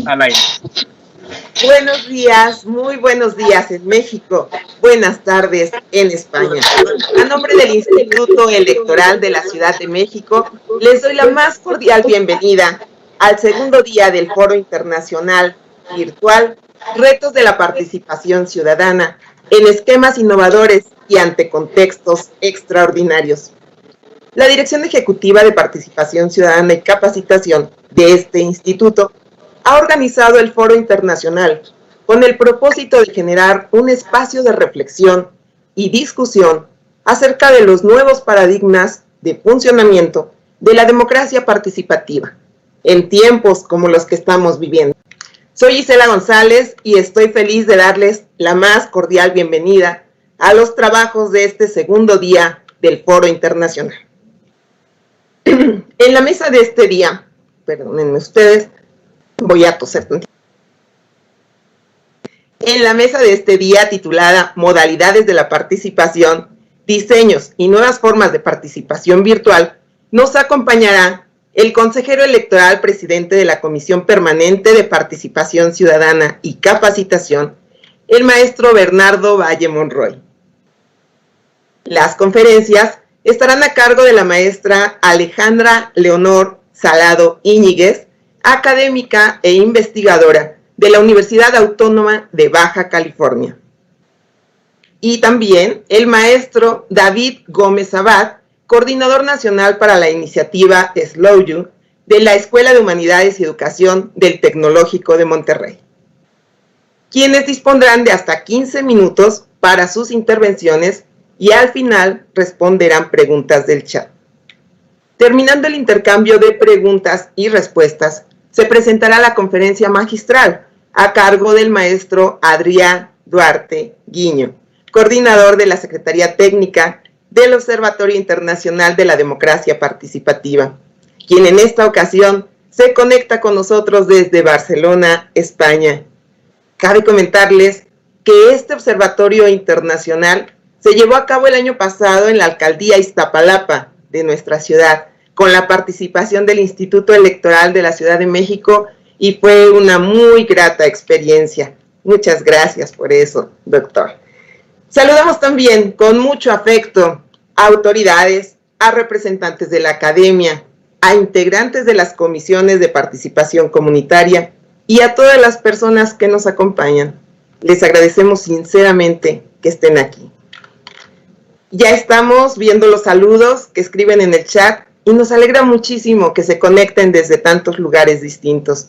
Al aire. Buenos días, muy buenos días en México, buenas tardes en España. A nombre del Instituto Electoral de la Ciudad de México, les doy la más cordial bienvenida al segundo día del Foro Internacional Virtual Retos de la Participación Ciudadana en esquemas innovadores y ante contextos extraordinarios. La Dirección Ejecutiva de Participación Ciudadana y Capacitación de este instituto ha organizado el Foro Internacional con el propósito de generar un espacio de reflexión y discusión acerca de los nuevos paradigmas de funcionamiento de la democracia participativa en tiempos como los que estamos viviendo. Soy Isela González y estoy feliz de darles la más cordial bienvenida a los trabajos de este segundo día del Foro Internacional. En la mesa de este día, perdónenme ustedes, voy a toser. En la mesa de este día, titulada Modalidades de la Participación, Diseños y Nuevas Formas de Participación Virtual, nos acompañará el consejero electoral presidente de la Comisión Permanente de Participación Ciudadana y Capacitación, el maestro Bernardo Valle Monroy. Las conferencias estarán a cargo de la maestra Alejandra Leonor Salado Íñiguez, académica e investigadora de la Universidad Autónoma de Baja California. Y también el maestro David Gómez Abad, coordinador nacional para la iniciativa Slow You de la Escuela de Humanidades y Educación del Tecnológico de Monterrey, quienes dispondrán de hasta 15 minutos para sus intervenciones y al final responderán preguntas del chat. Terminando el intercambio de preguntas y respuestas, se presentará la conferencia magistral a cargo del maestro Adrián Duarte Guiño, coordinador de la Secretaría Técnica del Observatorio Internacional de la Democracia Participativa, quien en esta ocasión se conecta con nosotros desde Barcelona, España. Cabe comentarles que este observatorio internacional se llevó a cabo el año pasado en la alcaldía Iztapalapa de nuestra ciudad, con la participación del Instituto Electoral de la Ciudad de México, y fue una muy grata experiencia. Muchas gracias por eso, doctor. Saludamos también con mucho afecto a autoridades, a representantes de la academia, a integrantes de las comisiones de participación comunitaria y a todas las personas que nos acompañan. Les agradecemos sinceramente que estén aquí. Ya estamos viendo los saludos que escriben en el chat y nos alegra muchísimo que se conecten desde tantos lugares distintos.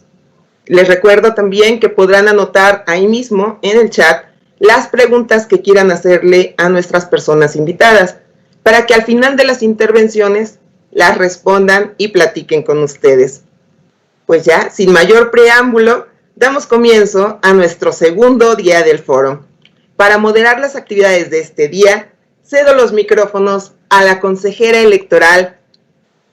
Les recuerdo también que podrán anotar ahí mismo en el chat las preguntas que quieran hacerle a nuestras personas invitadas, para que al final de las intervenciones las respondan y platiquen con ustedes. Pues ya, sin mayor preámbulo, damos comienzo a nuestro segundo día del foro. Para moderar las actividades de este día, cedo los micrófonos a la consejera electoral,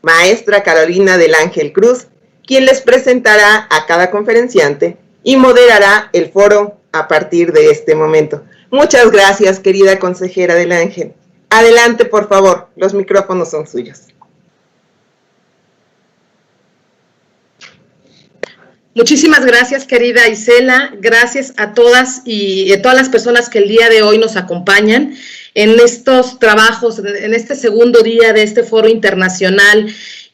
maestra Carolina del Ángel Cruz, quien les presentará a cada conferenciante y moderará el foro a partir de este momento. Muchas gracias, querida consejera del Ángel. Adelante, por favor, los micrófonos son suyos. Muchísimas gracias, querida Isela. Gracias a todas y a todas las personas que el día de hoy nos acompañan en estos trabajos, en este segundo día de este foro internacional,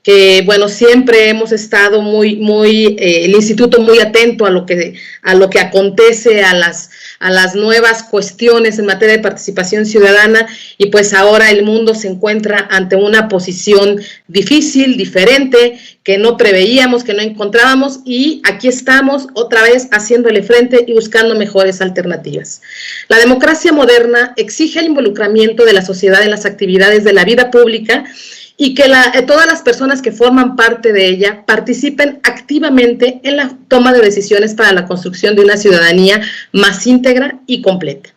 que bueno, siempre hemos estado el instituto muy atento a lo que acontece, a las nuevas cuestiones en materia de participación ciudadana, y pues ahora el mundo se encuentra ante una posición difícil, diferente, que no preveíamos, que no encontrábamos, y aquí estamos otra vez haciéndole frente y buscando mejores alternativas. La democracia moderna exige el involucramiento de la sociedad en las actividades de la vida pública y que todas las personas que forman parte de ella participen activamente en la toma de decisiones para la construcción de una ciudadanía más íntegra y completa.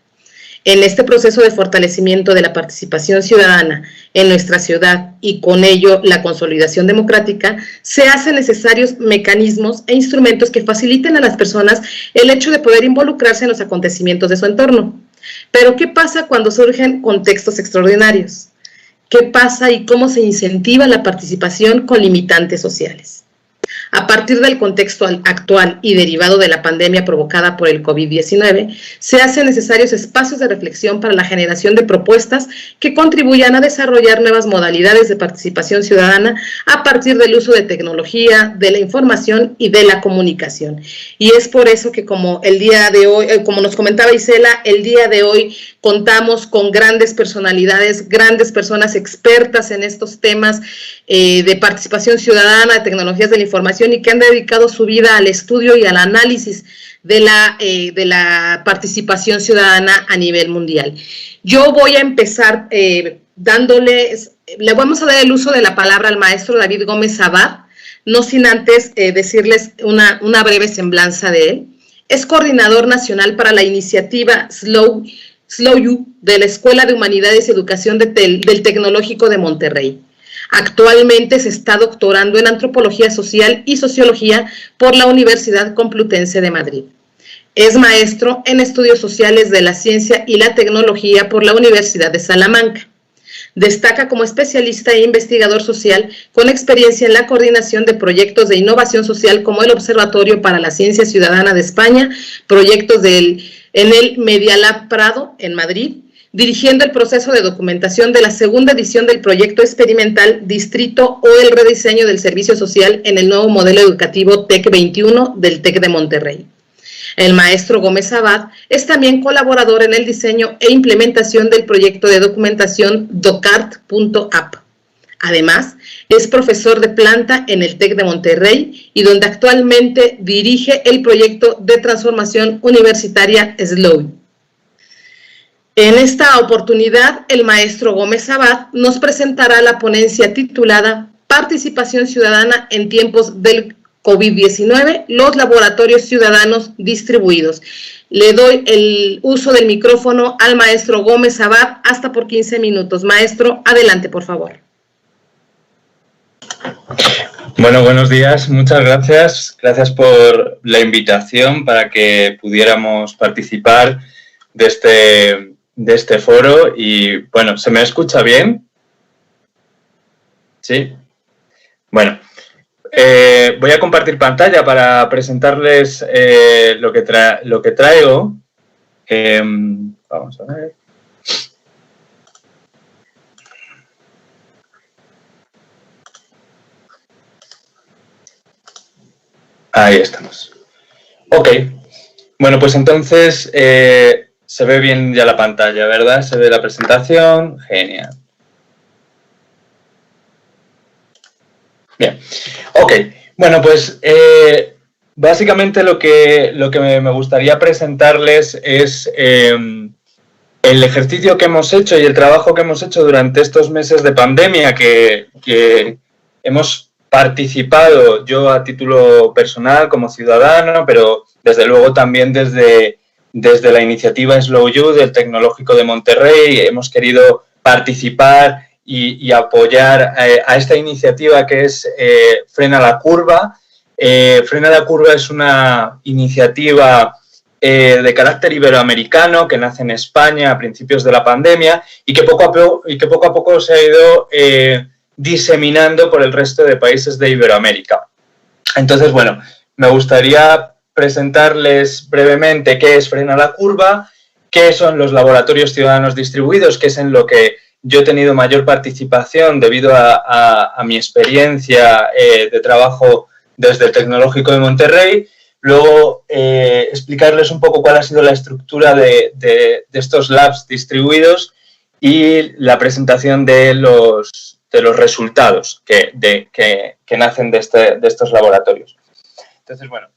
En este proceso de fortalecimiento de la participación ciudadana en nuestra ciudad y con ello la consolidación democrática, se hacen necesarios mecanismos e instrumentos que faciliten a las personas el hecho de poder involucrarse en los acontecimientos de su entorno. Pero ¿qué pasa cuando surgen contextos extraordinarios? ¿Qué pasa y cómo se incentiva la participación con limitantes sociales? A partir del contexto actual y derivado de la pandemia provocada por el COVID-19, se hacen necesarios espacios de reflexión para la generación de propuestas que contribuyan a desarrollar nuevas modalidades de participación ciudadana a partir del uso de tecnología, de la información y de la comunicación. Y es por eso que, como el día de hoy, como nos comentaba Isela, el día de hoy contamos con grandes personalidades, grandes personas expertas en estos temas de participación ciudadana, de tecnologías de la información, y que han dedicado su vida al estudio y al análisis de la participación ciudadana a nivel mundial. Yo voy a empezar le vamos a dar el uso de la palabra al maestro David Gómez Abad, no sin antes decirles una breve semblanza de él. Es coordinador nacional para la iniciativa Slow You de la Escuela de Humanidades y Educación del Tecnológico de Monterrey. Actualmente se está doctorando en Antropología Social y Sociología por la Universidad Complutense de Madrid. Es maestro en Estudios Sociales de la Ciencia y la Tecnología por la Universidad de Salamanca. Destaca como especialista e investigador social con experiencia en la coordinación de proyectos de innovación social como el Observatorio para la Ciencia Ciudadana de España, proyectos en el Media Lab Prado en Madrid, dirigiendo el proceso de documentación de la segunda edición del proyecto experimental Distrito o el rediseño del servicio social en el nuevo modelo educativo TEC 21 del TEC de Monterrey. El maestro Gómez Abad es también colaborador en el diseño e implementación del proyecto de documentación docart.app. Además, es profesor de planta en el TEC de Monterrey y donde actualmente dirige el proyecto de transformación universitaria SLOW. En esta oportunidad, el maestro Gómez Abad nos presentará la ponencia titulada Participación Ciudadana en tiempos del COVID-19, los laboratorios ciudadanos distribuidos. Le doy el uso del micrófono al maestro Gómez Abad hasta por 15 minutos. Maestro, adelante, por favor. Bueno, buenos días, muchas gracias. Gracias por la invitación para que pudiéramos participar de este foro. Y bueno, ¿se me escucha bien? ¿Sí? Bueno, voy a compartir pantalla para presentarles lo que traigo. Vamos a ver. Ahí estamos. Ok. Bueno, pues entonces se ve bien ya la pantalla, ¿verdad? Se ve la presentación. Genial. Bien. Ok. Bueno, pues básicamente lo que me gustaría presentarles es el ejercicio que hemos hecho y el trabajo que hemos hecho durante estos meses de pandemia que hemos participado yo a título personal como ciudadano, pero desde luego también desde la iniciativa Slow You del Tecnológico de Monterrey. Hemos querido participar y apoyar a esta iniciativa que es Frena la Curva. Frena la Curva es una iniciativa de carácter iberoamericano que nace en España a principios de la pandemia y que poco a poco se ha ido diseminando por el resto de países de Iberoamérica. Entonces, bueno, me gustaría presentarles brevemente qué es Frena la Curva, qué son los laboratorios ciudadanos distribuidos, que es en lo que yo he tenido mayor participación debido a mi experiencia de trabajo desde el Tecnológico de Monterrey. Luego, explicarles un poco cuál ha sido la estructura de estos labs distribuidos y la presentación de los resultados que nacen de estos laboratorios. Entonces, bueno,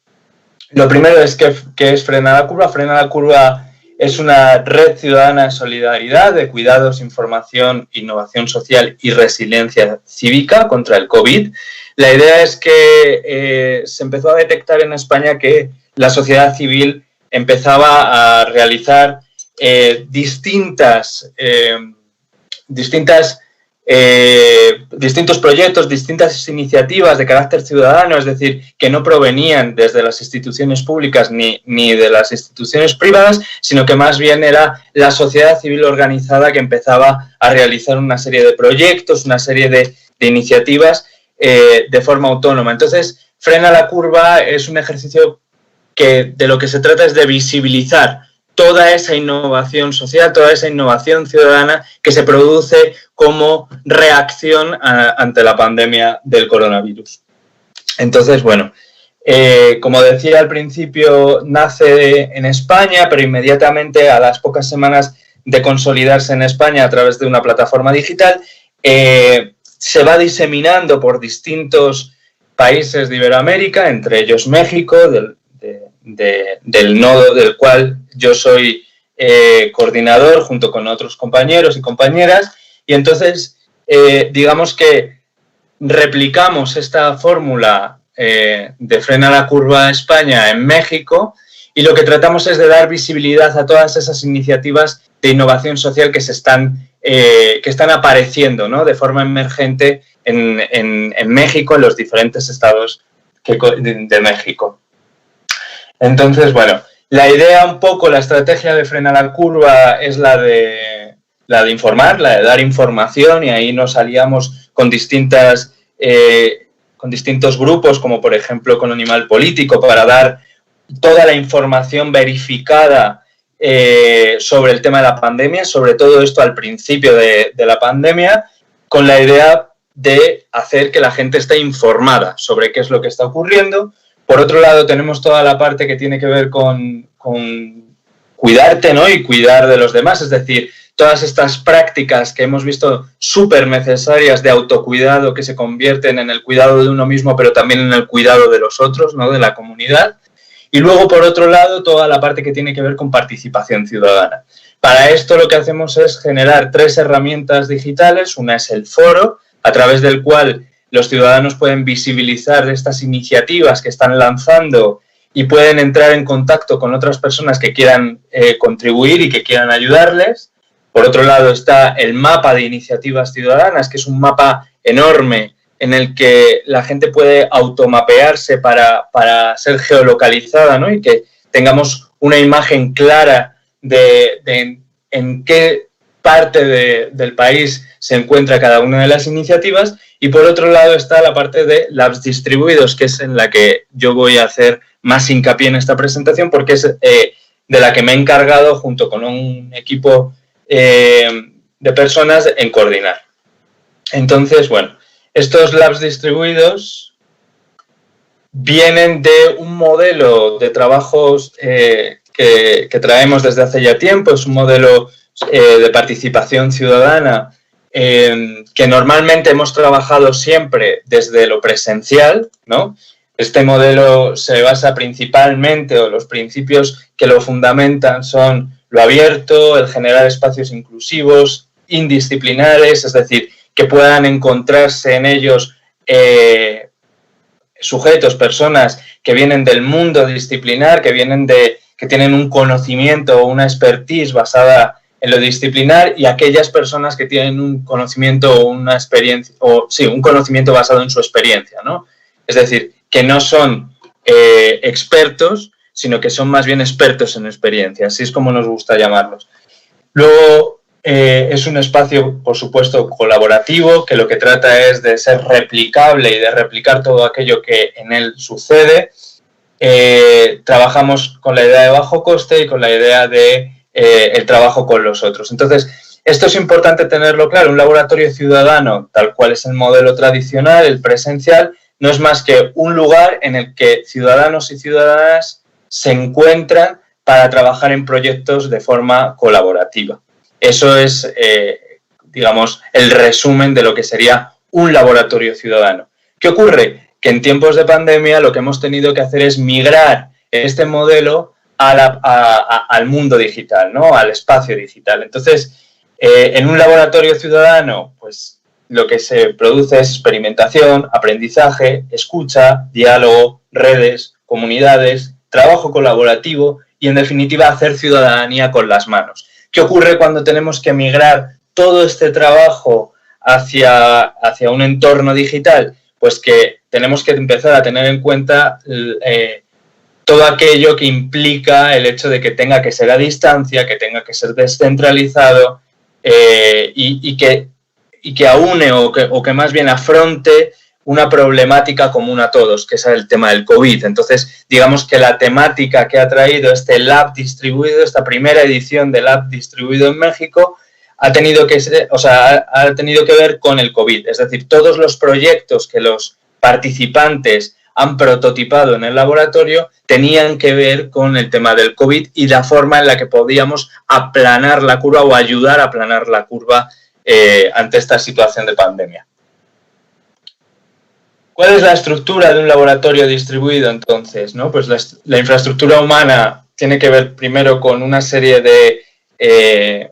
lo primero es ¿qué es Frena la Curva? Frena la Curva es una red ciudadana de solidaridad, de cuidados, información, innovación social y resiliencia cívica contra el COVID. La idea es que se empezó a detectar en España que la sociedad civil empezaba a realizar distintos proyectos, distintas iniciativas de carácter ciudadano, es decir, que no provenían desde las instituciones públicas ni de las instituciones privadas, sino que más bien era la sociedad civil organizada que empezaba a realizar una serie de proyectos, una serie de iniciativas de forma autónoma. Entonces, Frena la Curva es un ejercicio que de lo que se trata es de visibilizar toda esa innovación social, toda esa innovación ciudadana que se produce como reacción ante la pandemia del coronavirus. Entonces, bueno, como decía al principio, nace en España, pero inmediatamente a las pocas semanas de consolidarse en España a través de una plataforma digital, se va diseminando por distintos países de Iberoamérica, entre ellos México, del nodo del cual yo soy coordinador junto con otros compañeros y compañeras, y entonces digamos que replicamos esta fórmula de Frena la Curva España en México, y lo que tratamos es de dar visibilidad a todas esas iniciativas de innovación social que están apareciendo, ¿no?, de forma emergente en México, en los diferentes estados de México. Entonces, bueno, la idea un poco, la estrategia de Frena la Curva es la de informar, la de dar información, y ahí nos aliamos con distintos grupos, como por ejemplo con Animal Político, para dar toda la información verificada sobre el tema de la pandemia, sobre todo esto al principio de la pandemia, con la idea de hacer que la gente esté informada sobre qué es lo que está ocurriendo. Por otro lado, tenemos toda la parte que tiene que ver con cuidarte, ¿no?, y cuidar de los demás, es decir, todas estas prácticas que hemos visto súper necesarias de autocuidado que se convierten en el cuidado de uno mismo, pero también en el cuidado de los otros, ¿no?, de la comunidad. Y luego, por otro lado, toda la parte que tiene que ver con participación ciudadana. Para esto lo que hacemos es generar 3 herramientas digitales. Una es el foro, a través del cual los ciudadanos pueden visibilizar estas iniciativas que están lanzando y pueden entrar en contacto con otras personas que quieran contribuir y que quieran ayudarles. Por otro lado está el mapa de iniciativas ciudadanas, que es un mapa enorme en el que la gente puede automapearse para ser geolocalizada, ¿no?, y que tengamos una imagen clara de en qué parte del país se encuentra cada una de las iniciativas. Y por otro lado está la parte de labs distribuidos, que es en la que yo voy a hacer más hincapié en esta presentación, porque es de la que me he encargado junto con un equipo de personas en coordinar. Entonces, bueno, estos labs distribuidos vienen de un modelo de trabajos que traemos desde hace ya tiempo. Es un modelo de participación ciudadana que normalmente hemos trabajado siempre desde lo presencial, ¿no? Este modelo se basa principalmente, o los principios que lo fundamentan son lo abierto, el generar espacios inclusivos, indisciplinares, es decir, que puedan encontrarse en ellos sujetos, personas que vienen del mundo disciplinar, que tienen un conocimiento o una expertise basada en lo disciplinar, y aquellas personas que tienen un conocimiento o una experiencia, un conocimiento basado en su experiencia, ¿no? Es decir, que no son expertos, sino que son más bien expertos en experiencia, así es como nos gusta llamarlos. Luego, es un espacio, por supuesto, colaborativo, que lo que trata es de ser replicable y de replicar todo aquello que en él sucede. Trabajamos con la idea de bajo coste y con la idea de el trabajo con los otros. Entonces, esto es importante tenerlo claro. Un laboratorio ciudadano, tal cual es el modelo tradicional, el presencial, no es más que un lugar en el que ciudadanos y ciudadanas se encuentran para trabajar en proyectos de forma colaborativa. Eso es, digamos, el resumen de lo que sería un laboratorio ciudadano. ¿Qué ocurre? Que en tiempos de pandemia lo que hemos tenido que hacer es migrar este modelo al mundo digital, ¿no?, al espacio digital. Entonces, en un laboratorio ciudadano, pues lo que se produce es experimentación, aprendizaje, escucha, diálogo, redes, comunidades, trabajo colaborativo y, en definitiva, hacer ciudadanía con las manos. ¿Qué ocurre cuando tenemos que migrar todo este trabajo hacia un entorno digital? Pues que tenemos que empezar a tener en cuenta todo aquello que implica el hecho de que tenga que ser a distancia, que tenga que ser descentralizado y que aúne o que más bien afronte una problemática común a todos, que es el tema del COVID. Entonces, digamos que la temática que ha traído este Lab distribuido, esta primera edición del Lab distribuido en México, ha tenido que ver con el COVID. Es decir, todos los proyectos que los participantes han prototipado en el laboratorio tenían que ver con el tema del COVID y la forma en la que podíamos aplanar la curva o ayudar a aplanar la curva ante esta situación de pandemia. ¿Cuál es la estructura de un laboratorio distribuido entonces? ¿No? Pues la infraestructura humana tiene que ver primero con una serie de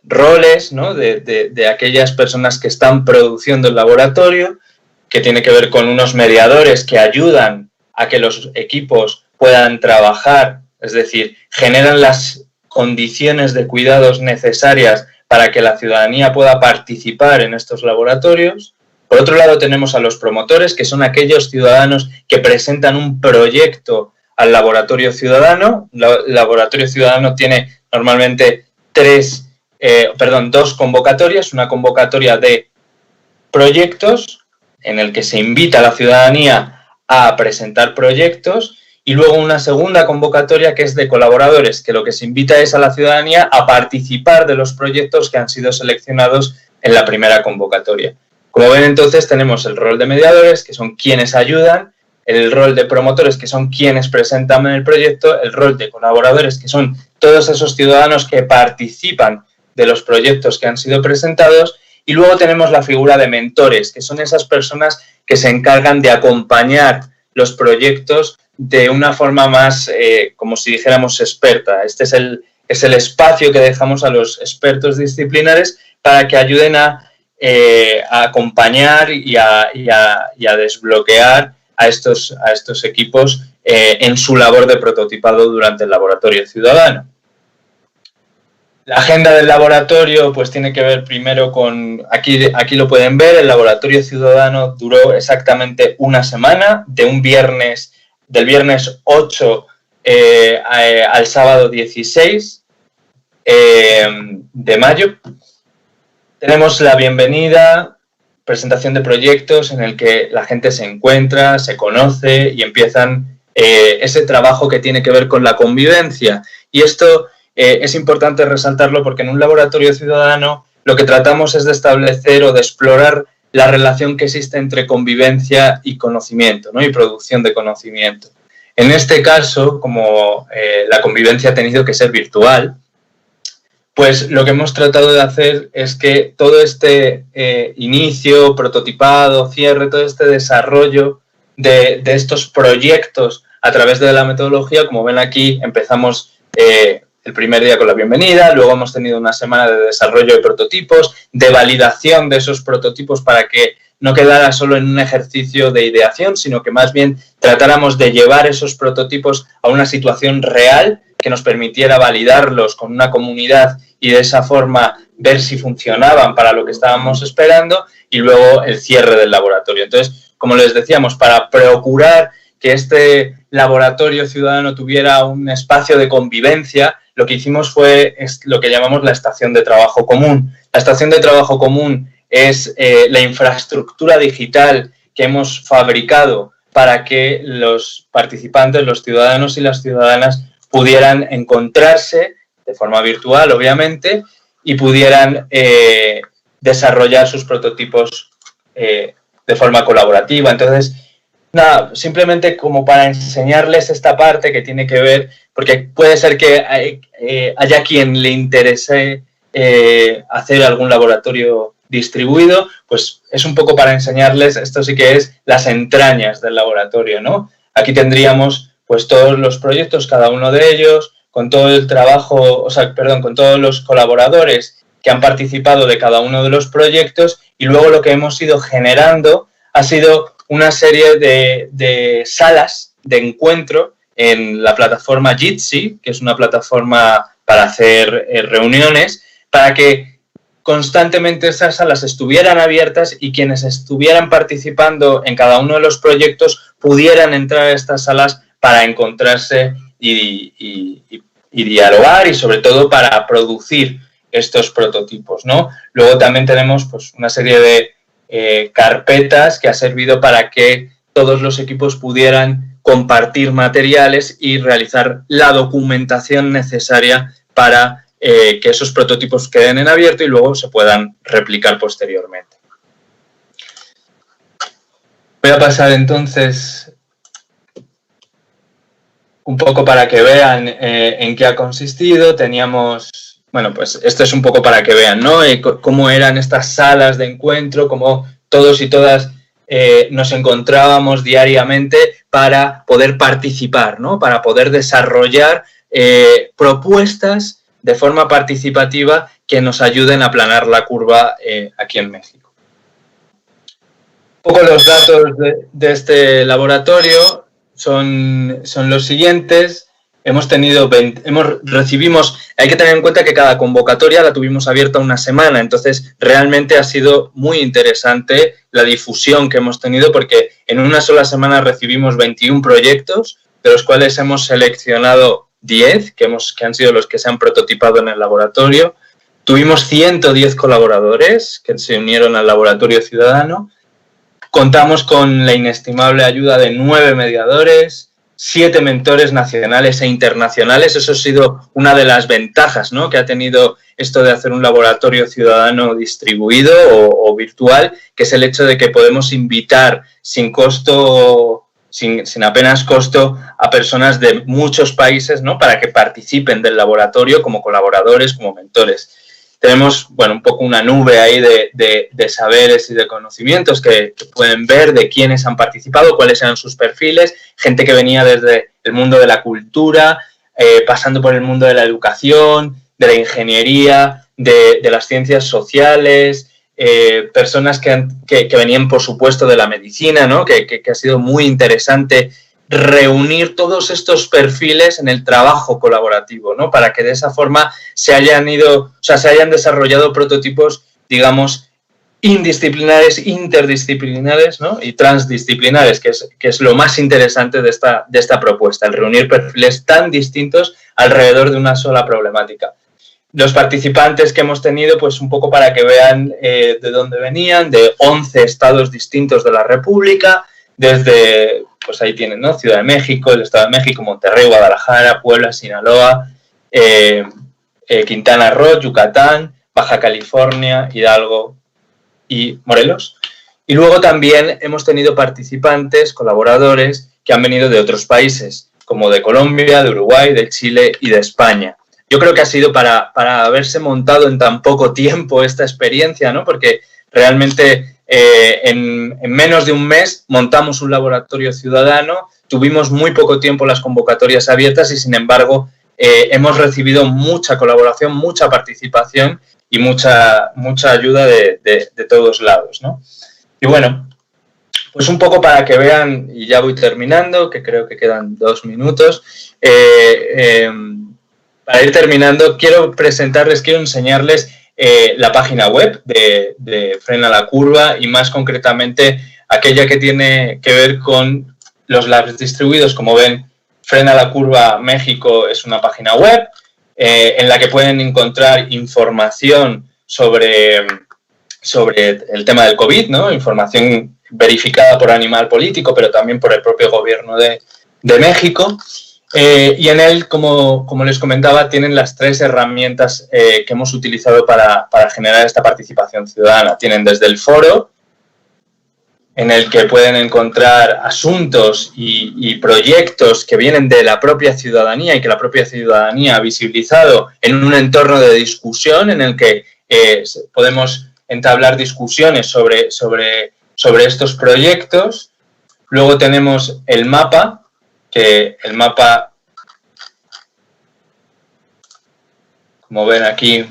roles, ¿no? de aquellas personas que están produciendo el laboratorio, que tiene que ver con unos mediadores que ayudan a que los equipos puedan trabajar, es decir, generan las condiciones de cuidados necesarias para que la ciudadanía pueda participar en estos laboratorios. Por otro lado, tenemos a los promotores, que son aquellos ciudadanos que presentan un proyecto al laboratorio ciudadano. El laboratorio ciudadano tiene normalmente dos convocatorias. Una convocatoria de proyectos, en el que se invita a la ciudadanía a presentar proyectos, y luego una segunda convocatoria que es de colaboradores, que lo que se invita es a la ciudadanía a participar de los proyectos que han sido seleccionados en la primera convocatoria. Como ven, entonces, tenemos el rol de mediadores, que son quienes ayudan, el rol de promotores, que son quienes presentan el proyecto, el rol de colaboradores, que son todos esos ciudadanos que participan de los proyectos que han sido presentados, y luego tenemos la figura de mentores, que son esas personas que se encargan de acompañar los proyectos de una forma más, como si dijéramos, experta. Este es el espacio que dejamos a los expertos disciplinares para que ayuden a acompañar y a desbloquear a estos equipos en su labor de prototipado durante el laboratorio ciudadano. La agenda del laboratorio pues tiene que ver primero con, aquí lo pueden ver, el laboratorio ciudadano duró exactamente una semana, del viernes 8 al sábado 16 de mayo. Tenemos la bienvenida, presentación de proyectos en el que la gente se encuentra, se conoce y empiezan ese trabajo que tiene que ver con la convivencia. Y esto es importante resaltarlo porque en un laboratorio ciudadano lo que tratamos es de establecer o de explorar la relación que existe entre convivencia y conocimiento, ¿no? Y producción de conocimiento. En este caso, como la convivencia ha tenido que ser virtual, pues lo que hemos tratado de hacer es que todo este inicio, prototipado, cierre, todo este desarrollo de estos proyectos a través de la metodología, como ven aquí, empezamos el primer día con la bienvenida, luego hemos tenido una semana de desarrollo de prototipos, de validación de esos prototipos para que no quedara solo en un ejercicio de ideación, sino que más bien tratáramos de llevar esos prototipos a una situación real que nos permitiera validarlos con una comunidad y de esa forma ver si funcionaban para lo que estábamos esperando, y luego el cierre del laboratorio. Entonces, como les decíamos, para procurar que este laboratorio ciudadano tuviera un espacio de convivencia, lo que hicimos fue lo que llamamos la estación de trabajo común. La estación de trabajo común es la infraestructura digital que hemos fabricado para que los participantes, los ciudadanos y las ciudadanas pudieran encontrarse de forma virtual, obviamente, y pudieran desarrollar sus prototipos de forma colaborativa. Entonces, nada, simplemente como para enseñarles esta parte que tiene que ver, porque puede ser que haya quien le interese hacer algún laboratorio distribuido, pues es un poco para enseñarles, esto sí que es las entrañas del laboratorio, ¿no? Aquí tendríamos pues todos los proyectos, cada uno de ellos, con todo el trabajo, con todos los colaboradores que han participado de cada uno de los proyectos, y luego lo que hemos ido generando ha sido una serie de salas de encuentro en la plataforma Jitsi, que es una plataforma para hacer reuniones, para que constantemente esas salas estuvieran abiertas y quienes estuvieran participando en cada uno de los proyectos pudieran entrar a estas salas para encontrarse y dialogar, y sobre todo para producir estos prototipos, ¿no? Luego también tenemos pues una serie carpetas que ha servido para que todos los equipos pudieran compartir materiales y realizar la documentación necesaria para que esos prototipos queden en abierto y luego se puedan replicar posteriormente. Voy a pasar entonces un poco para que vean en qué ha consistido. Teníamos, bueno, pues esto es un poco para que vean, ¿no? Cómo eran estas salas de encuentro, cómo todos y todas nos encontrábamos diariamente para poder participar, ¿no? Para poder desarrollar propuestas de forma participativa que nos ayuden a aplanar la curva aquí en México. Un poco los datos de este laboratorio son los siguientes. Recibimos, hay que tener en cuenta que cada convocatoria la tuvimos abierta una semana, entonces realmente ha sido muy interesante la difusión que hemos tenido porque en una sola semana recibimos 21 proyectos, de los cuales hemos seleccionado 10, que han sido los que se han prototipado en el laboratorio. Tuvimos 110 colaboradores que se unieron al laboratorio ciudadano. Contamos con la inestimable ayuda de 9 mediadores, 7 mentores nacionales e internacionales. Eso ha sido una de las ventajas, ¿no?, que ha tenido esto de hacer un laboratorio ciudadano distribuido o virtual, que es el hecho de que podemos invitar sin costo, sin apenas costo, a personas de muchos países, ¿no?, para que participen del laboratorio como colaboradores, como mentores. Tenemos, bueno, un poco una nube ahí de saberes y de conocimientos que pueden ver de quiénes han participado, cuáles eran sus perfiles, gente que venía desde el mundo de la cultura, pasando por el mundo de la educación, de la ingeniería, de las ciencias sociales, personas que venían, por supuesto, de la medicina, ¿no?, que ha sido muy interesante reunir todos estos perfiles en el trabajo colaborativo, ¿no?, para que de esa forma se hayan desarrollado prototipos, digamos, indisciplinares, interdisciplinares, ¿no?, y transdisciplinares, que es lo más interesante de esta propuesta, el reunir perfiles tan distintos alrededor de una sola problemática. Los participantes que hemos tenido, pues un poco para que vean de dónde venían, de 11 estados distintos de la República, desde, pues ahí tienen, ¿no?, Ciudad de México, el Estado de México, Monterrey, Guadalajara, Puebla, Sinaloa, Quintana Roo, Yucatán, Baja California, Hidalgo y Morelos. Y luego también hemos tenido participantes, colaboradores, que han venido de otros países, como de Colombia, de Uruguay, de Chile y de España. Yo creo que ha sido para haberse montado en tan poco tiempo esta experiencia, ¿no?, porque realmente en menos de un mes montamos un laboratorio ciudadano, tuvimos muy poco tiempo las convocatorias abiertas y, sin embargo, hemos recibido mucha colaboración, mucha participación y mucha ayuda de todos lados, ¿no? Y bueno, pues un poco para que vean, y ya voy terminando, que creo que quedan 2 minutos, para ir terminando, quiero enseñarles la página web de Frena la Curva y más concretamente aquella que tiene que ver con los labs distribuidos. Como ven, Frena la Curva México es una página web en la que pueden encontrar información sobre el tema del COVID, ¿no?, información verificada por Animal Político, pero también por el propio gobierno de México. Y en él, como les comentaba, tienen las 3 herramientas que hemos utilizado para generar esta participación ciudadana. Tienen desde el foro, en el que pueden encontrar asuntos y proyectos que vienen de la propia ciudadanía y que la propia ciudadanía ha visibilizado en un entorno de discusión en el que podemos entablar discusiones sobre estos proyectos. Luego tenemos el mapa, que el mapa, como ven aquí,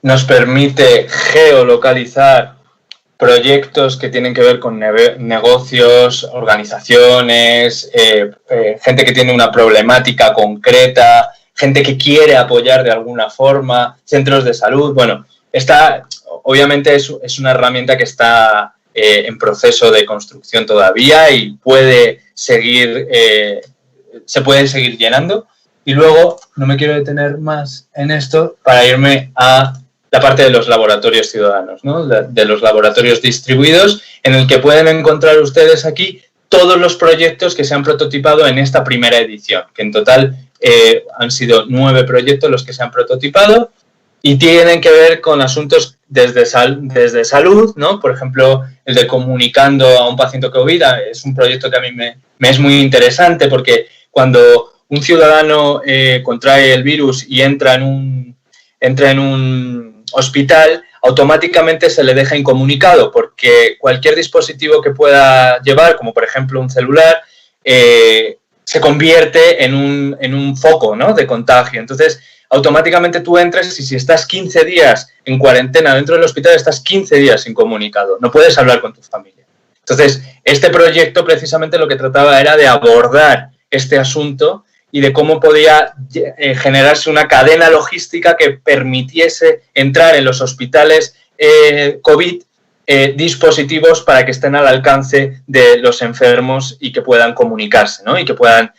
nos permite geolocalizar proyectos que tienen que ver con negocios, organizaciones, gente que tiene una problemática concreta, gente que quiere apoyar de alguna forma, centros de salud. Bueno, obviamente es una herramienta que está en proceso de construcción todavía y se puede seguir llenando. Y luego, no me quiero detener más en esto para irme a la parte de los laboratorios ciudadanos, ¿no? De los laboratorios distribuidos, en el que pueden encontrar ustedes aquí todos los proyectos que se han prototipado en esta primera edición, que en total han sido 9 proyectos los que se han prototipado y tienen que ver con asuntos desde salud, ¿no? Por ejemplo, el de comunicando a un paciente COVID es un proyecto que a mí me es muy interesante, porque cuando un ciudadano contrae el virus y entra en un hospital, automáticamente se le deja incomunicado, porque cualquier dispositivo que pueda llevar, como por ejemplo un celular, se convierte en un foco, ¿no? De contagio. Entonces, automáticamente tú entras y si estás 15 días en cuarentena dentro del hospital, estás 15 días incomunicado, no puedes hablar con tu familia. Entonces, este proyecto precisamente lo que trataba era de abordar este asunto y de cómo podía generarse una cadena logística que permitiese entrar en los hospitales COVID dispositivos para que estén al alcance de los enfermos y que puedan comunicarse, ¿no? Y que puedan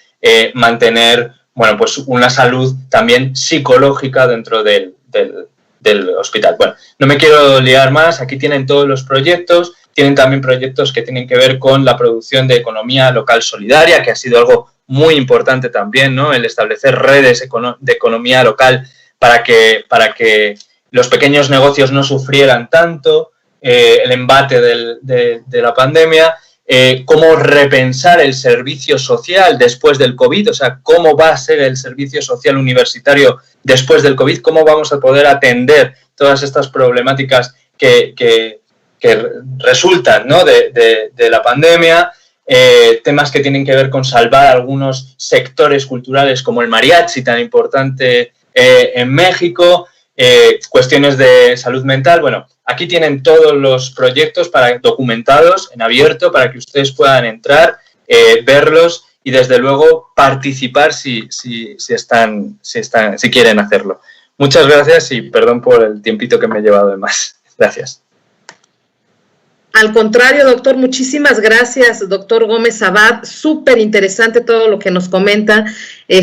mantener, bueno, pues una salud también psicológica dentro del hospital. Bueno, no me quiero liar más, aquí tienen todos los proyectos, tienen también proyectos que tienen que ver con la producción de economía local solidaria, que ha sido algo muy importante también, ¿no? El establecer redes de economía local para que los pequeños negocios no sufrieran tanto el embate de la pandemia, cómo repensar el servicio social después del COVID, o sea, cómo va a ser el servicio social universitario después del COVID, cómo vamos a poder atender todas estas problemáticas que resultan, ¿no? de la pandemia, temas que tienen que ver con salvar algunos sectores culturales como el mariachi, tan importante en México, cuestiones de salud mental. Bueno, aquí tienen todos los proyectos documentados en abierto para que ustedes puedan entrar, verlos y desde luego participar si quieren hacerlo. Muchas gracias y perdón por el tiempito que me he llevado de más. Gracias. Al contrario, doctor, muchísimas gracias, doctor Gómez Abad. Súper interesante todo lo que nos comenta.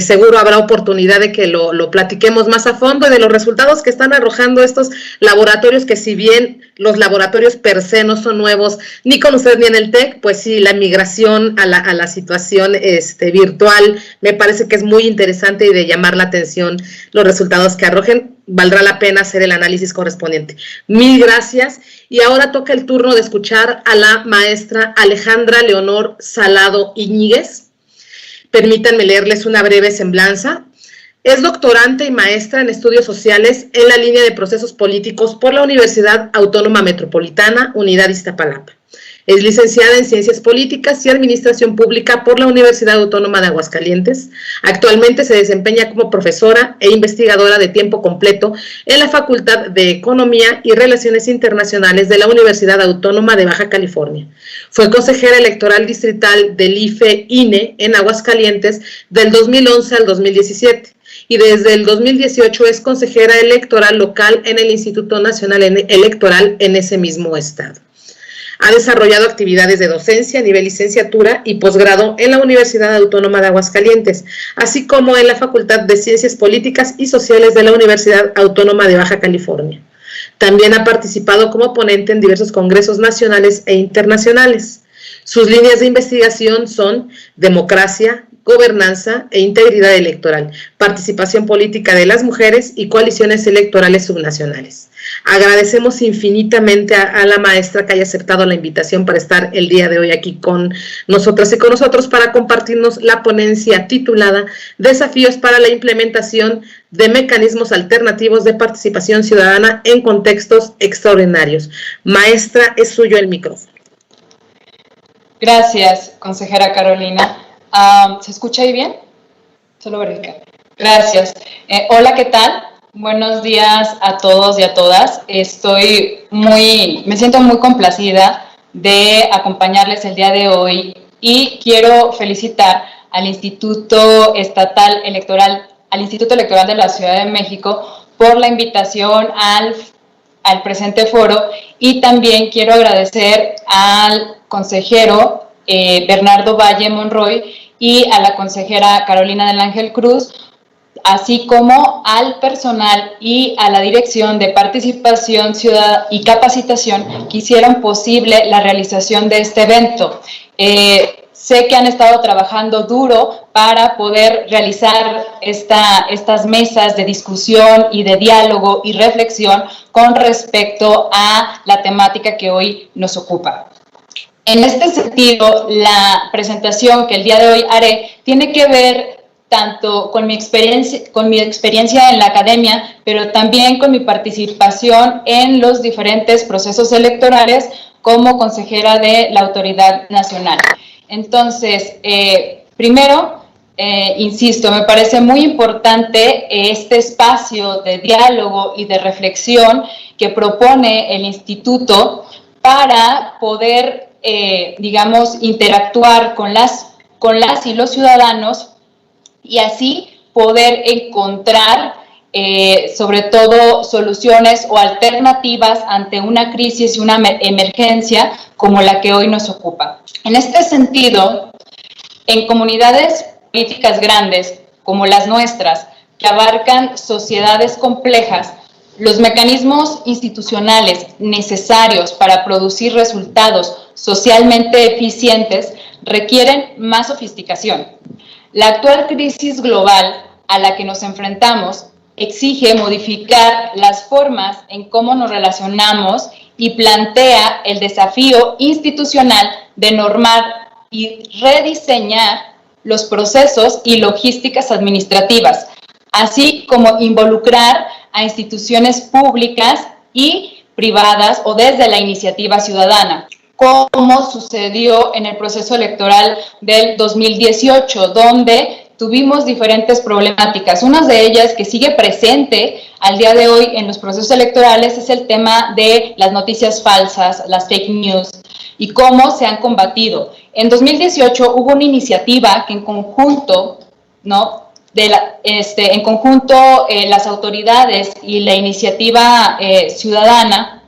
Seguro habrá oportunidad de que lo platiquemos más a fondo y de los resultados que están arrojando estos laboratorios, que si bien los laboratorios per se no son nuevos ni con usted ni en el TEC, pues sí, la migración a la situación virtual me parece que es muy interesante y de llamar la atención los resultados que arrojen. Valdrá la pena hacer el análisis correspondiente. Mil gracias. Y ahora toca el turno de escuchar a la maestra Alejandra Leonor Salado Iñiguez. Permítanme leerles una breve semblanza. Es doctorante y maestra en estudios sociales en la línea de procesos políticos por la Universidad Autónoma Metropolitana, Unidad Iztapalapa. Es licenciada en Ciencias Políticas y Administración Pública por la Universidad Autónoma de Aguascalientes. Actualmente se desempeña como profesora e investigadora de tiempo completo en la Facultad de Economía y Relaciones Internacionales de la Universidad Autónoma de Baja California. Fue consejera electoral distrital del IFE-INE en Aguascalientes del 2011 al 2017. Y desde el 2018 es consejera electoral local en el Instituto Nacional Electoral en ese mismo estado. Ha desarrollado actividades de docencia a nivel licenciatura y posgrado en la Universidad Autónoma de Aguascalientes, así como en la Facultad de Ciencias Políticas y Sociales de la Universidad Autónoma de Baja California. También ha participado como ponente en diversos congresos nacionales e internacionales. Sus líneas de investigación son democracia, gobernanza e integridad electoral, participación política de las mujeres y coaliciones electorales subnacionales. Agradecemos infinitamente a la maestra que haya aceptado la invitación para estar el día de hoy aquí con nosotras y con nosotros para compartirnos la ponencia titulada Desafíos para la implementación de mecanismos alternativos de participación ciudadana en contextos extraordinarios. Maestra, es suyo el micrófono. Gracias, consejera Carolina. ¿Se escucha ahí bien? Solo verificar. Gracias. Hola, ¿qué tal? Buenos días a todos y a todas. Me siento muy complacida de acompañarles el día de hoy y quiero felicitar al Instituto Estatal Electoral, al Instituto Electoral de la Ciudad de México por la invitación al presente foro, y también quiero agradecer al consejero Bernardo Valle Monroy y a la consejera Carolina del Ángel Cruz así como al personal y a la Dirección de Participación Ciudadana y Capacitación que hicieron posible la realización de este evento. Sé que han estado trabajando duro para poder realizar estas mesas de discusión y de diálogo y reflexión con respecto a la temática que hoy nos ocupa. En este sentido, la presentación que el día de hoy haré tiene que ver tanto con mi experiencia en la academia, pero también con mi participación en los diferentes procesos electorales como consejera de la Autoridad Nacional. Entonces, primero, insisto, me parece muy importante este espacio de diálogo y de reflexión que propone el Instituto para poder, digamos, interactuar con las y los ciudadanos y así poder encontrar, sobre todo, soluciones o alternativas ante una crisis y una emergencia como la que hoy nos ocupa. En este sentido, en comunidades políticas grandes como las nuestras, que abarcan sociedades complejas, los mecanismos institucionales necesarios para producir resultados socialmente eficientes requieren más sofisticación. La actual crisis global a la que nos enfrentamos exige modificar las formas en cómo nos relacionamos y plantea el desafío institucional de normar y rediseñar los procesos y logísticas administrativas, así como involucrar a instituciones públicas y privadas o desde la iniciativa ciudadana, como sucedió en el proceso electoral del 2018, donde tuvimos diferentes problemáticas. Una de ellas que sigue presente al día de hoy en los procesos electorales es el tema de las noticias falsas, las fake news, y cómo se han combatido. En 2018 hubo una iniciativa que en conjunto, las autoridades y la iniciativa ciudadana,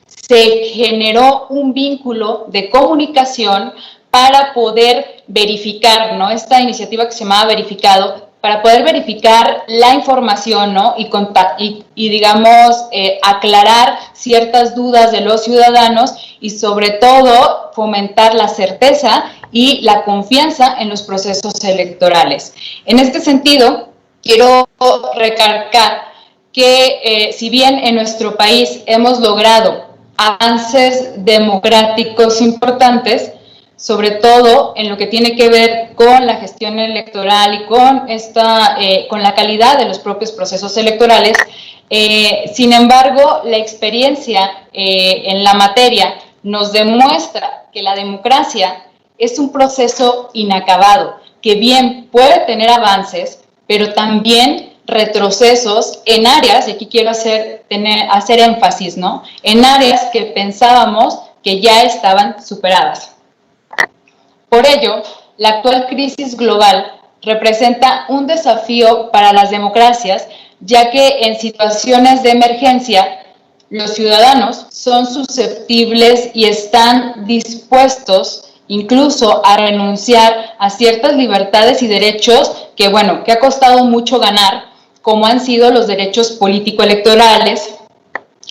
se generó un vínculo de comunicación para poder verificar, ¿no? Esta iniciativa que se llamaba Verificado, para poder verificar la información, ¿no? Y digamos, aclarar ciertas dudas de los ciudadanos y sobre todo fomentar la certeza y la confianza en los procesos electorales. En este sentido, quiero recalcar que si bien en nuestro país hemos logrado avances democráticos importantes, sobre todo en lo que tiene que ver con la gestión electoral y con la calidad de los propios procesos electorales. Sin embargo, la experiencia en la materia nos demuestra que la democracia es un proceso inacabado, que bien puede tener avances, pero también retrocesos en áreas, y aquí quiero hacer énfasis, ¿no? En áreas que pensábamos que ya estaban superadas. Por ello, la actual crisis global representa un desafío para las democracias, ya que en situaciones de emergencia, los ciudadanos son susceptibles y están dispuestos incluso a renunciar a ciertas libertades y derechos que ha costado mucho ganar, como han sido los derechos político-electorales.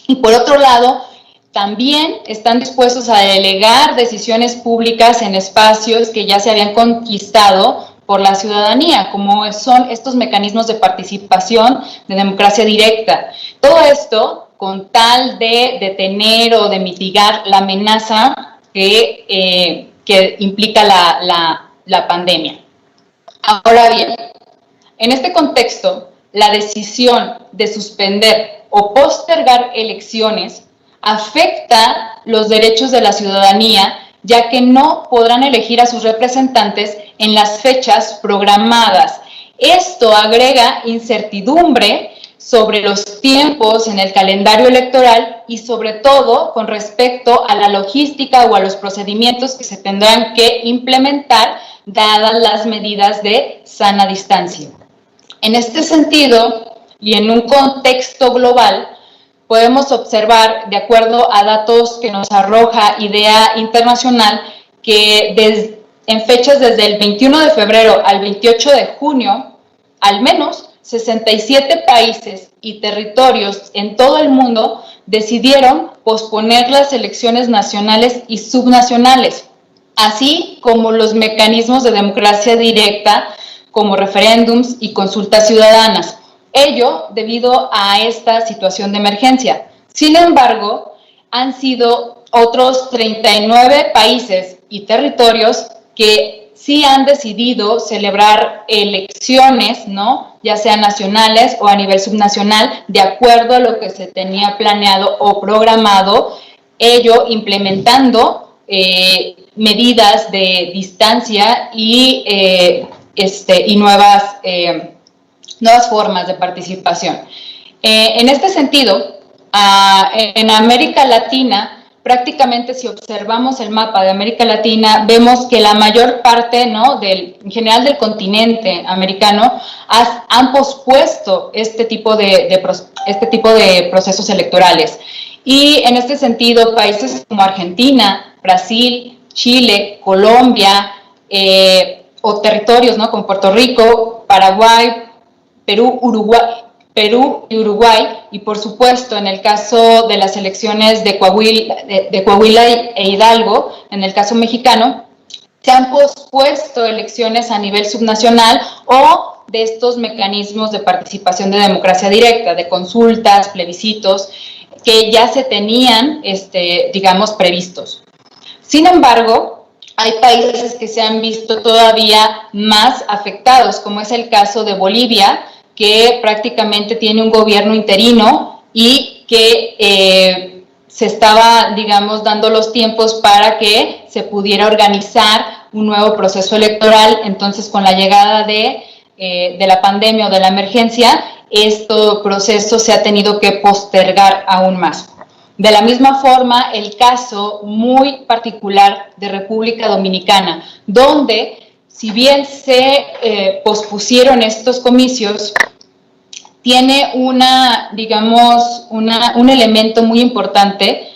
Y por otro lado, también están dispuestos a delegar decisiones públicas en espacios que ya se habían conquistado por la ciudadanía, como son estos mecanismos de participación de democracia directa. Todo esto con tal de detener o de mitigar la amenaza que implica la pandemia. Ahora bien, en este contexto, la decisión de suspender o postergar elecciones afecta los derechos de la ciudadanía, ya que no podrán elegir a sus representantes en las fechas programadas. Esto agrega incertidumbre sobre los tiempos en el calendario electoral y sobre todo con respecto a la logística o a los procedimientos que se tendrán que implementar dadas las medidas de sana distancia. En este sentido, y en un contexto global, podemos observar, de acuerdo a datos que nos arroja IDEA Internacional, que en fechas desde el 21 de febrero al 28 de junio, al menos 67 países y territorios en todo el mundo decidieron posponer las elecciones nacionales y subnacionales, así como los mecanismos de democracia directa como referéndums y consultas ciudadanas. Ello debido a esta situación de emergencia. Sin embargo, han sido otros 39 países y territorios que sí han decidido celebrar elecciones, ¿no?, ya sean nacionales o a nivel subnacional, de acuerdo a lo que se tenía planeado o programado, ello implementando medidas de distancia y nuevas formas de participación. En este sentido, en América Latina, prácticamente si observamos el mapa de América Latina, vemos que la mayor parte, ¿no?, en general del continente americano, han pospuesto este tipo de procesos electorales. Y en este sentido, países como Argentina, Brasil, Chile, Colombia, o territorios, ¿no?, como Puerto Rico, Paraguay, Perú y Uruguay, y por supuesto en el caso de las elecciones de Coahuila e Hidalgo, en el caso mexicano, se han pospuesto elecciones a nivel subnacional o de estos mecanismos de participación de democracia directa, de consultas, plebiscitos, que ya se tenían, digamos, previstos. Sin embargo, hay países que se han visto todavía más afectados, como es el caso de Bolivia, que prácticamente tiene un gobierno interino y que se estaba, digamos, dando los tiempos para que se pudiera organizar un nuevo proceso electoral. Entonces, con la llegada de la pandemia o de la emergencia, este proceso se ha tenido que postergar aún más. De la misma forma, el caso muy particular de República Dominicana, donde si bien se pospusieron estos comicios, tiene un elemento muy importante,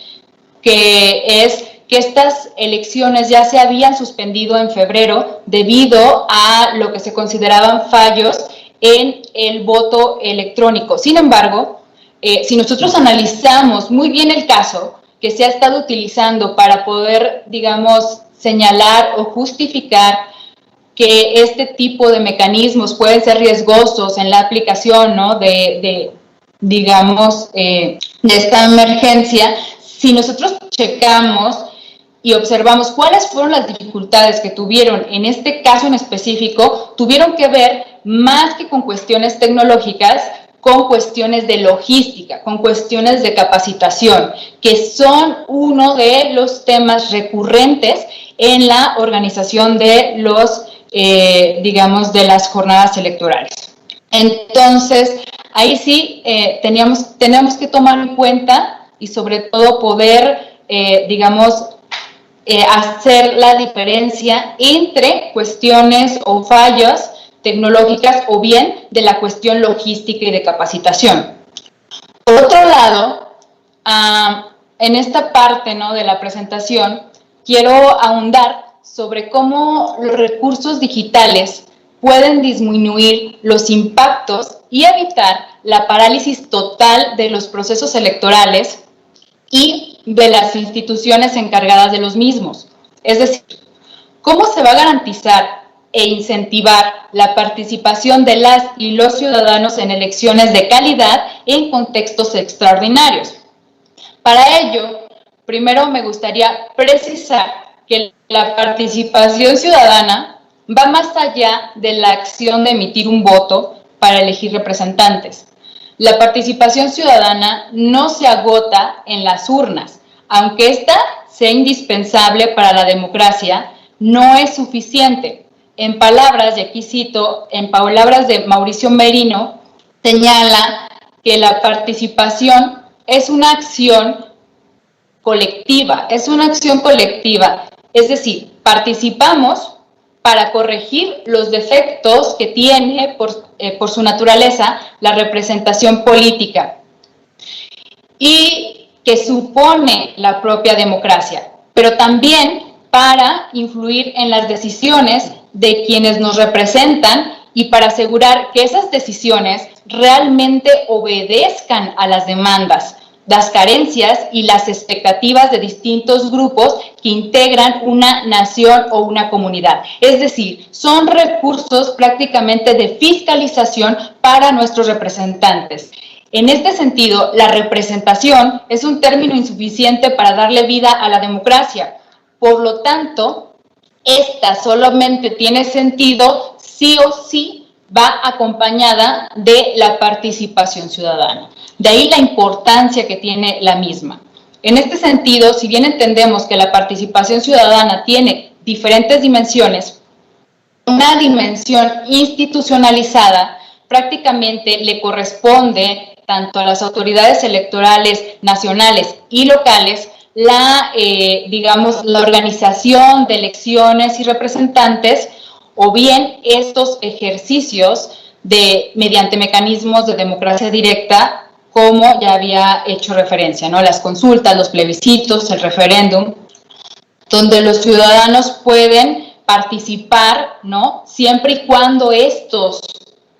que es que estas elecciones ya se habían suspendido en febrero debido a lo que se consideraban fallos en el voto electrónico. Sin embargo, si nosotros analizamos muy bien el caso que se ha estado utilizando para poder, digamos, señalar o justificar que este tipo de mecanismos pueden ser riesgosos en la aplicación, ¿no?, de esta emergencia, si nosotros checamos y observamos cuáles fueron las dificultades que tuvieron en este caso en específico, tuvieron que ver más que con cuestiones tecnológicas, con cuestiones de logística, con cuestiones de capacitación, que son uno de los temas recurrentes en la organización de de las jornadas electorales. Entonces, ahí sí tenemos que tomar en cuenta y sobre todo poder, hacer la diferencia entre cuestiones o fallas tecnológicas o bien de la cuestión logística y de capacitación. Por otro lado, en esta parte, ¿no?, de la presentación, quiero ahondar sobre cómo los recursos digitales pueden disminuir los impactos y evitar la parálisis total de los procesos electorales y de las instituciones encargadas de los mismos. Es decir, ¿cómo se va a garantizar e incentivar la participación de las y los ciudadanos en elecciones de calidad en contextos extraordinarios? Para ello, primero me gustaría precisar que la participación ciudadana va más allá de la acción de emitir un voto para elegir representantes. La participación ciudadana no se agota en las urnas. Aunque esta sea indispensable para la democracia, no es suficiente. En palabras, y aquí cito, en palabras de Mauricio Merino, señala que la participación es una acción colectiva, es decir, participamos para corregir los defectos que tiene por su naturaleza la representación política y que supone la propia democracia, pero también para influir en las decisiones de quienes nos representan y para asegurar que esas decisiones realmente obedezcan a las demandas, las carencias y las expectativas de distintos grupos que integran una nación o una comunidad. Es decir, son recursos prácticamente de fiscalización para nuestros representantes. En este sentido, la representación es un término insuficiente para darle vida a la democracia. Por lo tanto, esta solamente tiene sentido sí o sí va acompañada de la participación ciudadana. De ahí la importancia que tiene la misma. En este sentido, si bien entendemos que la participación ciudadana tiene diferentes dimensiones, una dimensión institucionalizada prácticamente le corresponde tanto a las autoridades electorales nacionales y locales la organización de elecciones y representantes, o bien estos ejercicios mediante mecanismos de democracia directa, como ya había hecho referencia, ¿no? Las consultas, los plebiscitos, el referéndum, donde los ciudadanos pueden participar, ¿no? Siempre y cuando estos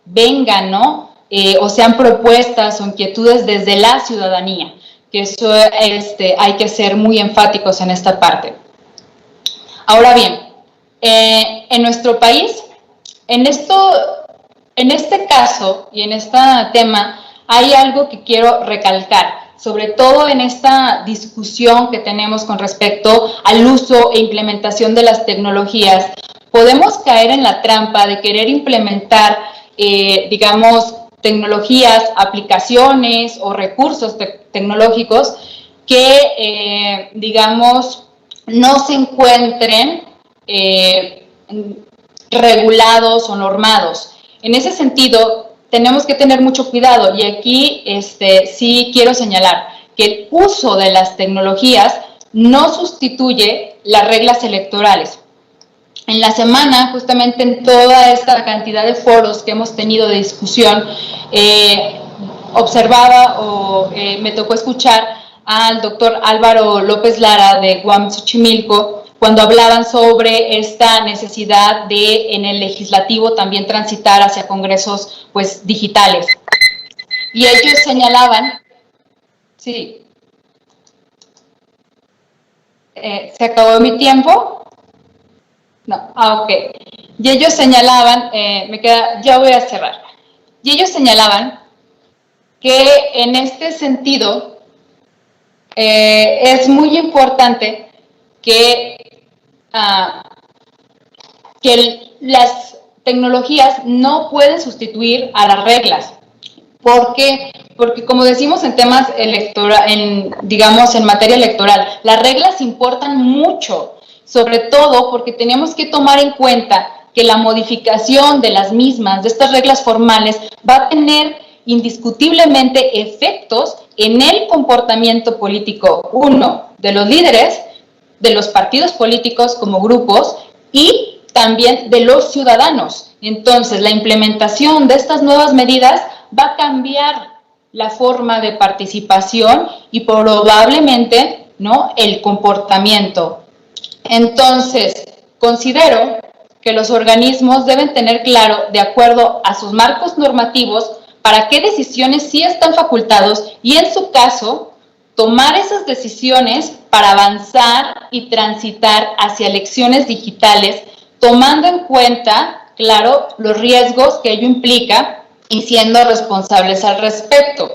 vengan, ¿no? O sean propuestas o inquietudes desde la ciudadanía, que eso hay que ser muy enfáticos en esta parte. Ahora bien, en nuestro país, en este caso y en este tema, hay algo que quiero recalcar, sobre todo en esta discusión que tenemos con respecto al uso e implementación de las tecnologías. Podemos caer en la trampa de querer implementar, tecnologías, aplicaciones o recursos tecnológicos que, no se encuentren regulados o normados. En ese sentido, tenemos que tener mucho cuidado, y aquí sí quiero señalar que el uso de las tecnologías no sustituye las reglas electorales. En la semana, justamente en toda esta cantidad de foros que hemos tenido de discusión, observaba o me tocó escuchar al doctor Álvaro López Lara de UAM Xochimilco, cuando hablaban sobre esta necesidad de en el legislativo también transitar hacia congresos pues digitales. Y ellos señalaban, sí, ¿se acabó mi tiempo? No, ok. Y ellos señalaban, ya voy a cerrar. Y ellos señalaban que en este sentido es muy importante que las tecnologías no pueden sustituir a las reglas. ¿Por qué? Porque como decimos en temas en materia electoral, las reglas importan mucho, sobre todo porque tenemos que tomar en cuenta que la modificación de las mismas, de estas reglas formales, va a tener indiscutiblemente efectos en el comportamiento político, de los líderes, de los partidos políticos como grupos y también de los ciudadanos. Entonces, la implementación de estas nuevas medidas va a cambiar la forma de participación y probablemente, ¿no?, el comportamiento. Entonces, considero que los organismos deben tener claro, de acuerdo a sus marcos normativos, para qué decisiones sí están facultados y, en su caso, tomar esas decisiones para avanzar y transitar hacia elecciones digitales, tomando en cuenta, claro, los riesgos que ello implica y siendo responsables al respecto.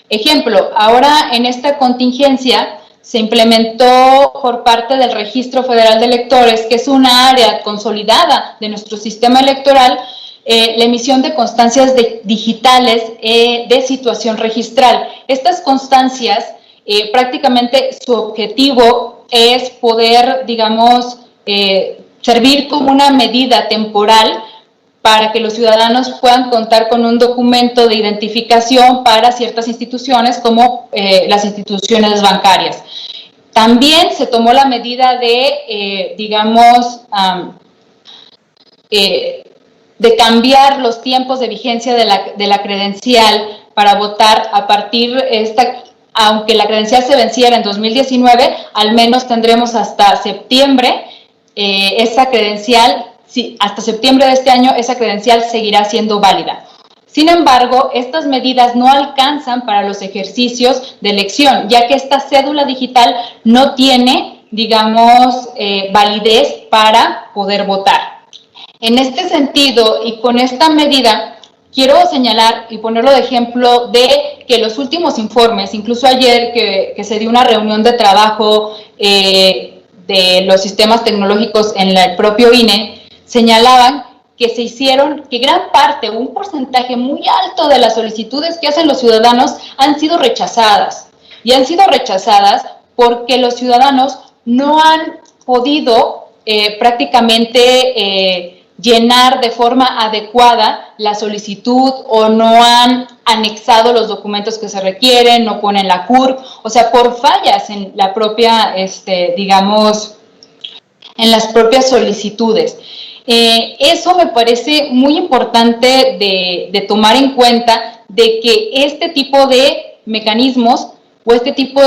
Ejemplo, ahora en esta contingencia se implementó por parte del Registro Federal de Electores, que es una área consolidada de nuestro sistema electoral, la emisión de constancias digitales de situación registral. Estas constancias, prácticamente su objetivo es poder, servir como una medida temporal para que los ciudadanos puedan contar con un documento de identificación para ciertas instituciones como las instituciones bancarias. También se tomó la medida de, de cambiar los tiempos de vigencia de la credencial para votar a partir aunque la credencial se venciera en 2019, al menos tendremos hasta septiembre esa credencial sí, hasta septiembre de este año esa credencial seguirá siendo válida. Sin embargo, estas medidas no alcanzan para los ejercicios de elección, ya que esta cédula digital no tiene, digamos, validez para poder votar. En este sentido, y con esta medida, quiero señalar y ponerlo de ejemplo de que los últimos informes, incluso ayer que se dio una reunión de trabajo de los sistemas tecnológicos en el propio INE, señalaban que gran parte, un porcentaje muy alto de las solicitudes que hacen los ciudadanos han sido rechazadas. Y han sido rechazadas porque los ciudadanos no han podido prácticamente llenar de forma adecuada la solicitud o no han anexado los documentos que se requieren, no ponen la CURP, o sea, por fallas en la propia, digamos, en las propias solicitudes. Eso me parece muy importante de tomar en cuenta, de que este tipo de mecanismos o este tipo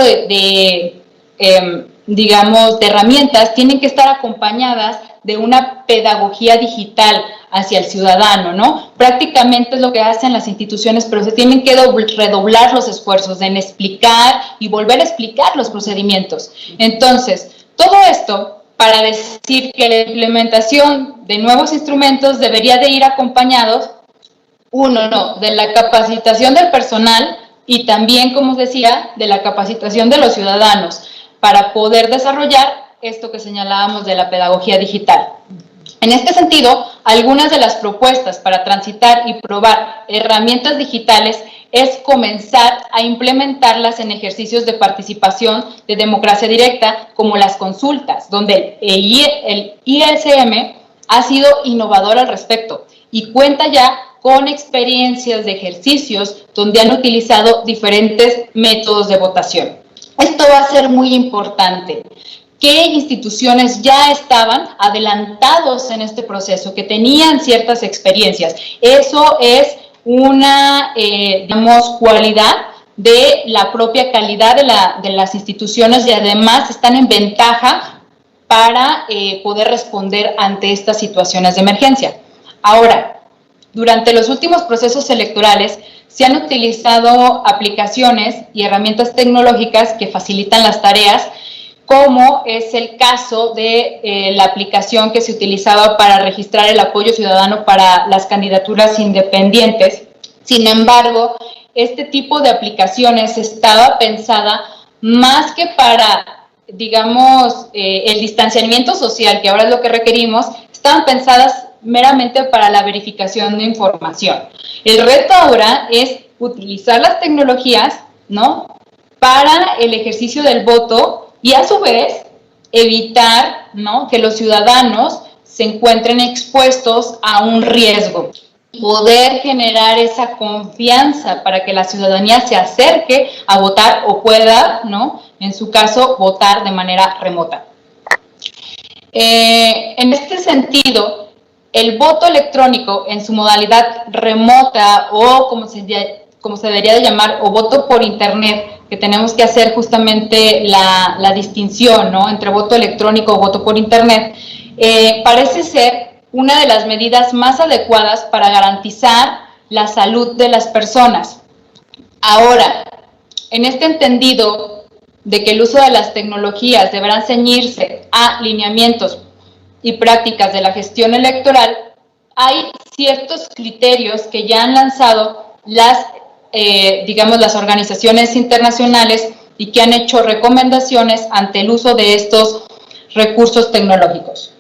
digamos, de herramientas tienen que estar acompañadas de una pedagogía digital hacia el ciudadano, ¿no? Prácticamente es lo que hacen las instituciones, pero se tienen que redoblar los esfuerzos en explicar y volver a explicar los procedimientos. Entonces, todo esto para decir que la implementación de nuevos instrumentos debería de ir acompañados, de la capacitación del personal y también, como decía, de la capacitación de los ciudadanos para poder desarrollar esto que señalábamos de la pedagogía digital. En este sentido, algunas de las propuestas para transitar y probar herramientas digitales es comenzar a implementarlas en ejercicios de participación de democracia directa, como las consultas, donde el ISM ha sido innovador al respecto y cuenta ya con experiencias de ejercicios donde han utilizado diferentes métodos de votación. Esto va a ser muy importante. ¿Qué instituciones ya estaban adelantados en este proceso, que tenían ciertas experiencias? Eso es una, digamos, cualidad de la propia calidad de las instituciones y además están en ventaja para poder responder ante estas situaciones de emergencia. Ahora, durante los últimos procesos electorales se han utilizado aplicaciones y herramientas tecnológicas que facilitan las tareas, como es el caso de la aplicación que se utilizaba para registrar el apoyo ciudadano para las candidaturas independientes. Sin embargo, este tipo de aplicaciones estaba pensada más que para, digamos, el distanciamiento social, que ahora es lo que requerimos, estaban pensadas meramente para la verificación de información. El reto ahora es utilizar las tecnologías, ¿no?, para el ejercicio del voto y a su vez evitar, ¿no?, que los ciudadanos se encuentren expuestos a un riesgo. Poder generar esa confianza para que la ciudadanía se acerque a votar o pueda, ¿no?, en su caso, votar de manera remota. En este sentido, el voto electrónico en su modalidad remota o como se debería de llamar, o voto por internet, que tenemos que hacer justamente la distinción, ¿no?, entre voto electrónico o voto por internet, parece ser una de las medidas más adecuadas para garantizar la salud de las personas. Ahora, en este entendido de que el uso de las tecnologías deberán ceñirse a lineamientos y prácticas de la gestión electoral, hay ciertos criterios que ya han lanzado digamos, las organizaciones internacionales y que han hecho recomendaciones ante el uso de estos recursos tecnológicos.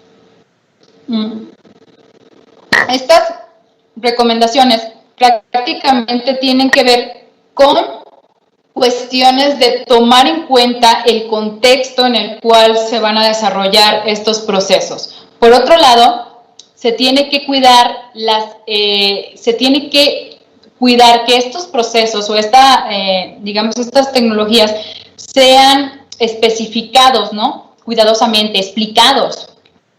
Estas recomendaciones prácticamente tienen que ver con cuestiones de tomar en cuenta el contexto en el cual se van a desarrollar estos procesos. Por otro lado, se tiene que cuidar que estos procesos o digamos, estas tecnologías sean especificados, ¿no?, cuidadosamente, explicados.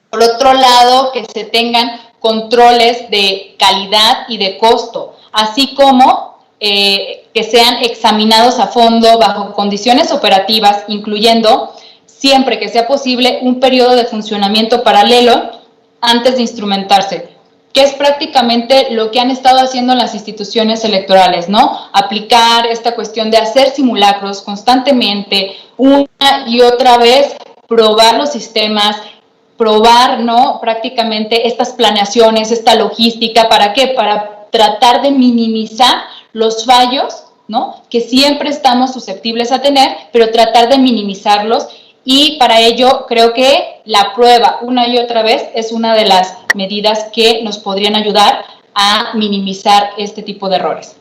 Por otro lado, que se tengan controles de calidad y de costo, así como que sean examinados a fondo bajo condiciones operativas, incluyendo, siempre que sea posible, un periodo de funcionamiento paralelo antes de instrumentarse, que es prácticamente lo que han estado haciendo las instituciones electorales, ¿no? Aplicar esta cuestión de hacer simulacros constantemente, una y otra vez, probar los sistemas, probar, ¿no? Prácticamente estas planeaciones, esta logística, ¿para qué? Para tratar de minimizar los fallos, ¿no? Que siempre estamos susceptibles a tener, pero tratar de minimizarlos. Y para ello creo que la prueba una y otra vez es una de las medidas que nos podrían ayudar a minimizar este tipo de errores.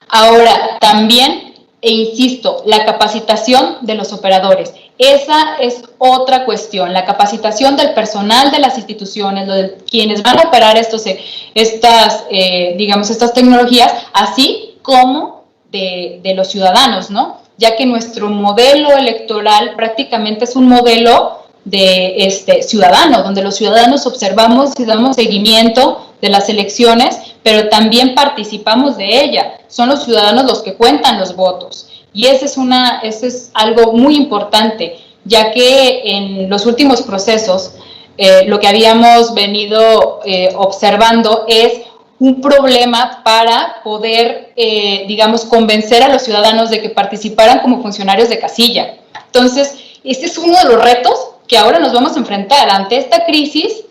Ahora, también, e insisto, la capacitación de los operadores. Esa es otra cuestión, la capacitación del personal de las instituciones, de quienes van a operar estas tecnologías, así como de los ciudadanos, ¿no? Ya que nuestro modelo electoral prácticamente es un modelo de ciudadano, donde los ciudadanos observamos y damos seguimiento de las elecciones, pero también participamos de ella. Son los ciudadanos los que cuentan los votos. Y ese es algo muy importante, ya que en los últimos procesos lo que habíamos venido observando es un problema para poder, convencer a los ciudadanos de que participaran como funcionarios de casilla. Entonces, este es uno de los retos que ahora nos vamos a enfrentar ante esta crisis.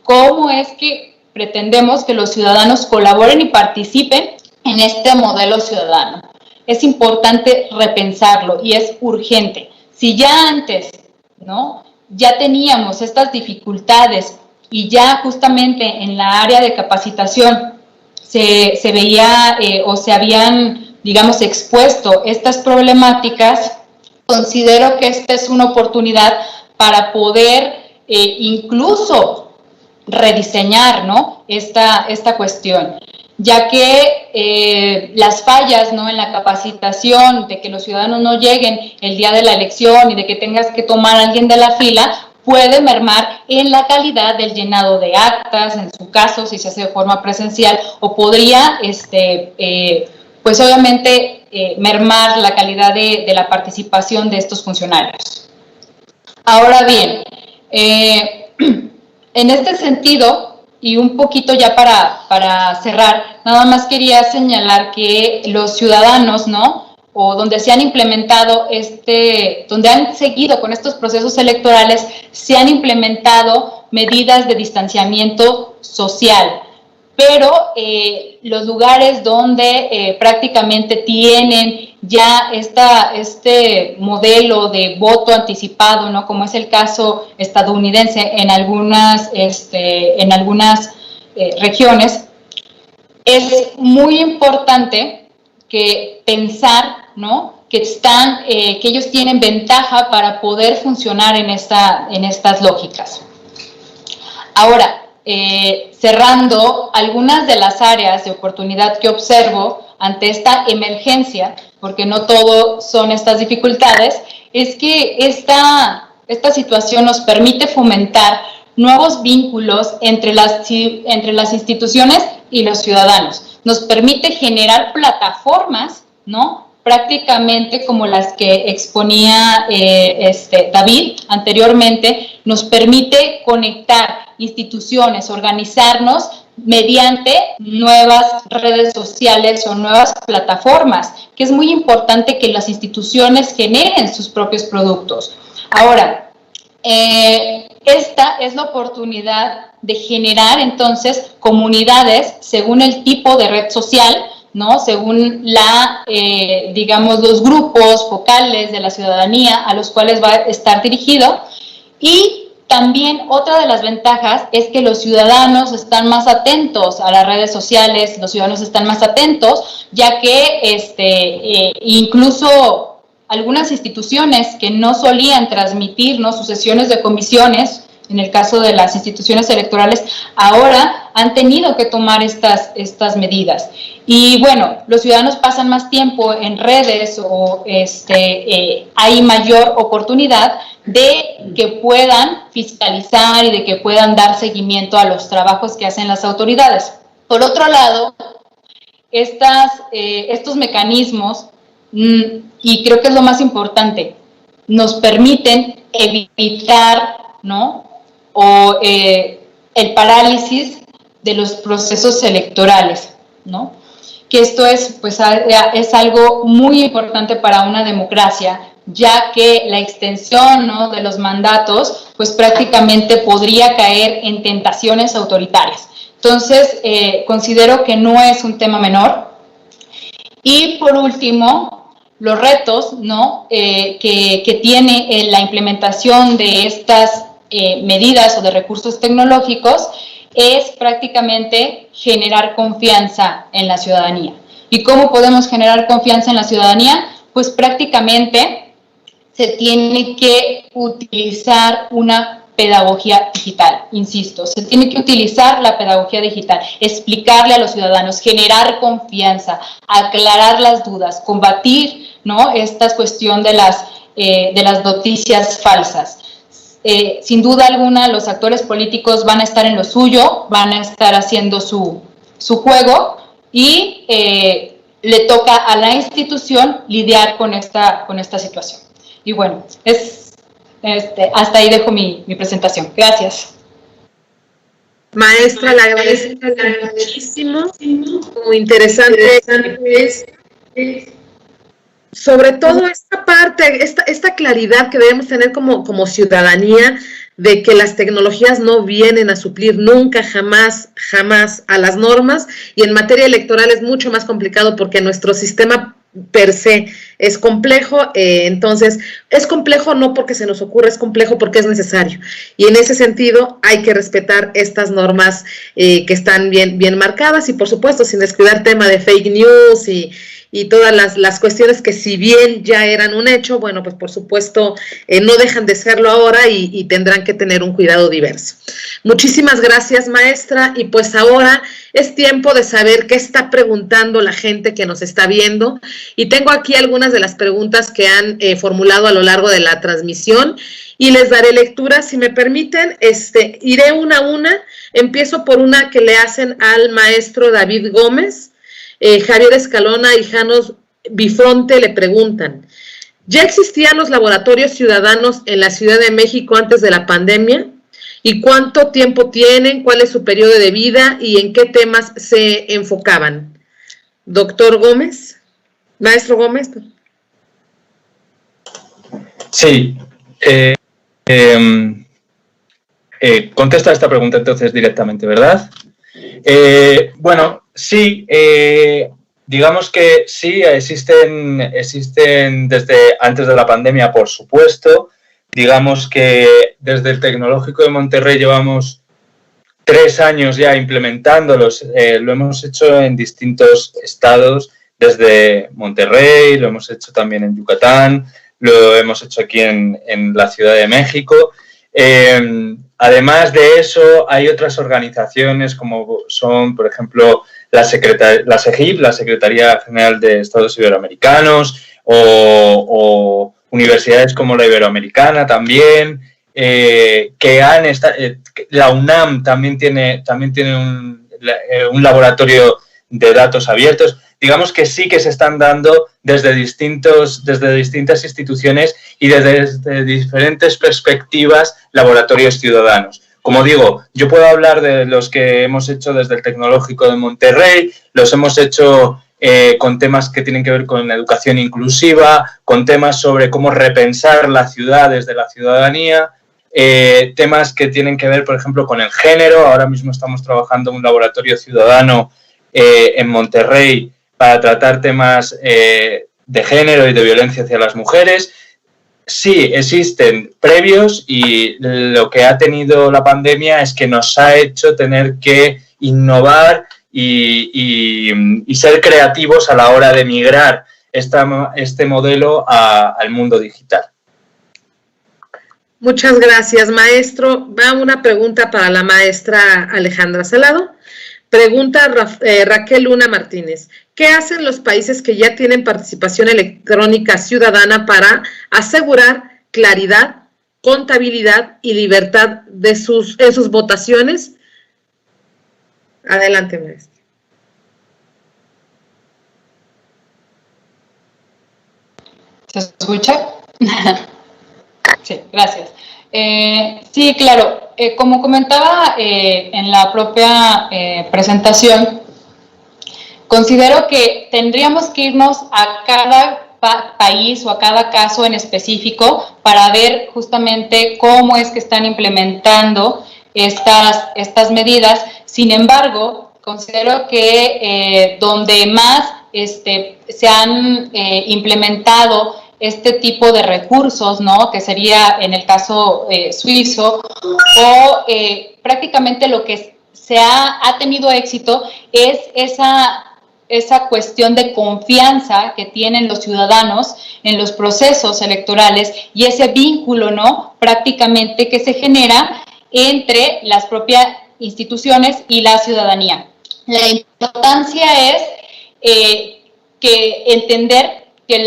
¿Cómo es que pretendemos que los ciudadanos colaboren y participen en este modelo ciudadano? Es importante repensarlo y es urgente. Si ya antes, ¿no?, ya teníamos estas dificultades y ya justamente en la área de capacitación se veía o se habían, expuesto estas problemáticas, considero que esta es una oportunidad para poder incluso rediseñar, ¿no?, esta cuestión, ya que las fallas, ¿no?, en la capacitación, de que los ciudadanos no lleguen el día de la elección y de que tengas que tomar a alguien de la fila, puede mermar en la calidad del llenado de actas, en su caso, si se hace de forma presencial, o podría, pues obviamente, mermar la calidad de la participación de estos funcionarios. Ahora bien, en este sentido, y un poquito ya para cerrar, nada más quería señalar que los ciudadanos, ¿no?, o donde se han implementado donde han seguido con estos procesos electorales, se han implementado medidas de distanciamiento social, pero los lugares donde prácticamente tienen ya este modelo de voto anticipado, ¿no?, como es el caso estadounidense en algunas regiones, es muy importante que pensar, ¿no?, que ellos tienen ventaja para poder funcionar en estas lógicas. Ahora, cerrando, algunas de las áreas de oportunidad que observo ante esta emergencia, porque no todo son estas dificultades, es que esta situación nos permite fomentar nuevos vínculos entre las instituciones y los ciudadanos. Nos permite generar plataformas, ¿no?, prácticamente como las que exponía David anteriormente. Nos permite conectar instituciones, organizarnos mediante nuevas redes sociales o nuevas plataformas, que es muy importante que las instituciones generen sus propios productos. Ahora, esta es la oportunidad de generar entonces comunidades según el tipo de red social, ¿no?, según los grupos focales de la ciudadanía a los cuales va a estar dirigido. Y también otra de las ventajas es que los ciudadanos están más atentos a las redes sociales, los ciudadanos están más atentos, ya que incluso algunas instituciones que no solían transmitir, ¿no?, sus sesiones de comisiones, en el caso de las instituciones electorales, ahora han tenido que tomar estas medidas. Y bueno, los ciudadanos pasan más tiempo en redes o hay mayor oportunidad de que puedan fiscalizar y de que puedan dar seguimiento a los trabajos que hacen las autoridades. Por otro lado, estos mecanismos, y creo que es lo más importante, nos permiten evitar, ¿no?, o el parálisis de los procesos electorales, ¿no? Que esto es, pues, es algo muy importante para una democracia, ya que la extensión, ¿no?, de los mandatos, pues prácticamente podría caer en tentaciones autoritarias. Entonces, considero que no es un tema menor. Y por último, los retos, ¿no?, que tiene la implementación de estas medidas o de recursos tecnológicos es prácticamente generar confianza en la ciudadanía. ¿Y cómo podemos generar confianza en la ciudadanía? Pues prácticamente se tiene que utilizar una pedagogía digital, insisto, se tiene que utilizar la pedagogía digital, explicarle a los ciudadanos, generar confianza, aclarar las dudas, combatir, ¿no?, esta cuestión de las noticias falsas. Sin duda alguna, los actores políticos van a estar en lo suyo, van a estar haciendo su juego y le toca a la institución lidiar con esta situación. Y bueno, hasta ahí dejo mi presentación. Gracias. Maestra, le agradezco muchísimo. Muy interesante es, sobre todo esta parte, esta claridad que debemos tener como ciudadanía de que las tecnologías no vienen a suplir nunca, jamás a las normas, y en materia electoral es mucho más complicado porque nuestro sistema per se es complejo, entonces es complejo no porque se nos ocurra, es complejo porque es necesario, y en ese sentido hay que respetar estas normas que están bien marcadas, y por supuesto sin descuidar tema de fake news y todas las cuestiones que si bien ya eran un hecho, bueno, pues por supuesto no dejan de serlo ahora y tendrán que tener un cuidado diverso. Muchísimas gracias, maestra, y pues ahora es tiempo de saber qué está preguntando la gente que nos está viendo, y tengo aquí algunas de las preguntas que han formulado a lo largo de la transmisión, y les daré lectura, si me permiten, iré una a una. Empiezo por una que le hacen al maestro David Gómez. Javier Escalona y Janos Bifronte le preguntan, ¿ya existían los laboratorios ciudadanos en la Ciudad de México antes de la pandemia? ¿Y cuánto tiempo tienen? ¿Cuál es su periodo de vida? ¿Y en qué temas se enfocaban? Doctor Gómez, maestro Gómez. Sí. Contesto a esta pregunta entonces directamente, ¿verdad? Bueno, sí, digamos que sí, existen desde antes de la pandemia, por supuesto. Digamos que desde el Tecnológico de Monterrey llevamos 3 años ya implementándolos. Lo hemos hecho en distintos estados, desde Monterrey, lo hemos hecho también en Yucatán, lo hemos hecho aquí en la Ciudad de México. Además de eso, hay otras organizaciones como son, por ejemplo, la SEGIP, la Secretaría General de Estados Iberoamericanos, o universidades como la Iberoamericana también, que han la UNAM también tiene un laboratorio de datos abiertos. Digamos que sí que se están dando desde distintas instituciones y desde diferentes perspectivas laboratorios ciudadanos. Como digo, yo puedo hablar de los que hemos hecho desde el Tecnológico de Monterrey, los hemos hecho con temas que tienen que ver con educación inclusiva, con temas sobre cómo repensar la ciudad desde la ciudadanía, temas que tienen que ver, por ejemplo, con el género. Ahora mismo estamos trabajando en un laboratorio ciudadano en Monterrey para tratar temas de género y de violencia hacia las mujeres. Sí, existen previos, y lo que ha tenido la pandemia es que nos ha hecho tener que innovar y ser creativos a la hora de migrar este modelo al mundo digital. Muchas gracias, maestro. Va una pregunta para la maestra Alejandra Salado. Pregunta Raquel Luna Martínez. ¿Qué hacen los países que ya tienen participación electrónica ciudadana para asegurar claridad, contabilidad y libertad en sus votaciones? Adelante, maestra. ¿Se escucha? Sí, gracias. Sí, claro. Como comentaba en la propia presentación, considero que tendríamos que irnos a cada país o a cada caso en específico para ver justamente cómo es que están implementando estas medidas. Sin embargo, considero que donde más se han implementado este tipo de recursos, ¿no? Que sería en el caso suizo, o prácticamente lo que se ha tenido éxito es esa cuestión de confianza que tienen los ciudadanos en los procesos electorales y ese vínculo, ¿no? Prácticamente que se genera entre las propias instituciones y la ciudadanía. La importancia es que entender que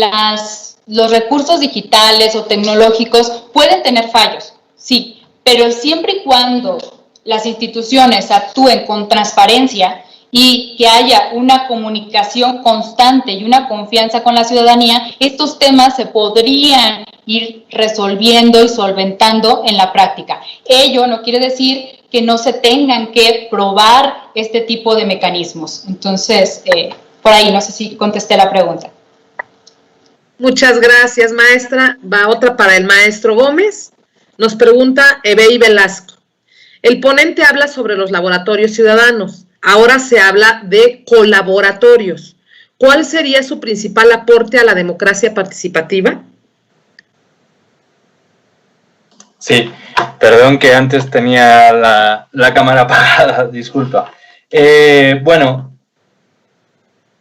los recursos digitales o tecnológicos pueden tener fallos, sí, pero siempre y cuando las instituciones actúen con transparencia y que haya una comunicación constante y una confianza con la ciudadanía, estos temas se podrían ir resolviendo y solventando en la práctica. Ello no quiere decir que no se tengan que probar este tipo de mecanismos. Entonces, por ahí, no sé si contesté la pregunta. Muchas gracias, maestra. Va otra para el maestro Gómez. Nos pregunta Ebey Velasco. El ponente habla sobre los laboratorios ciudadanos. Ahora se habla de colaboratorios. ¿Cuál sería su principal aporte a la democracia participativa? Sí, perdón que antes tenía la cámara apagada, disculpa. Bueno,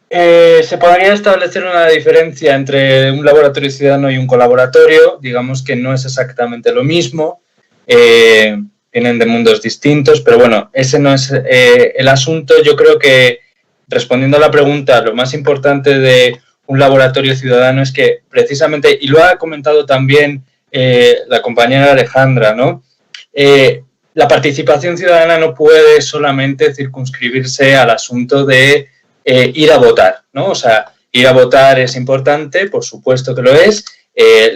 se podría establecer una diferencia entre un laboratorio ciudadano y un colaboratorio. Digamos que no es exactamente lo mismo. Vienen de mundos distintos, pero bueno, ese no es el asunto. Yo creo que, respondiendo a la pregunta, lo más importante de un laboratorio ciudadano es que precisamente, y lo ha comentado también la compañera Alejandra, ¿no? La participación ciudadana no puede solamente circunscribirse al asunto de ir a votar, ¿no? O sea, ir a votar es importante, por supuesto que lo es.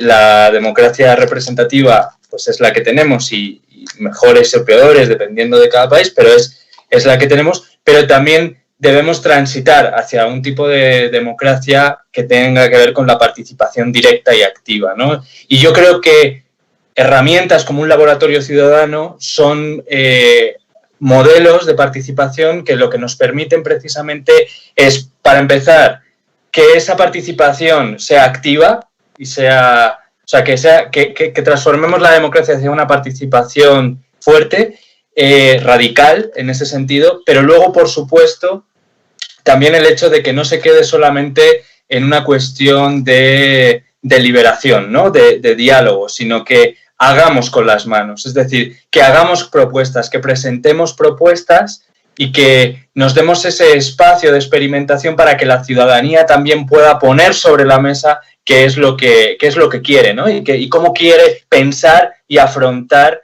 La democracia representativa pues es la que tenemos y mejores o peores dependiendo de cada país, pero es la que tenemos, pero también debemos transitar hacia un tipo de democracia que tenga que ver con la participación directa y activa, ¿no? Y yo creo que herramientas como un laboratorio ciudadano son modelos de participación que lo que nos permiten precisamente es, para empezar, que esa participación sea activa y sea... O sea, que transformemos la democracia hacia una participación fuerte, radical en ese sentido, pero luego, por supuesto, también el hecho de que no se quede solamente en una cuestión de deliberación, ¿no? de diálogo, sino que hagamos con las manos, es decir, que hagamos propuestas, que presentemos propuestas y que nos demos ese espacio de experimentación para que la ciudadanía también pueda poner sobre la mesa qué es lo que quiere, ¿no? Y cómo quiere pensar y afrontar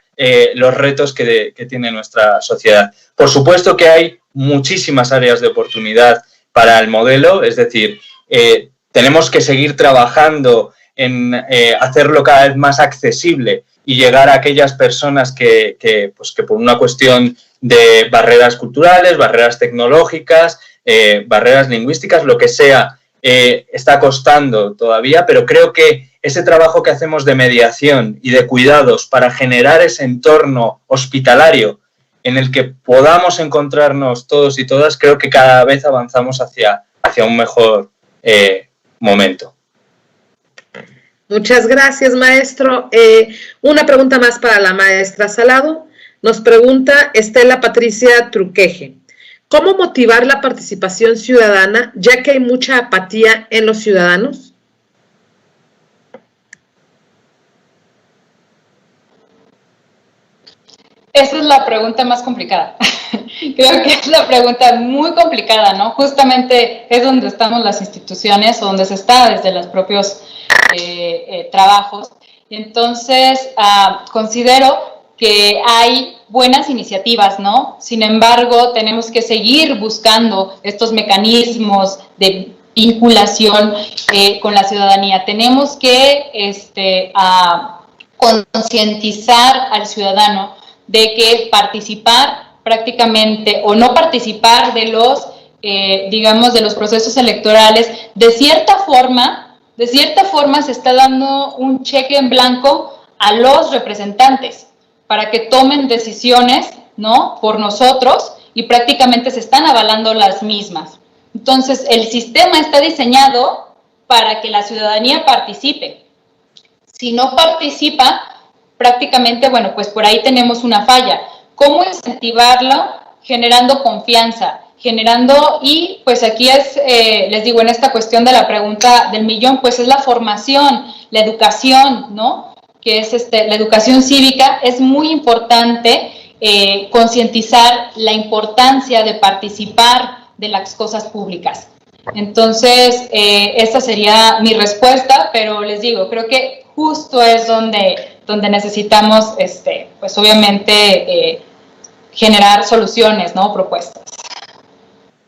los retos que tiene nuestra sociedad. Por supuesto que hay muchísimas áreas de oportunidad para el modelo, es decir, tenemos que seguir trabajando en hacerlo cada vez más accesible y llegar a aquellas personas que por una cuestión de barreras culturales, barreras tecnológicas, barreras lingüísticas, lo que sea, está costando todavía, pero creo que ese trabajo que hacemos de mediación y de cuidados para generar ese entorno hospitalario en el que podamos encontrarnos todos y todas, creo que cada vez avanzamos hacia un mejor momento. Muchas gracias, maestro. Una pregunta más para la maestra Salado. Nos pregunta Estela Patricia Truqueje. ¿Cómo motivar la participación ciudadana, ya que hay mucha apatía en los ciudadanos? Esa es la pregunta más complicada. Creo que es la pregunta muy complicada, ¿no? Justamente es donde estamos las instituciones, o donde se está desde los propios trabajos. Y entonces, considero que hay buenas iniciativas, ¿no? Sin embargo, tenemos que seguir buscando estos mecanismos de vinculación con la ciudadanía. Tenemos que concientizar al ciudadano de que participar prácticamente o no participar de los, digamos, de los procesos electorales, de cierta forma se está dando un cheque en blanco a los representantes para que tomen decisiones, ¿no?, por nosotros, y prácticamente se están avalando las mismas. Entonces, el sistema está diseñado para que la ciudadanía participe. Si no participa, prácticamente, bueno, pues por ahí tenemos una falla. ¿Cómo incentivarlo? Generando confianza, generando, y pues aquí es, les digo, en esta cuestión de la pregunta del millón, pues es la formación, la educación, ¿no? Que es la educación cívica. Es muy importante concientizar la importancia de participar de las cosas públicas. Entonces, esta sería mi respuesta, pero les digo, creo que justo es donde necesitamos, pues obviamente, generar soluciones, ¿no? Propuestas.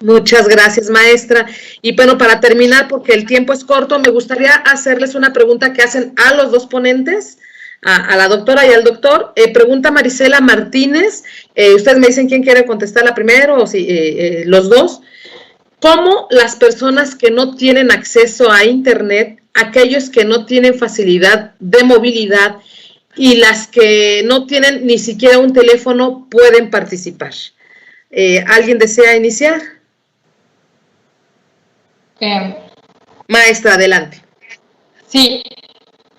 Muchas gracias, maestra. Y bueno, para terminar, porque el tiempo es corto, me gustaría hacerles una pregunta que hacen a los dos ponentes, a la doctora y al doctor. Pregunta Marisela Martínez, ustedes me dicen quién quiere contestarla primero o si los dos. ¿Cómo las personas que no tienen acceso a Internet, aquellos que no tienen facilidad de movilidad y las que no tienen ni siquiera un teléfono pueden participar? ¿Alguien desea iniciar? Maestra, adelante. Sí,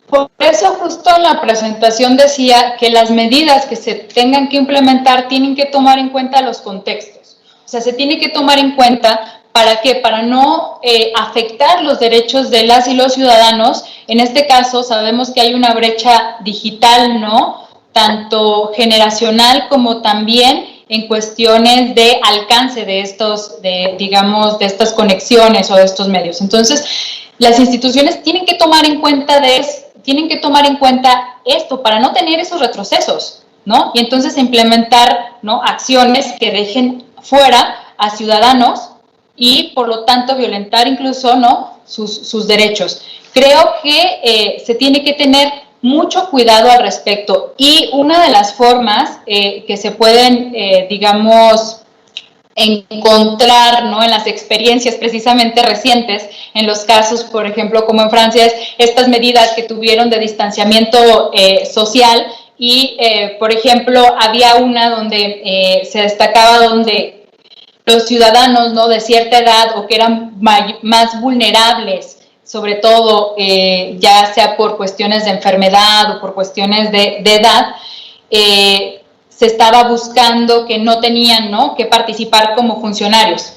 por eso justo en la presentación decía que las medidas que se tengan que implementar tienen que tomar en cuenta los contextos. O sea, se tiene que tomar en cuenta, ¿para qué? Para no afectar los derechos de las y los ciudadanos. En este caso sabemos que hay una brecha digital, ¿no? Tanto generacional como también en cuestiones de alcance de estos, digamos, de estas conexiones o de estos medios. Entonces, las instituciones tienen que tomar en cuenta esto para no tener esos retrocesos, ¿no? Y entonces implementar, ¿no?, acciones que dejen fuera a ciudadanos y, por lo tanto, violentar incluso, ¿no?, sus derechos. Creo que se tiene que tener mucho cuidado al respecto, y una de las formas que se pueden, digamos, encontrar, ¿no?, en las experiencias precisamente recientes, en los casos, por ejemplo, como en Francia, es estas medidas que tuvieron de distanciamiento social, y, por ejemplo, había una donde se destacaba donde los ciudadanos, ¿no?, de cierta edad o que eran más vulnerables, sobre todo ya sea por cuestiones de enfermedad o por cuestiones de edad, se estaba buscando que no tenían, ¿no?, que participar como funcionarios.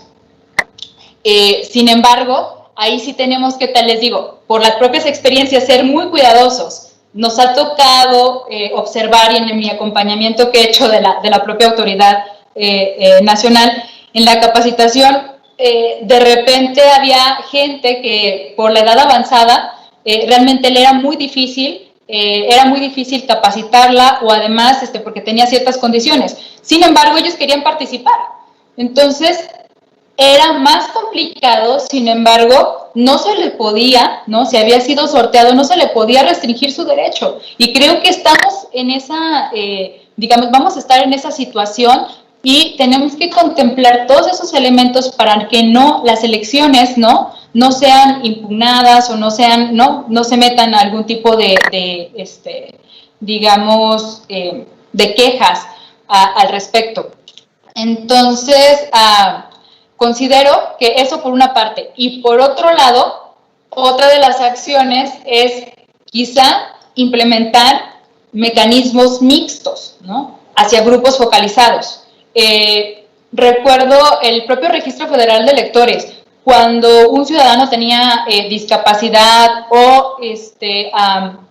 Sin embargo, ahí sí tenemos que, les digo, por las propias experiencias, ser muy cuidadosos. Nos ha tocado observar, y en mi acompañamiento que he hecho de la propia autoridad nacional, en la capacitación, de repente había gente que por la edad avanzada realmente le era muy difícil capacitarla, o además porque tenía ciertas condiciones. Sin embargo, ellos querían participar. Entonces, era más complicado. Sin embargo, no se le podía, ¿no?, si había sido sorteado, no se le podía restringir su derecho. Y creo que estamos en esa, digamos, vamos a estar en esa situación, y tenemos que contemplar todos esos elementos para que las elecciones no sean impugnadas o no se metan a algún tipo de digamos, de quejas al respecto. Entonces, considero que eso por una parte. Y por otro lado, otra de las acciones es quizá implementar mecanismos mixtos, ¿no?, hacia grupos focalizados. Recuerdo el propio Registro Federal de Electores, cuando un ciudadano tenía discapacidad o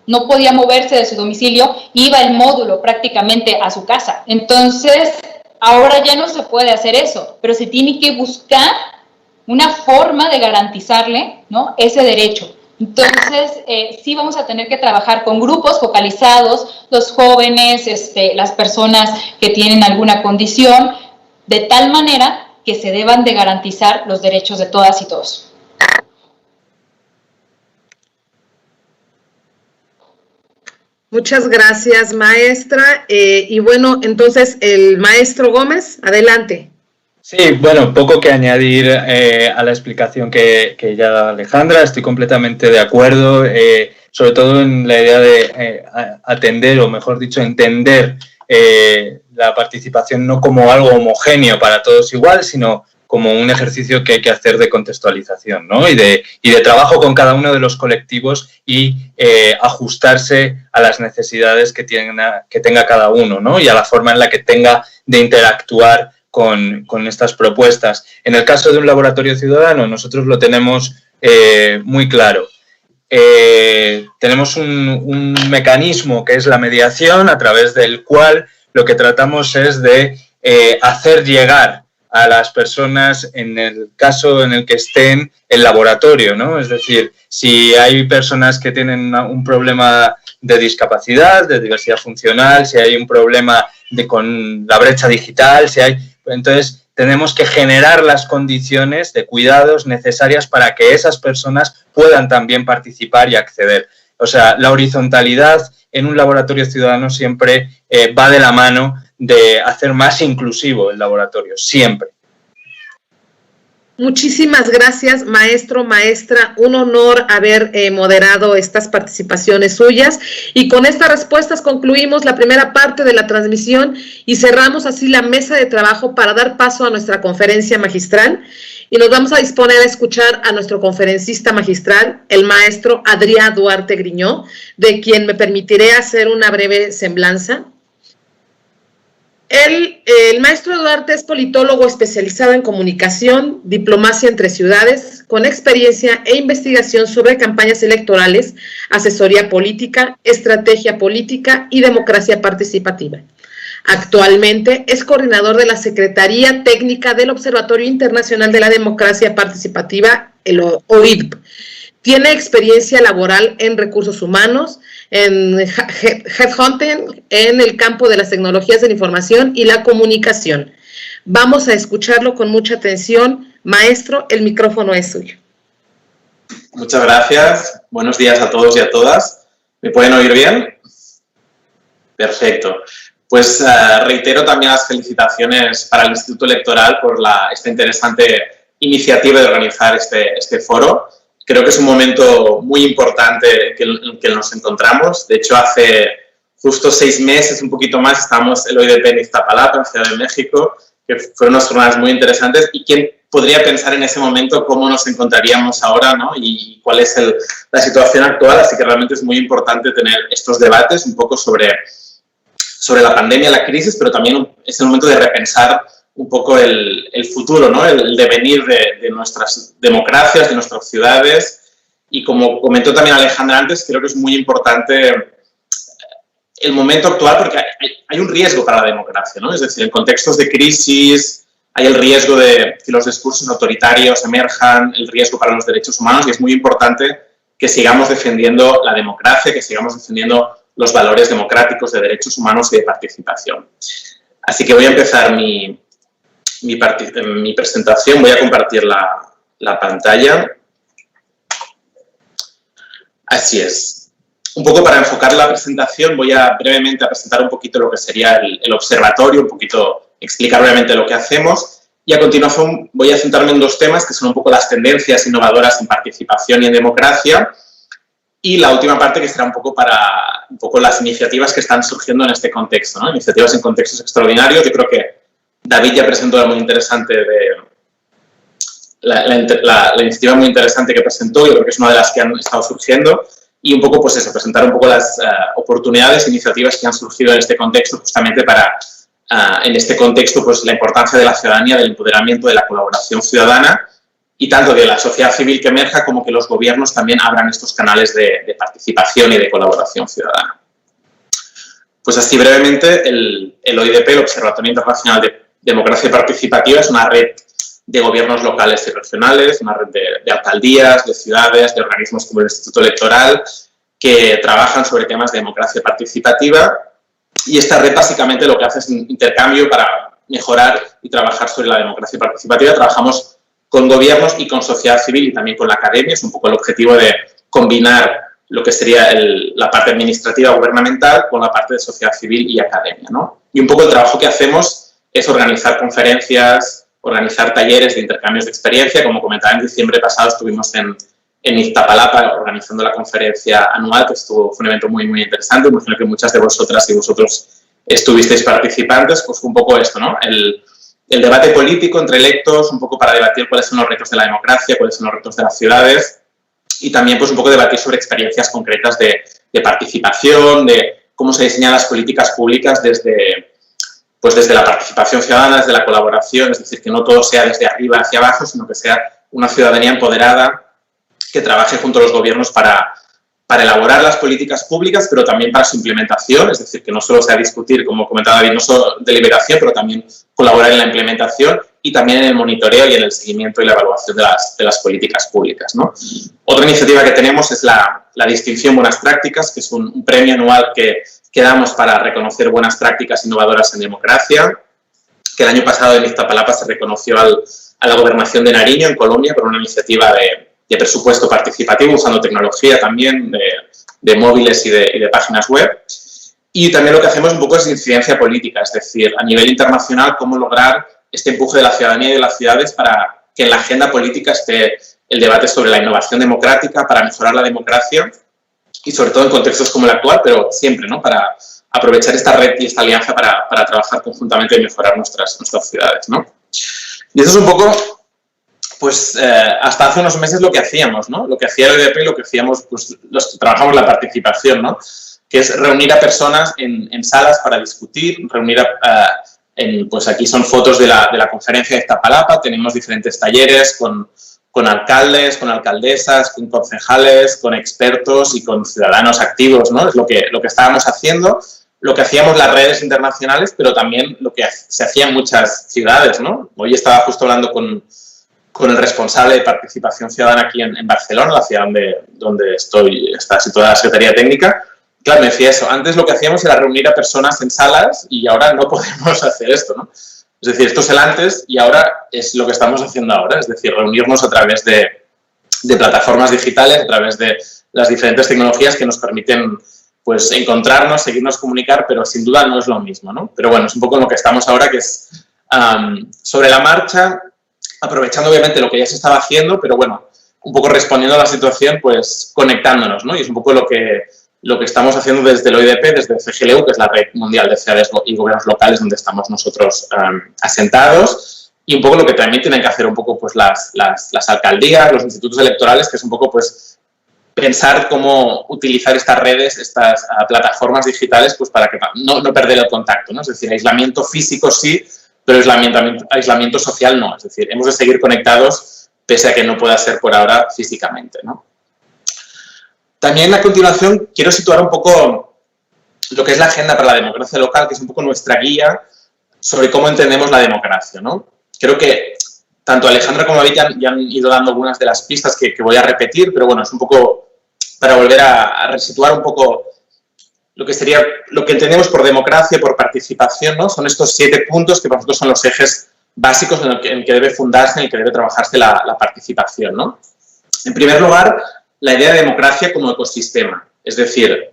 no podía moverse de su domicilio, iba el módulo prácticamente a su casa. Entonces, ahora ya no se puede hacer eso, pero se tiene que buscar una forma de garantizarle, ¿no?, ese derecho. Entonces, sí vamos a tener que trabajar con grupos focalizados, los jóvenes, las personas que tienen alguna condición, de tal manera que se deban de garantizar los derechos de todas y todos. Muchas gracias, maestra. Y bueno, entonces, el maestro Gómez, adelante. Sí, bueno, poco que añadir a la explicación que ya da Alejandra. Estoy completamente de acuerdo, sobre todo en la idea de atender, o mejor dicho, entender la participación no como algo homogéneo para todos igual, sino como un ejercicio que hay que hacer de contextualización, ¿no? y de trabajo con cada uno de los colectivos y ajustarse a las necesidades que tenga cada uno, ¿no? Y a la forma en la que tenga de interactuar con estas propuestas. En el caso de un laboratorio ciudadano, nosotros lo tenemos muy claro. Tenemos un mecanismo que es la mediación, a través del cual lo que tratamos es de hacer llegar a las personas en el caso en el que estén el laboratorio, ¿no? Es decir, si hay personas que tienen un problema de discapacidad, de diversidad funcional, si hay un problema con la brecha digital, entonces tenemos que generar las condiciones de cuidados necesarias para que esas personas puedan también participar y acceder. O sea, la horizontalidad en un laboratorio ciudadano siempre va de la mano de hacer más inclusivo el laboratorio, siempre. Muchísimas gracias, maestro, maestra. Un honor haber moderado estas participaciones suyas. Y con estas respuestas concluimos la primera parte de la transmisión y cerramos así la mesa de trabajo para dar paso a nuestra conferencia magistral. Y nos vamos a disponer a escuchar a nuestro conferencista magistral, el maestro Adrián Duarte Griñó, de quien me permitiré hacer una breve semblanza. El maestro Duarte es politólogo especializado en comunicación, diplomacia entre ciudades, con experiencia e investigación sobre campañas electorales, asesoría política, estrategia política y democracia participativa. Actualmente es coordinador de la Secretaría Técnica del Observatorio Internacional de la Democracia Participativa, el OIDP. Tiene experiencia laboral en recursos humanos, en headhunting, en el campo de las tecnologías de la información y la comunicación. Vamos a escucharlo con mucha atención. Maestro, el micrófono es suyo. Muchas gracias. Buenos días a todos y a todas. ¿Me pueden oír bien? Perfecto. Pues reitero también las felicitaciones para el Instituto Electoral por esta interesante iniciativa de organizar este foro. Creo que es un momento muy importante en el que nos encontramos. De hecho, hace justo 6 meses, un poquito más, estábamos el OIDP en Iztapalapa, en Ciudad de México, que fueron unas jornadas muy interesantes. ¿Y quién podría pensar en ese momento cómo nos encontraríamos ahora, ¿no? Y cuál es la situación actual? Así que realmente es muy importante tener estos debates un poco sobre la pandemia, la crisis, pero también es el momento de repensar un poco el futuro, ¿no? El devenir de nuestras democracias, de nuestras ciudades. Y como comentó también Alejandra antes, creo que es muy importante el momento actual porque hay un riesgo para la democracia, ¿no? Es decir, en contextos de crisis hay el riesgo de que los discursos autoritarios emerjan, el riesgo para los derechos humanos, y es muy importante que sigamos defendiendo la democracia, que sigamos defendiendo los valores democráticos de derechos humanos y de participación. Así que voy a empezar mi presentación. Voy a compartir la pantalla. Así es. Un poco para enfocar la presentación, voy a brevemente presentar un poquito lo que sería el observatorio, un poquito explicar brevemente lo que hacemos, y a continuación voy a centrarme en 2 temas que son un poco las tendencias innovadoras en participación y en democracia, y la última parte que será un poco las iniciativas que están surgiendo en este contexto, ¿no? Iniciativas en contextos extraordinarios. Yo creo que David ya presentó algo muy interesante la iniciativa muy interesante que presentó. Yo creo que es una de las que han estado surgiendo, y un poco pues eso, presentar un poco las oportunidades e iniciativas que han surgido en este contexto, justamente para, en este contexto, pues la importancia de la ciudadanía, del empoderamiento, de la colaboración ciudadana, y tanto de la sociedad civil que emerja como que los gobiernos también abran estos canales de participación y de colaboración ciudadana. Pues así brevemente, el OIDP, el Observatorio Internacional de Democracia Participativa, es una red de gobiernos locales y regionales, una red de alcaldías, de ciudades, de organismos como el Instituto Electoral, que trabajan sobre temas de democracia participativa, y esta red básicamente lo que hace es un intercambio para mejorar y trabajar sobre la democracia participativa. Trabajamos con gobiernos y con sociedad civil y también con la academia. Es un poco el objetivo de combinar lo que sería la parte administrativa gubernamental con la parte de sociedad civil y academia, ¿no? Y un poco el trabajo que hacemos es organizar conferencias, organizar talleres de intercambios de experiencia. Como comentaba, en diciembre pasado estuvimos en Iztapalapa organizando la conferencia anual, que fue un evento muy, muy interesante. Imagino que muchas de vosotras y vosotros estuvisteis participantes. Pues fue un poco esto, ¿no? El debate político entre electos, un poco para debatir cuáles son los retos de la democracia, cuáles son los retos de las ciudades, y también pues un poco debatir sobre experiencias concretas de participación, de cómo se diseñan las políticas públicas desde la participación ciudadana, desde la colaboración, es decir, que no todo sea desde arriba hacia abajo, sino que sea una ciudadanía empoderada que trabaje junto a los gobiernos para elaborar las políticas públicas, pero también para su implementación, es decir, que no solo sea discutir, como comentaba David, no solo deliberación, pero también colaborar en la implementación y también en el monitoreo y en el seguimiento y la evaluación de las políticas públicas, ¿no? Otra iniciativa que tenemos es la distinción Buenas Prácticas, que es un premio anual que damos para reconocer buenas prácticas innovadoras en democracia, que el año pasado en Iztapalapa se reconoció a la Gobernación de Nariño, en Colombia, por una iniciativa de presupuesto participativo, usando tecnología también de móviles y de páginas web. Y también lo que hacemos un poco es incidencia política, es decir, a nivel internacional, cómo lograr este empuje de la ciudadanía y de las ciudades para que en la agenda política esté el debate sobre la innovación democrática, para mejorar la democracia y sobre todo en contextos como el actual, pero siempre, ¿no?, para aprovechar esta red y esta alianza para trabajar conjuntamente y mejorar nuestras ciudades, ¿no? Y eso es un poco, pues, hasta hace unos meses lo que hacíamos, ¿no? Lo que hacía el OIDP y lo que hacíamos, pues, los que trabajamos la participación, ¿no? Que es reunir a personas en salas para discutir, pues aquí son fotos de la conferencia de Iztapalapa, tenemos diferentes talleres con alcaldes, con alcaldesas, con concejales, con expertos y con ciudadanos activos, ¿no? Es lo que estábamos haciendo, lo que hacíamos las redes internacionales, pero también lo que se hacía en muchas ciudades, ¿no? Hoy estaba justo hablando con el responsable de participación ciudadana aquí en Barcelona, la ciudad donde está situada la Secretaría Técnica. Claro, me decía eso. Antes lo que hacíamos era reunir a personas en salas y ahora no podemos hacer esto, ¿no? Es decir, esto es el antes y ahora es lo que estamos haciendo ahora. Es decir, reunirnos a través de plataformas digitales, a través de las diferentes tecnologías que nos permiten, pues, encontrarnos, seguirnos, comunicar, pero sin duda no es lo mismo, ¿no? Pero bueno, es un poco en lo que estamos ahora, que es sobre la marcha, aprovechando obviamente lo que ya se estaba haciendo, pero bueno, un poco respondiendo a la situación, pues conectándonos, ¿no? Y es un poco lo que estamos haciendo desde el OIDP, desde CGLU, que es la Red Mundial de Ciudades y Gobiernos Locales, donde estamos nosotros asentados, y un poco lo que también tienen que hacer un poco, pues, las alcaldías, los institutos electorales, que es un poco, pues, pensar cómo utilizar estas redes, estas plataformas digitales, pues, para que no perder el contacto, ¿no? Es decir, aislamiento físico sí, pero aislamiento social no. Es decir, hemos de seguir conectados pese a que no pueda ser por ahora físicamente, ¿no? También a continuación quiero situar un poco lo que es la Agenda para la Democracia Local, que es un poco nuestra guía sobre cómo entendemos la democracia, ¿no? Creo que tanto Alejandra como David ya han ido dando algunas de las pistas que voy a repetir, pero bueno, es un poco para volver a resituar un poco lo que entendemos por democracia, por participación, ¿no? Son estos 7 puntos que para nosotros son los ejes básicos en el que debe fundarse, en el que debe trabajarse la participación, ¿no? En primer lugar, la idea de democracia como ecosistema. Es decir,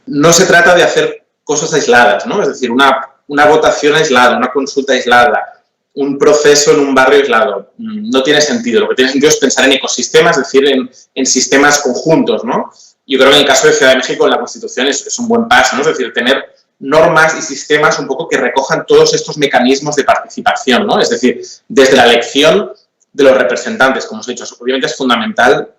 no se trata de hacer cosas aisladas, ¿no? Es decir, una votación aislada, una consulta aislada, un proceso en un barrio aislado. No tiene sentido. Lo que tiene sentido es pensar en ecosistemas, es decir, en sistemas conjuntos, ¿no? Yo creo que en el caso de Ciudad de México la Constitución es un buen paso, ¿no? Es decir, tener normas y sistemas un poco que recojan todos estos mecanismos de participación, ¿no? Es decir, desde la elección de los representantes, como os he dicho, obviamente es fundamental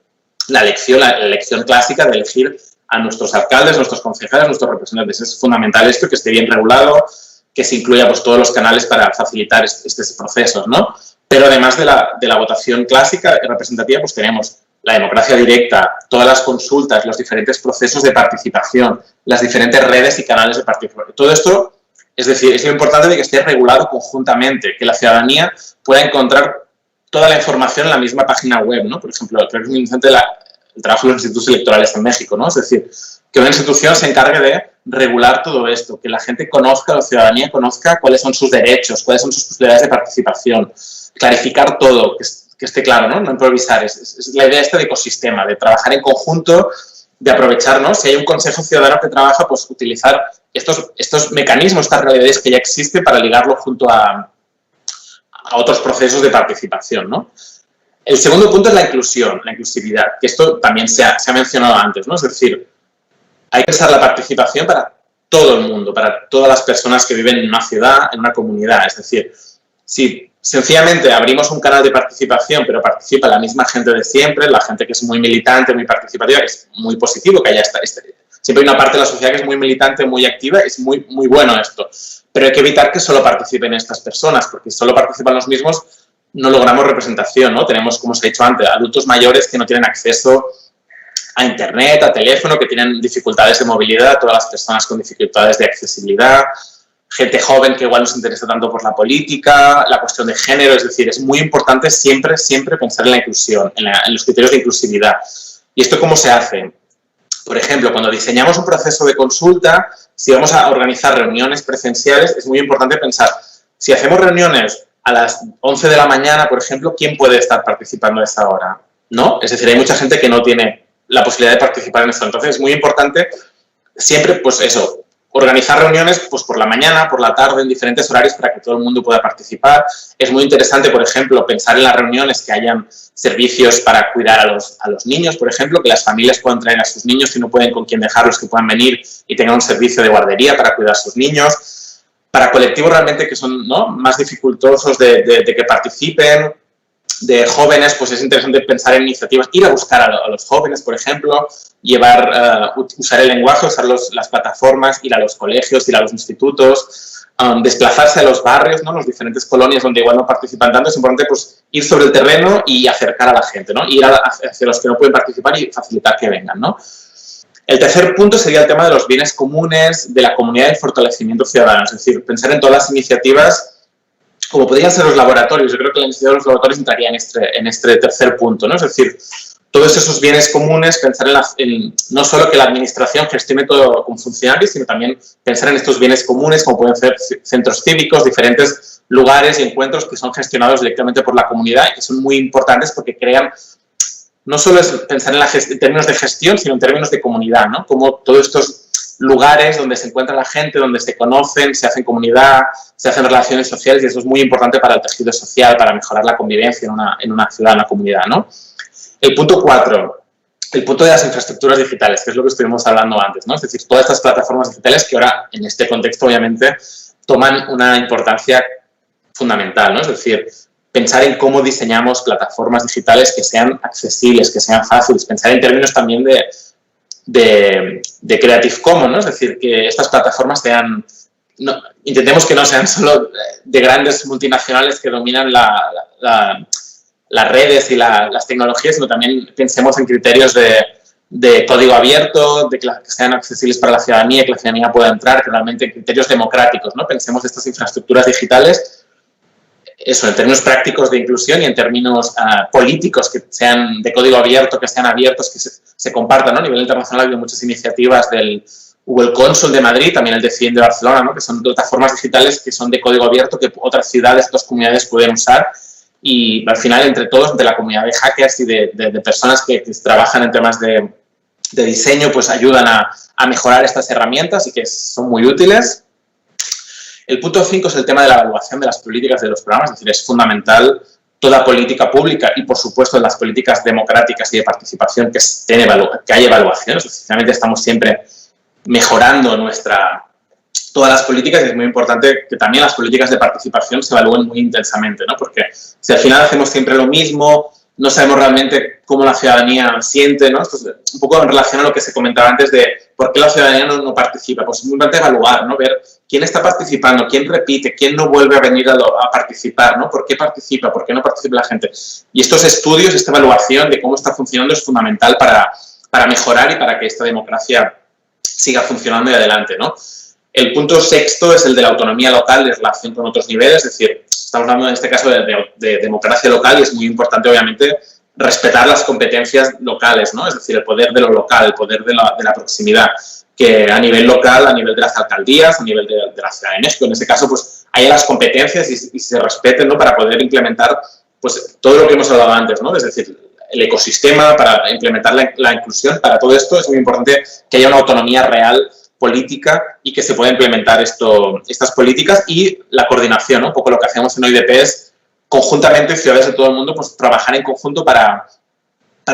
la elección clásica de elegir a nuestros alcaldes, nuestros concejales, nuestros representantes. Es fundamental esto, que esté bien regulado, que se incluya, pues, todos los canales para facilitar estos procesos, ¿no? Pero además de la votación clásica representativa, pues tenemos la democracia directa, todas las consultas, los diferentes procesos de participación, las diferentes redes y canales de participación. Todo esto, es decir, es lo importante de que esté regulado conjuntamente, que la ciudadanía pueda encontrar toda la información en la misma página web, ¿no? Por ejemplo, creo que es muy interesante el trabajo de los institutos electorales en México, ¿no? Es decir, que una institución se encargue de regular todo esto, que la gente conozca, la ciudadanía conozca cuáles son sus derechos, cuáles son sus posibilidades de participación, clarificar todo, que esté claro, ¿no? No improvisar. Es la idea esta de ecosistema, de trabajar en conjunto, de aprovechar, ¿no? Si hay un consejo ciudadano que trabaja, pues utilizar estos mecanismos, estas realidades que ya existen para ligarlo junto a otros procesos de participación, ¿no? El segundo punto es la inclusión, la inclusividad, que esto también se ha mencionado antes, ¿no? Es decir, hay que pensar la participación para todo el mundo, para todas las personas que viven en una ciudad, en una comunidad. Es decir, si sencillamente abrimos un canal de participación, pero participa la misma gente de siempre, la gente que es muy militante, muy participativa, que es muy positivo, que haya siempre hay una parte de la sociedad que es muy militante, muy activa, es muy, muy bueno esto. Pero hay que evitar que solo participen estas personas, porque si solo participan los mismos, no logramos representación, ¿no? Tenemos, como os he dicho antes, adultos mayores que no tienen acceso a internet, a teléfono, que tienen dificultades de movilidad, todas las personas con dificultades de accesibilidad, gente joven que igual no se interesa tanto por la política, la cuestión de género, es decir, es muy importante siempre, siempre pensar en la inclusión, en los criterios de inclusividad. ¿Y esto cómo se hace? Por ejemplo, cuando diseñamos un proceso de consulta, si vamos a organizar reuniones presenciales, es muy importante pensar, si hacemos reuniones a las 11 de la mañana, por ejemplo, ¿quién puede estar participando a esa hora? ¿No? Es decir, hay mucha gente que no tiene la posibilidad de participar en esto. Entonces, es muy importante siempre, pues eso, organizar reuniones pues por la mañana, por la tarde, en diferentes horarios para que todo el mundo pueda participar. Es muy interesante, por ejemplo, pensar en las reuniones que hayan servicios para cuidar a los niños, por ejemplo, que las familias puedan traer a sus niños si no pueden con quién dejarlos, que puedan venir y tengan un servicio de guardería para cuidar a sus niños. Para colectivos realmente que son, ¿no?, más dificultosos de que participen, de jóvenes, pues es interesante pensar en iniciativas, ir a buscar a los jóvenes, por ejemplo, usar el lenguaje, usar las plataformas, ir a los colegios, ir a los institutos, desplazarse a los barrios, ¿no?, los diferentes colonias donde igual no participan tanto. Es importante pues ir sobre el terreno y acercar a la gente, ¿no?, ir hacia los que no pueden participar y facilitar que vengan, ¿no? El tercer punto sería el tema de los bienes comunes, de la comunidad y el fortalecimiento ciudadano, es decir, pensar en todas las iniciativas como podrían ser los laboratorios. Yo creo que la iniciativa de los laboratorios entraría en este tercer punto, ¿no? Es decir, todos esos bienes comunes, pensar en no solo que la administración gestione todo con funcionarios, sino también pensar en estos bienes comunes, como pueden ser centros cívicos, diferentes lugares y encuentros que son gestionados directamente por la comunidad y que son muy importantes porque crean, no solo es pensar en términos de gestión, sino en términos de comunidad, ¿no? Como todos estos lugares donde se encuentra la gente, donde se conocen, se hacen comunidad, se hacen relaciones sociales, y eso es muy importante para el tejido social, para mejorar la convivencia en una ciudad, en una comunidad, ¿no? El punto 4, el punto de las infraestructuras digitales, que es lo que estuvimos hablando antes, ¿no? Es decir, todas estas plataformas digitales que ahora, en este contexto, obviamente, toman una importancia fundamental, ¿no? Es decir, pensar en cómo diseñamos plataformas digitales que sean accesibles, que sean fáciles, pensar en términos también de Creative Commons, ¿no? Es decir, que estas plataformas sean, intentemos que no sean solo de grandes multinacionales que dominan las redes y las tecnologías, sino también pensemos en criterios de código abierto, de que sean accesibles para la ciudadanía, que la ciudadanía pueda entrar, que realmente criterios democráticos, ¿no? Pensemos estas infraestructuras digitales, eso, en términos prácticos de inclusión y en términos políticos, que sean de código abierto, que sean abiertos, que se compartan, ¿no? A nivel internacional ha habido muchas iniciativas hubo el Cónsul de Madrid, también el de CIEN de Barcelona, ¿no?, que son plataformas digitales que son de código abierto, que otras ciudades, otras comunidades pueden usar, y al final entre todos, entre la comunidad de hackers y de personas que trabajan en temas de diseño, pues ayudan a mejorar estas herramientas y que son muy útiles. El punto 5 es el tema de la evaluación de las políticas de los programas, es decir, es fundamental toda política pública y, por supuesto, en las políticas democráticas y de participación que haya evaluaciones. Sinceramente, estamos siempre mejorando todas las políticas y es muy importante que también las políticas de participación se evalúen muy intensamente, ¿no? Porque si al final hacemos siempre lo mismo, no sabemos realmente cómo la ciudadanía siente, ¿no? Esto es un poco en relación a lo que se comentaba antes de por qué la ciudadanía no participa. Pues es muy importante evaluar, ¿no? Ver quién está participando, quién repite, quién no vuelve a venir a participar, ¿no? ¿Por qué participa? ¿Por qué no participa la gente? Y estos estudios, esta evaluación de cómo está funcionando es fundamental para mejorar y para que esta democracia siga funcionando y adelante, ¿no? El punto 6 es el de la autonomía local en relación con otros niveles, es decir, estamos hablando en este caso de democracia local y es muy importante, obviamente, respetar las competencias locales, ¿no? Es decir, el poder de lo local, el poder de la proximidad, que a nivel local, a nivel de las alcaldías, a nivel de la Ciudad de México, en ese caso, pues haya las competencias y se respeten, ¿no?, para poder implementar pues todo lo que hemos hablado antes, ¿no? Es decir, el ecosistema, para implementar la inclusión. Para todo esto es muy importante que haya una autonomía real política y que se pueda implementar estas políticas, y la coordinación, ¿no? Un poco lo que hacemos en OIDP es conjuntamente, ciudades de todo el mundo, pues trabajar en conjunto para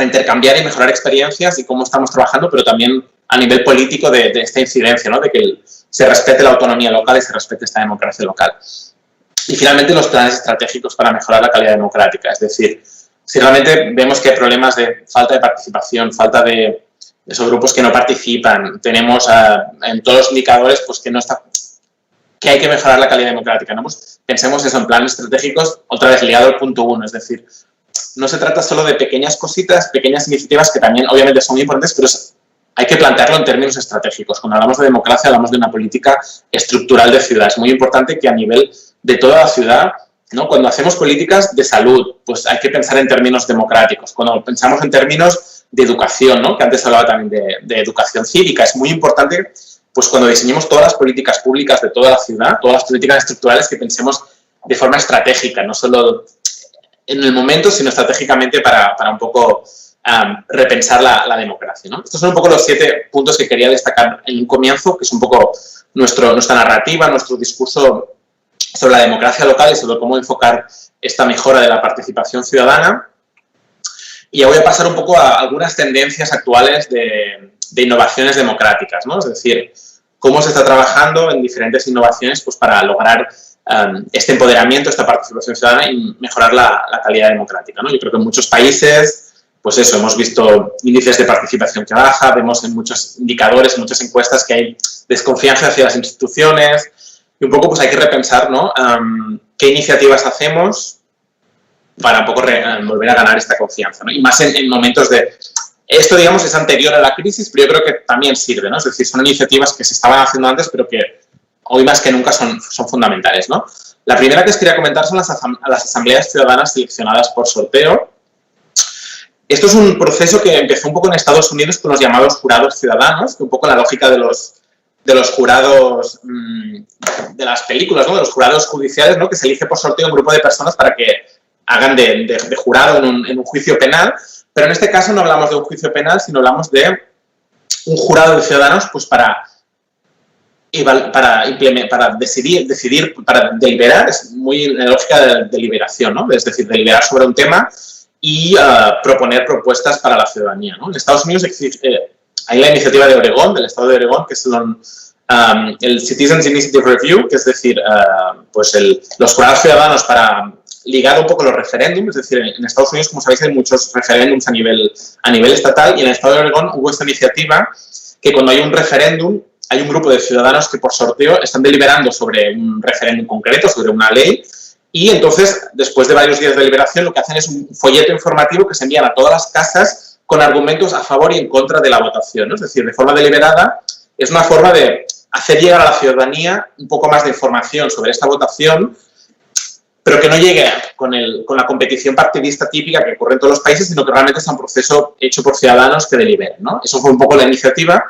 intercambiar y mejorar experiencias y cómo estamos trabajando, pero también a nivel político de esta incidencia, ¿no? De que se respete la autonomía local y se respete esta democracia local. Y finalmente los planes estratégicos para mejorar la calidad democrática, es decir, si realmente vemos que hay problemas de falta de participación, falta de esos grupos que no participan, tenemos en todos los indicadores pues que hay que mejorar la calidad democrática, ¿no? Pues pensemos eso en planes estratégicos, otra vez ligado al punto 1, es decir, no se trata solo de pequeñas cositas, pequeñas iniciativas que también obviamente son muy importantes, pero hay que plantearlo en términos estratégicos. Cuando hablamos de democracia hablamos de una política estructural de ciudad. Es muy importante que a nivel de toda la ciudad, ¿no? Cuando hacemos políticas de salud, pues hay que pensar en términos democráticos. Cuando pensamos en términos de educación, ¿no? Que antes hablaba también de educación cívica, es muy importante, pues cuando diseñemos todas las políticas públicas de toda la ciudad, todas las políticas estructurales, que pensemos de forma estratégica, no solo en el momento, sino estratégicamente para un poco repensar la democracia, ¿no? Estos son un poco los 7 puntos que quería destacar en un comienzo, que es un poco nuestra narrativa, nuestro discurso sobre la democracia local y sobre cómo enfocar esta mejora de la participación ciudadana. Y ya voy a pasar un poco a algunas tendencias actuales de innovaciones democráticas, ¿no? Es decir, cómo se está trabajando en diferentes innovaciones pues, para lograr este empoderamiento, esta participación ciudadana y mejorar la calidad democrática, ¿no? Yo creo que en muchos países, pues eso, hemos visto índices de participación que baja, vemos en muchos indicadores, en muchas encuestas que hay desconfianza hacia las instituciones y un poco pues hay que repensar, ¿no? Qué iniciativas hacemos para un poco volver a ganar esta confianza, ¿no? Y más en momentos de... Esto, digamos, es anterior a la crisis, pero yo creo que también sirve, ¿no? Es decir, son iniciativas que se estaban haciendo antes, pero que hoy más que nunca son fundamentales, ¿no? La primera que os quería comentar son las asambleas ciudadanas seleccionadas por sorteo. Esto es un proceso que empezó un poco en Estados Unidos con los llamados jurados ciudadanos, que un poco la lógica de los jurados de las películas, ¿no? De los jurados judiciales, ¿no? Que se elige por sorteo un grupo de personas para que hagan de jurado en un juicio penal, pero en este caso no hablamos de un juicio penal, sino hablamos de un jurado de ciudadanos pues para decidir, para deliberar, es muy en la lógica de deliberación, ¿no? Es decir, deliberar sobre un tema y proponer propuestas para la ciudadanía, ¿no? En Estados Unidos hay la iniciativa de Oregón, del estado de Oregón, que es el Citizens Initiative Review, que es decir, pues los jurados ciudadanos para ligar un poco los referéndums, es decir, en Estados Unidos, como sabéis, hay muchos referéndums a nivel estatal, y en el estado de Oregón hubo esta iniciativa que cuando hay un referéndum, hay un grupo de ciudadanos que por sorteo están deliberando sobre un referéndum concreto, sobre una ley, y entonces, después de varios días de deliberación, lo que hacen es un folleto informativo que se envían a todas las casas con argumentos a favor y en contra de la votación, ¿no? Es decir, de forma deliberada, es una forma de hacer llegar a la ciudadanía un poco más de información sobre esta votación, pero que no llegue con la competición partidista típica que ocurre en todos los países, sino que realmente sea un proceso hecho por ciudadanos que deliberen, ¿no? Eso fue un poco la iniciativa.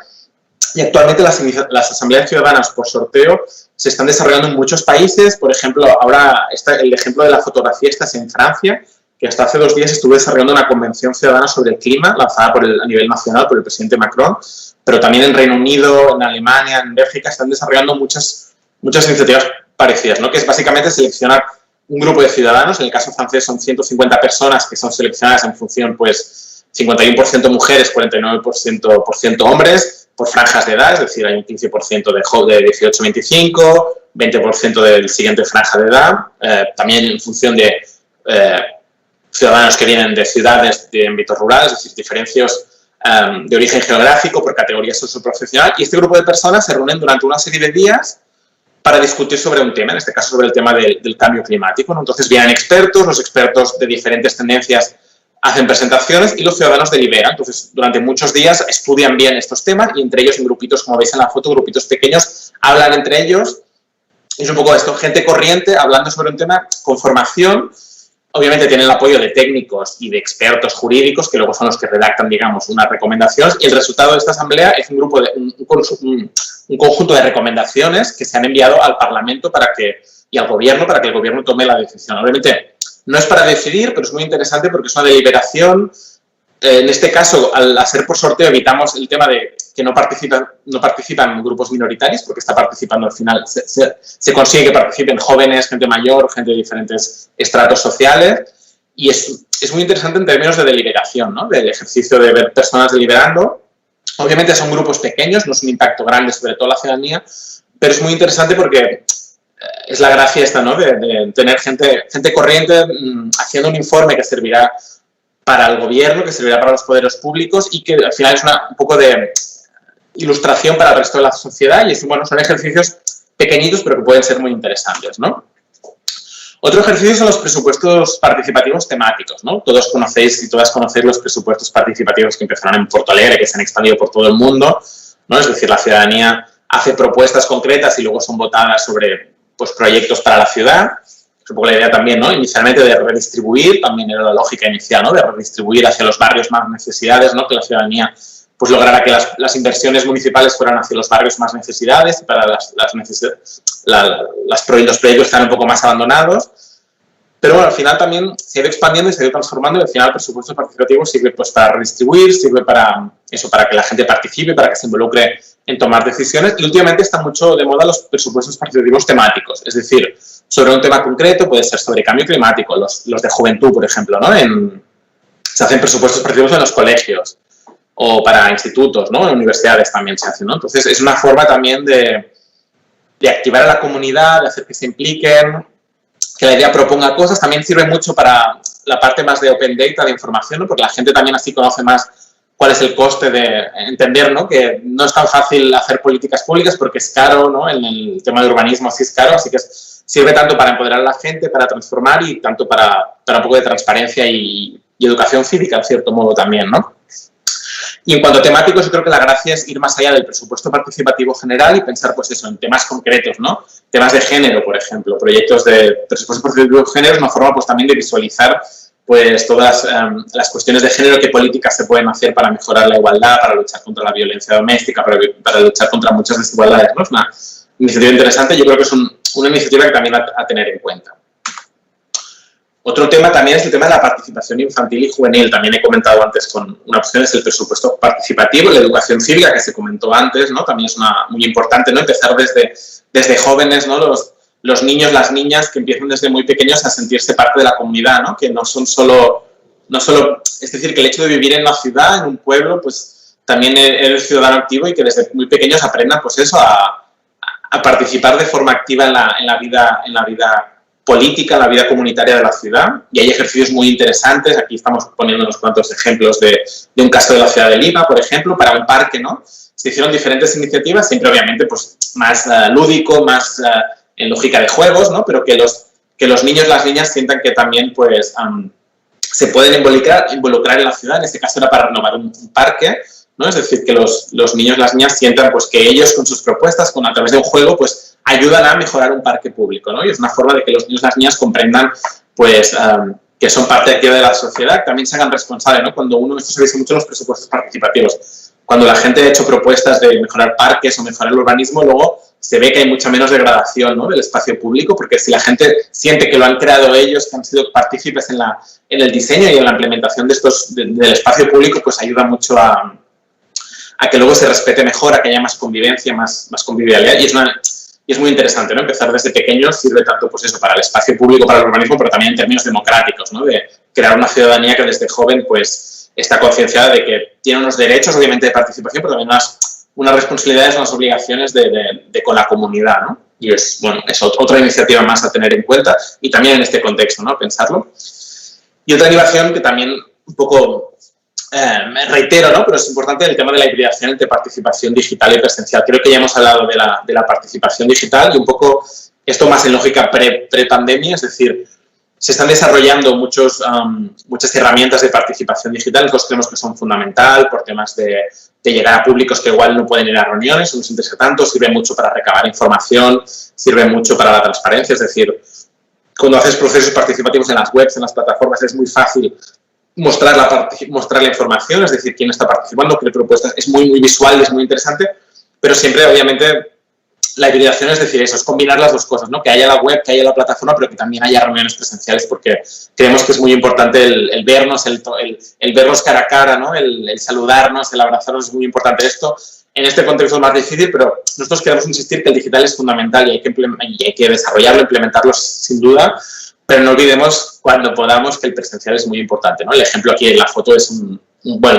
Y actualmente las asambleas ciudadanas por sorteo se están desarrollando en muchos países. Por ejemplo, ahora está el ejemplo de la fotografía está en Francia, que hasta hace 2 días estuvo desarrollando una convención ciudadana sobre el clima, lanzada a nivel nacional por el presidente Macron, pero también en Reino Unido, en Alemania, en Bélgica, están desarrollando muchas iniciativas parecidas, ¿no? Que es básicamente seleccionar un grupo de ciudadanos. En el caso francés son 150 personas que son seleccionadas en función, pues, 51% mujeres, 49% hombres, por franjas de edad, es decir, hay un 15% de 18 a 25, 20% del siguiente franja de edad, también en función de ciudadanos que vienen de ciudades de ámbitos rurales, es decir, diferencias de origen geográfico por categoría socioprofesional, y este grupo de personas se reúnen durante una serie de días para discutir sobre un tema, en este caso sobre el tema del cambio climático, ¿no? Entonces vienen expertos, los expertos de diferentes tendencias hacen presentaciones y los ciudadanos deliberan. Entonces, durante muchos días estudian bien estos temas y entre ellos en grupitos, como veis en la foto, grupitos pequeños, hablan entre ellos. Es un poco esto, gente corriente hablando sobre un tema con formación. Obviamente tienen el apoyo de técnicos y de expertos jurídicos, que luego son los que redactan, digamos, unas recomendaciones, y el resultado de esta asamblea es un conjunto de recomendaciones que se han enviado al Parlamento y al Gobierno para que el Gobierno tome la decisión. Obviamente no es para decidir, pero es muy interesante porque es una deliberación En este caso, al hacer por sorteo, evitamos el tema de que no participan grupos minoritarios, porque está participando al final, se consigue que participen jóvenes, gente mayor, gente de diferentes estratos sociales, y es muy interesante en términos de deliberación, ¿no? Del ejercicio de ver personas deliberando. Obviamente son grupos pequeños, no es un impacto grande sobre toda la ciudadanía, pero es muy interesante porque es la gracia esta, ¿no? De tener gente corriente haciendo un informe que servirá para el gobierno, que servirá para los poderes públicos y que al final es un poco de ilustración para el resto de la sociedad y son ejercicios pequeñitos pero que pueden ser muy interesantes, ¿no? Otro ejercicio son los presupuestos participativos temáticos, ¿no? Todos conocéis y todas conocéis los presupuestos participativos que empezaron en Porto Alegre, que se han expandido por todo el mundo, ¿no? Es decir, la ciudadanía hace propuestas concretas y luego son votadas sobre pues, proyectos para la ciudad. Es un poco la idea también, ¿no? Inicialmente de redistribuir, también era la lógica inicial, ¿no? De redistribuir hacia los barrios más necesidades, ¿no? Que la ciudadanía pues lograra que las inversiones municipales fueran hacia los barrios más necesidades y para los proyectos están un poco más abandonados. Pero bueno, al final también se ha ido expandiendo y se ha ido transformando y al final el presupuesto participativo sirve pues para redistribuir, sirve para eso, para que la gente participe, para que se involucre en tomar decisiones y últimamente están mucho de moda los presupuestos participativos temáticos, es decir, sobre un tema concreto, puede ser sobre cambio climático, los de juventud, por ejemplo, ¿no? Se hacen presupuestos participativos en los colegios o para institutos, ¿no? En universidades también se hacen, ¿no? Entonces es una forma también de activar a la comunidad, de hacer que se impliquen, que la idea proponga cosas, también sirve mucho para la parte más de open data, de información, ¿no? Porque la gente también así conoce más cuál es el coste de entender, ¿no? Que no es tan fácil hacer políticas públicas porque es caro, ¿no? En el tema de urbanismo sí es caro, así que sirve tanto para empoderar a la gente, para transformar y tanto para un poco de transparencia y educación cívica, en cierto modo también, ¿no? Y en cuanto a temáticos, yo creo que la gracia es ir más allá del presupuesto participativo general y pensar, pues eso, en temas concretos, ¿no? Temas de género, por ejemplo, proyectos de presupuesto participativo de género es una forma, pues, también de visualizar, pues, todas las cuestiones de género, qué políticas se pueden hacer para mejorar la igualdad, para luchar contra la violencia doméstica, para luchar contra muchas desigualdades, ¿no? Es una iniciativa interesante, yo creo que es una iniciativa que también a tener en cuenta. Otro tema también es el tema de la participación infantil y juvenil. También he comentado antes con una opción, es el presupuesto participativo, la educación cívica que se comentó antes, ¿no? También es muy importante, ¿no? Empezar desde jóvenes, ¿no? Los niños, las niñas que empiezan desde muy pequeños a sentirse parte de la comunidad, ¿no? Que no solo, es decir, que el hecho de vivir en una ciudad, en un pueblo, pues también eres ciudadano activo y que desde muy pequeños aprendan, pues eso, a participar de forma activa en la vida política, en la vida comunitaria de la ciudad, y hay ejercicios muy interesantes. Aquí estamos poniendo unos cuantos ejemplos de un caso de la ciudad de Lima, por ejemplo, para un parque, ¿no? Se hicieron diferentes iniciativas, siempre obviamente pues más lúdico, más en lógica de juegos, ¿no? Pero que los niños y las niñas sientan que también pues se pueden involucrar en la ciudad. En este caso era para renovar un parque, ¿no? Es decir, que los niños y las niñas sientan pues que ellos con sus propuestas, a través de un juego, pues ayudan a mejorar un parque público, ¿no? Y es una forma de que los niños y las niñas comprendan, pues, que son parte activa de la sociedad, que también se hagan responsables, ¿no? Esto se dice mucho en los presupuestos participativos, cuando la gente ha hecho propuestas de mejorar parques o mejorar el urbanismo, luego se ve que hay mucha menos degradación, ¿no? Del espacio público, porque si la gente siente que lo han creado ellos, que han sido partícipes en el diseño y en la implementación del espacio público, pues ayuda mucho a que luego se respete mejor, a que haya más convivencia, más convivialidad, y es muy interesante, ¿no? Empezar desde pequeños sirve tanto, pues eso, para el espacio público, para el urbanismo, pero también en términos democráticos, ¿no? De crear una ciudadanía que desde joven, pues, está concienciada de que tiene unos derechos, obviamente, de participación, pero también unas responsabilidades, unas obligaciones con la comunidad, ¿no? Y es otra iniciativa más a tener en cuenta, y también en este contexto, ¿no? Pensarlo. Y otra innovación que también un poco me reitero, ¿no? Pero es importante el tema de la hibridación entre participación digital y presencial. Creo que ya hemos hablado de la participación digital y un poco esto más en lógica pre-pandemia, es decir, se están desarrollando muchas herramientas de participación digital. Nosotros creemos que son fundamental por temas de llegar a públicos que igual no pueden ir a reuniones, no les interesa tanto, sirve mucho para recabar información, sirve mucho para la transparencia, es decir, cuando haces procesos participativos en las webs, en las plataformas, es muy fácil mostrar la información, es decir, quién está participando, qué propuestas, es muy, muy visual y es muy interesante, pero siempre, obviamente, la hibridación es decir eso, es combinar las dos cosas, ¿no? Que haya la web, que haya la plataforma, pero que también haya reuniones presenciales, porque creemos que es muy importante el vernos, el vernos cara a cara, ¿no? El saludarnos, el abrazarnos, es muy importante esto. En este contexto es más difícil, pero nosotros queremos insistir que el digital es fundamental y hay que desarrollarlo, implementarlo sin duda, pero no olvidemos cuando podamos que el presencial es muy importante, ¿no? El ejemplo aquí en la foto es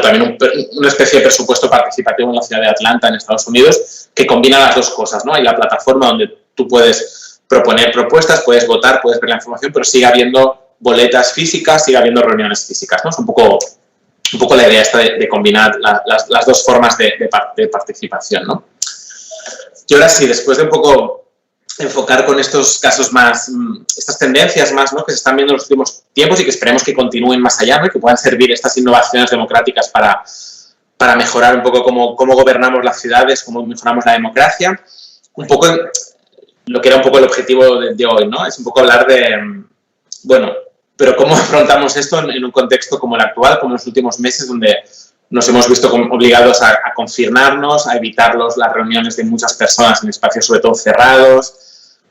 también una especie de presupuesto participativo en la ciudad de Atlanta, en Estados Unidos, que combina las dos cosas, ¿no? Hay la plataforma donde tú puedes proponer propuestas, puedes votar, puedes ver la información, pero sigue habiendo boletas físicas, sigue habiendo reuniones físicas, ¿no? Es un poco la idea esta de combinar las dos formas de participación, ¿no? Y ahora sí, después de un poco enfocar con estos casos más, estas tendencias más, ¿no? Que se están viendo en los últimos tiempos y que esperemos que continúen más allá, ¿no? Y que puedan servir estas innovaciones democráticas para mejorar un poco cómo gobernamos las ciudades, cómo mejoramos la democracia. Un poco lo que era un poco el objetivo de hoy, ¿no? Es un poco hablar de, bueno, pero cómo afrontamos esto en un contexto como el actual, como en los últimos meses, donde nos hemos visto obligados a confinarnos, a evitar las reuniones de muchas personas en espacios sobre todo cerrados.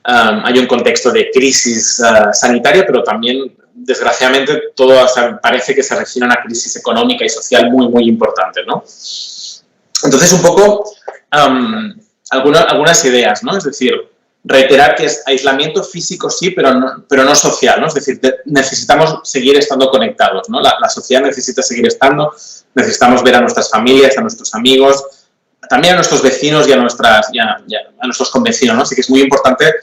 Hay un contexto de crisis sanitaria, pero también, desgraciadamente, todo parece que se refiere a una crisis económica y social muy, muy importante, ¿no? Entonces, un poco algunas ideas, ¿no? Es decir, reiterar que es aislamiento físico sí, pero no social, ¿no? Es decir, necesitamos seguir estando conectados, ¿no? La sociedad necesita seguir estando, necesitamos ver a nuestras familias, a nuestros amigos, también a nuestros vecinos y a nuestros convecinos, ¿no? Así que es muy importante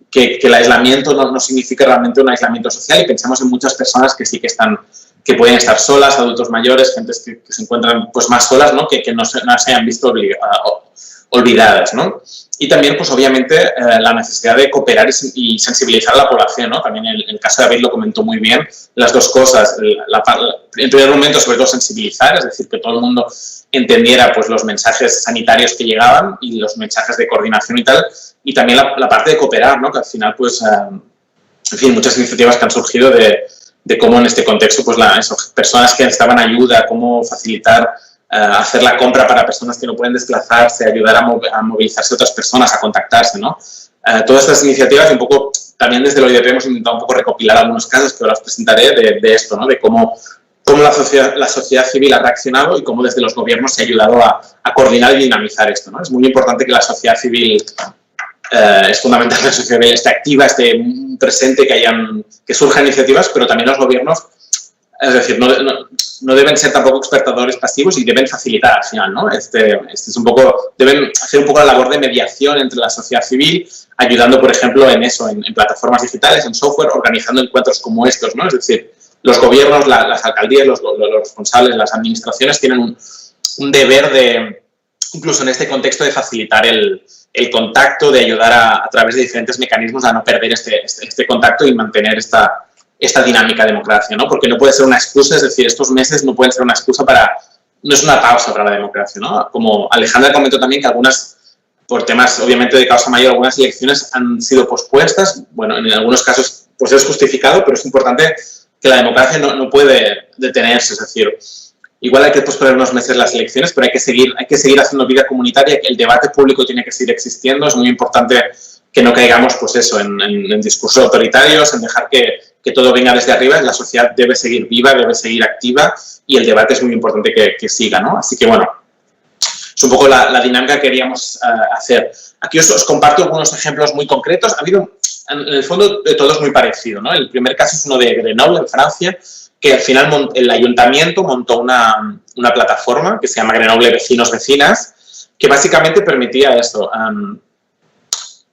que el aislamiento no signifique realmente un aislamiento social y pensamos en muchas personas que sí que pueden estar solas, adultos mayores, gente que se encuentran pues más solas, ¿no? Que no se hayan visto olvidadas, ¿no? Y también, pues obviamente, la necesidad de cooperar y sensibilizar a la población, ¿no? También el caso de David lo comentó muy bien, las dos cosas. En primer momento, sobre todo, sensibilizar, es decir, que todo el mundo entendiera pues, los mensajes sanitarios que llegaban y los mensajes de coordinación y tal, y también la parte de cooperar, ¿no? Que al final, pues, en fin, muchas iniciativas que han surgido de cómo en este contexto, pues, esas personas que necesitaban ayuda, cómo facilitar hacer la compra para personas que no pueden desplazarse, ayudar a movilizarse a otras personas, a contactarse, ¿no? Todas estas iniciativas, un poco, también desde el OIDP hemos intentado un poco recopilar algunos casos que ahora os presentaré de esto, ¿no? De cómo la sociedad civil ha reaccionado y cómo desde los gobiernos se ha ayudado a coordinar y dinamizar esto, ¿no? Es muy importante que la sociedad civil, es fundamental que la sociedad civil esté activa, esté presente, que surjan iniciativas, pero también los gobiernos, es decir, no deben ser tampoco espectadores pasivos y deben facilitar al final, ¿no? Es un poco, deben hacer un poco la labor de mediación entre la sociedad civil, ayudando, por ejemplo, en plataformas digitales, en software, organizando encuentros como estos, ¿no? Es decir, los gobiernos, las alcaldías, los responsables, las administraciones tienen un deber de, incluso en este contexto, de facilitar el contacto, de ayudar a través de diferentes mecanismos a no perder este contacto y mantener esta dinámica de democracia, ¿no? Porque no puede ser una excusa, es decir, estos meses no pueden ser una excusa no es una pausa para la democracia, ¿no? Como Alejandra comentó también que por temas obviamente de causa mayor, algunas elecciones han sido pospuestas, bueno, en algunos casos pues es justificado, pero es importante que la democracia no puede detenerse, es decir, igual hay que posponer unos meses las elecciones, pero hay que seguir haciendo vida comunitaria, que el debate público tiene que seguir existiendo, es muy importante que no caigamos, pues eso, en discursos autoritarios, en dejar que todo venga desde arriba. La sociedad debe seguir viva, debe seguir activa y el debate es muy importante que siga, ¿no? Así que, bueno, es un poco la dinámica que queríamos hacer. Aquí os comparto algunos ejemplos muy concretos. Ha habido, en el fondo, de todo es muy parecido, ¿no? El primer caso es uno de Grenoble, en Francia, que al final el ayuntamiento montó una plataforma que se llama Grenoble Vecinos-Vecinas, que básicamente permitía esto,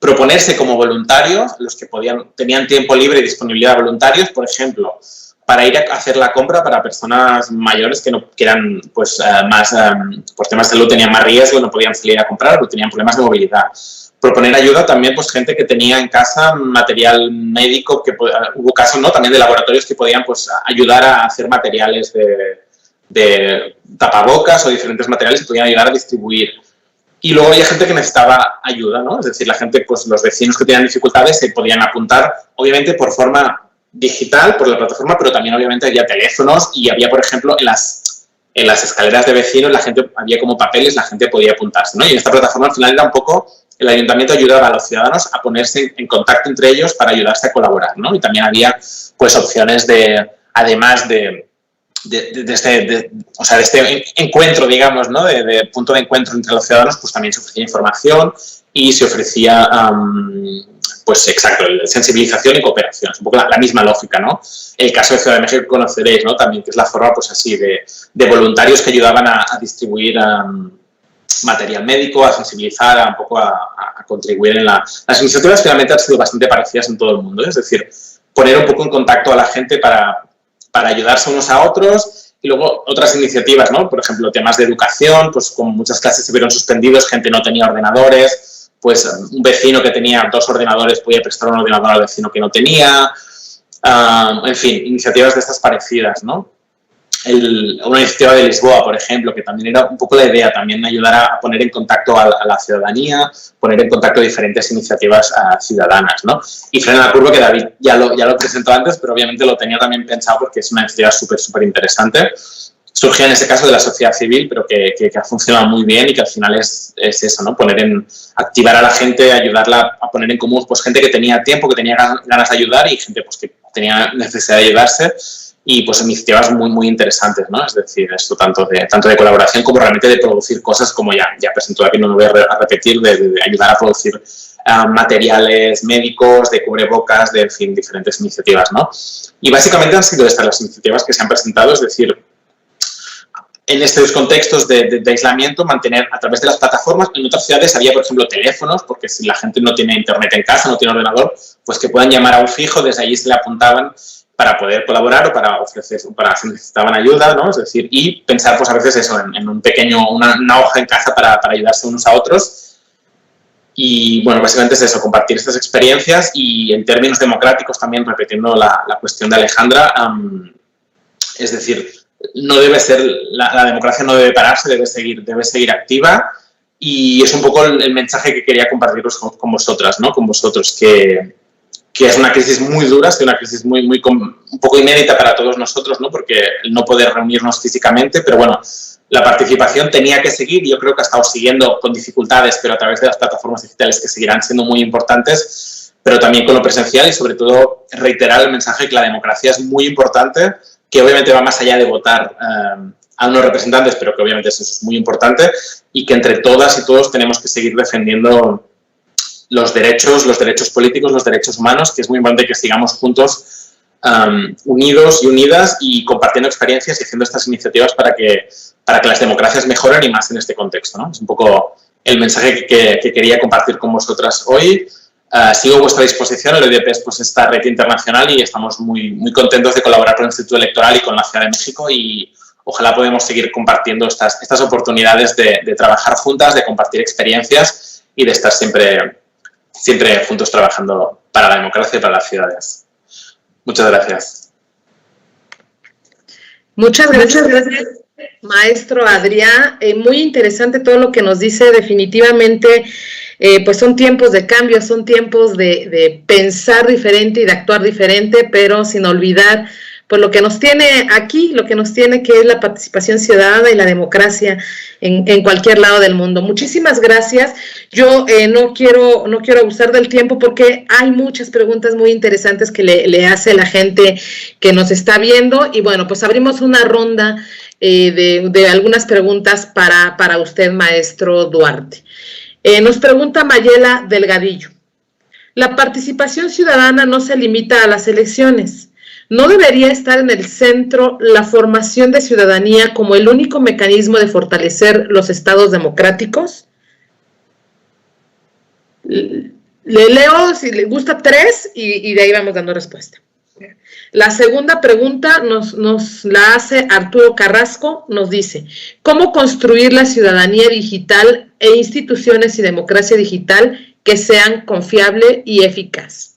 proponerse como voluntarios, los que tenían tiempo libre y disponibilidad de voluntarios, por ejemplo, para ir a hacer la compra para personas mayores que eran pues, más, por temas de salud tenían más riesgo, no podían salir a comprar o tenían problemas de movilidad. Proponer ayuda también, pues gente que tenía en casa material médico, hubo casos, ¿no? También de laboratorios que podían pues, ayudar a hacer materiales de tapabocas o diferentes materiales que podían ayudar a distribuir. Y luego había gente que necesitaba ayuda, ¿no? Es decir, la gente, pues los vecinos que tenían dificultades se podían apuntar, obviamente por forma digital, por la plataforma, pero también obviamente había teléfonos y había, por ejemplo, en las escaleras de vecinos había como papeles, la gente podía apuntarse, ¿no? Y esta plataforma al final era un poco el ayuntamiento ayudaba a los ciudadanos a ponerse en contacto entre ellos para ayudarse a colaborar, ¿no? Y también había pues opciones de, además de este encuentro, digamos, ¿no? De punto de encuentro entre los ciudadanos, pues también se ofrecía información y se ofrecía, pues exacto, sensibilización y cooperación. Es un poco la misma lógica, ¿no? El caso de Ciudad de México que conoceréis, ¿no? También, que es la forma, pues así, de voluntarios que ayudaban a distribuir material médico, a sensibilizar, un poco a contribuir en las iniciativas. Finalmente han sido bastante parecidas en todo el mundo, ¿eh? Es decir, poner un poco en contacto a la gente para ayudarse unos a otros. Y luego otras iniciativas, ¿no? Por ejemplo, temas de educación, pues como muchas clases se vieron suspendidos, gente no tenía ordenadores, pues un vecino que tenía 2 ordenadores podía prestar un ordenador al vecino que no tenía. En fin, iniciativas de estas parecidas, ¿no? Una iniciativa de Lisboa, por ejemplo, que también era un poco la idea, también ayudar a poner en contacto a la ciudadanía, poner en contacto diferentes iniciativas ciudadanas, ¿no? Y Frena la Curva, que David ya lo presentó antes, pero obviamente lo tenía también pensado porque es una iniciativa súper interesante. Surgió en ese caso de la sociedad civil, pero que ha funcionado muy bien y que al final es eso, ¿no? Activar a la gente, ayudarla a poner en común, pues gente que tenía tiempo, que tenía ganas de ayudar y gente pues que tenía necesidad de ayudarse. Y pues iniciativas muy interesantes, ¿no? Es decir, esto tanto de colaboración como realmente de producir cosas como ya presentó David, no me voy a repetir, de ayudar a producir materiales médicos, de cubrebocas, en fin, diferentes iniciativas, ¿no? Y básicamente han sido estas las iniciativas que se han presentado, es decir, en estos contextos de aislamiento, mantener a través de las plataformas. En otras ciudades había, por ejemplo, teléfonos, porque si la gente no tiene internet en casa, no tiene ordenador, pues que puedan llamar a un fijo, desde allí se le apuntaban para poder colaborar o para ofrecer, para si necesitaban ayuda, ¿no? Es decir, y pensar, pues a veces eso, en un pequeño, una hoja en casa para ayudarse unos a otros. Y bueno, básicamente es eso, compartir estas experiencias y en términos democráticos también, repitiendo la cuestión de Alejandra, es decir, no debe ser, la democracia no debe pararse, debe seguir activa, y es un poco el mensaje que quería compartiros con vosotras, ¿no? Con vosotros, que es una crisis muy dura, es una crisis un poco inédita para todos nosotros, ¿no? Porque el no poder reunirnos físicamente, pero bueno, la participación tenía que seguir y yo creo que ha estado siguiendo con dificultades, pero a través de las plataformas digitales que seguirán siendo muy importantes, pero también con lo presencial y sobre todo reiterar el mensaje que la democracia es muy importante, que obviamente va más allá de votar a unos representantes, pero que obviamente eso es muy importante y que entre todas y todos tenemos que seguir defendiendo los derechos políticos, los derechos humanos, que es muy importante que sigamos juntos, unidos y unidas y compartiendo experiencias y haciendo estas iniciativas para que las democracias mejoren y más en este contexto, ¿no? Es un poco el mensaje que quería compartir con vosotras hoy. Sigo a vuestra disposición. El OIDP es pues esta red internacional y estamos muy contentos de colaborar con el Instituto Electoral y con la Ciudad de México y ojalá podamos seguir compartiendo estas oportunidades de trabajar juntas, de compartir experiencias y de estar siempre juntos trabajando para la democracia y para las ciudades. Muchas gracias. Muchas gracias, maestro Adrià. Muy interesante todo lo que nos dice. Definitivamente, pues son tiempos de cambio, son tiempos de pensar diferente y de actuar diferente, pero sin olvidar pues lo que nos tiene aquí, lo que nos tiene que es la participación ciudadana y la democracia en cualquier lado del mundo. Muchísimas gracias. Yo no quiero abusar del tiempo porque hay muchas preguntas muy interesantes que le hace la gente que nos está viendo y bueno, pues abrimos una ronda de algunas preguntas para usted, maestro Duarte. Nos pregunta Mayela Delgadillo. La participación ciudadana no se limita a las elecciones. ¿No debería estar en el centro la formación de ciudadanía como el único mecanismo de fortalecer los estados democráticos? Le leo, si le gusta, 3 y de ahí vamos dando respuesta. La segunda pregunta nos la hace Arturo Carrasco, nos dice, ¿cómo construir la ciudadanía digital e instituciones y democracia digital que sean confiable y eficaz?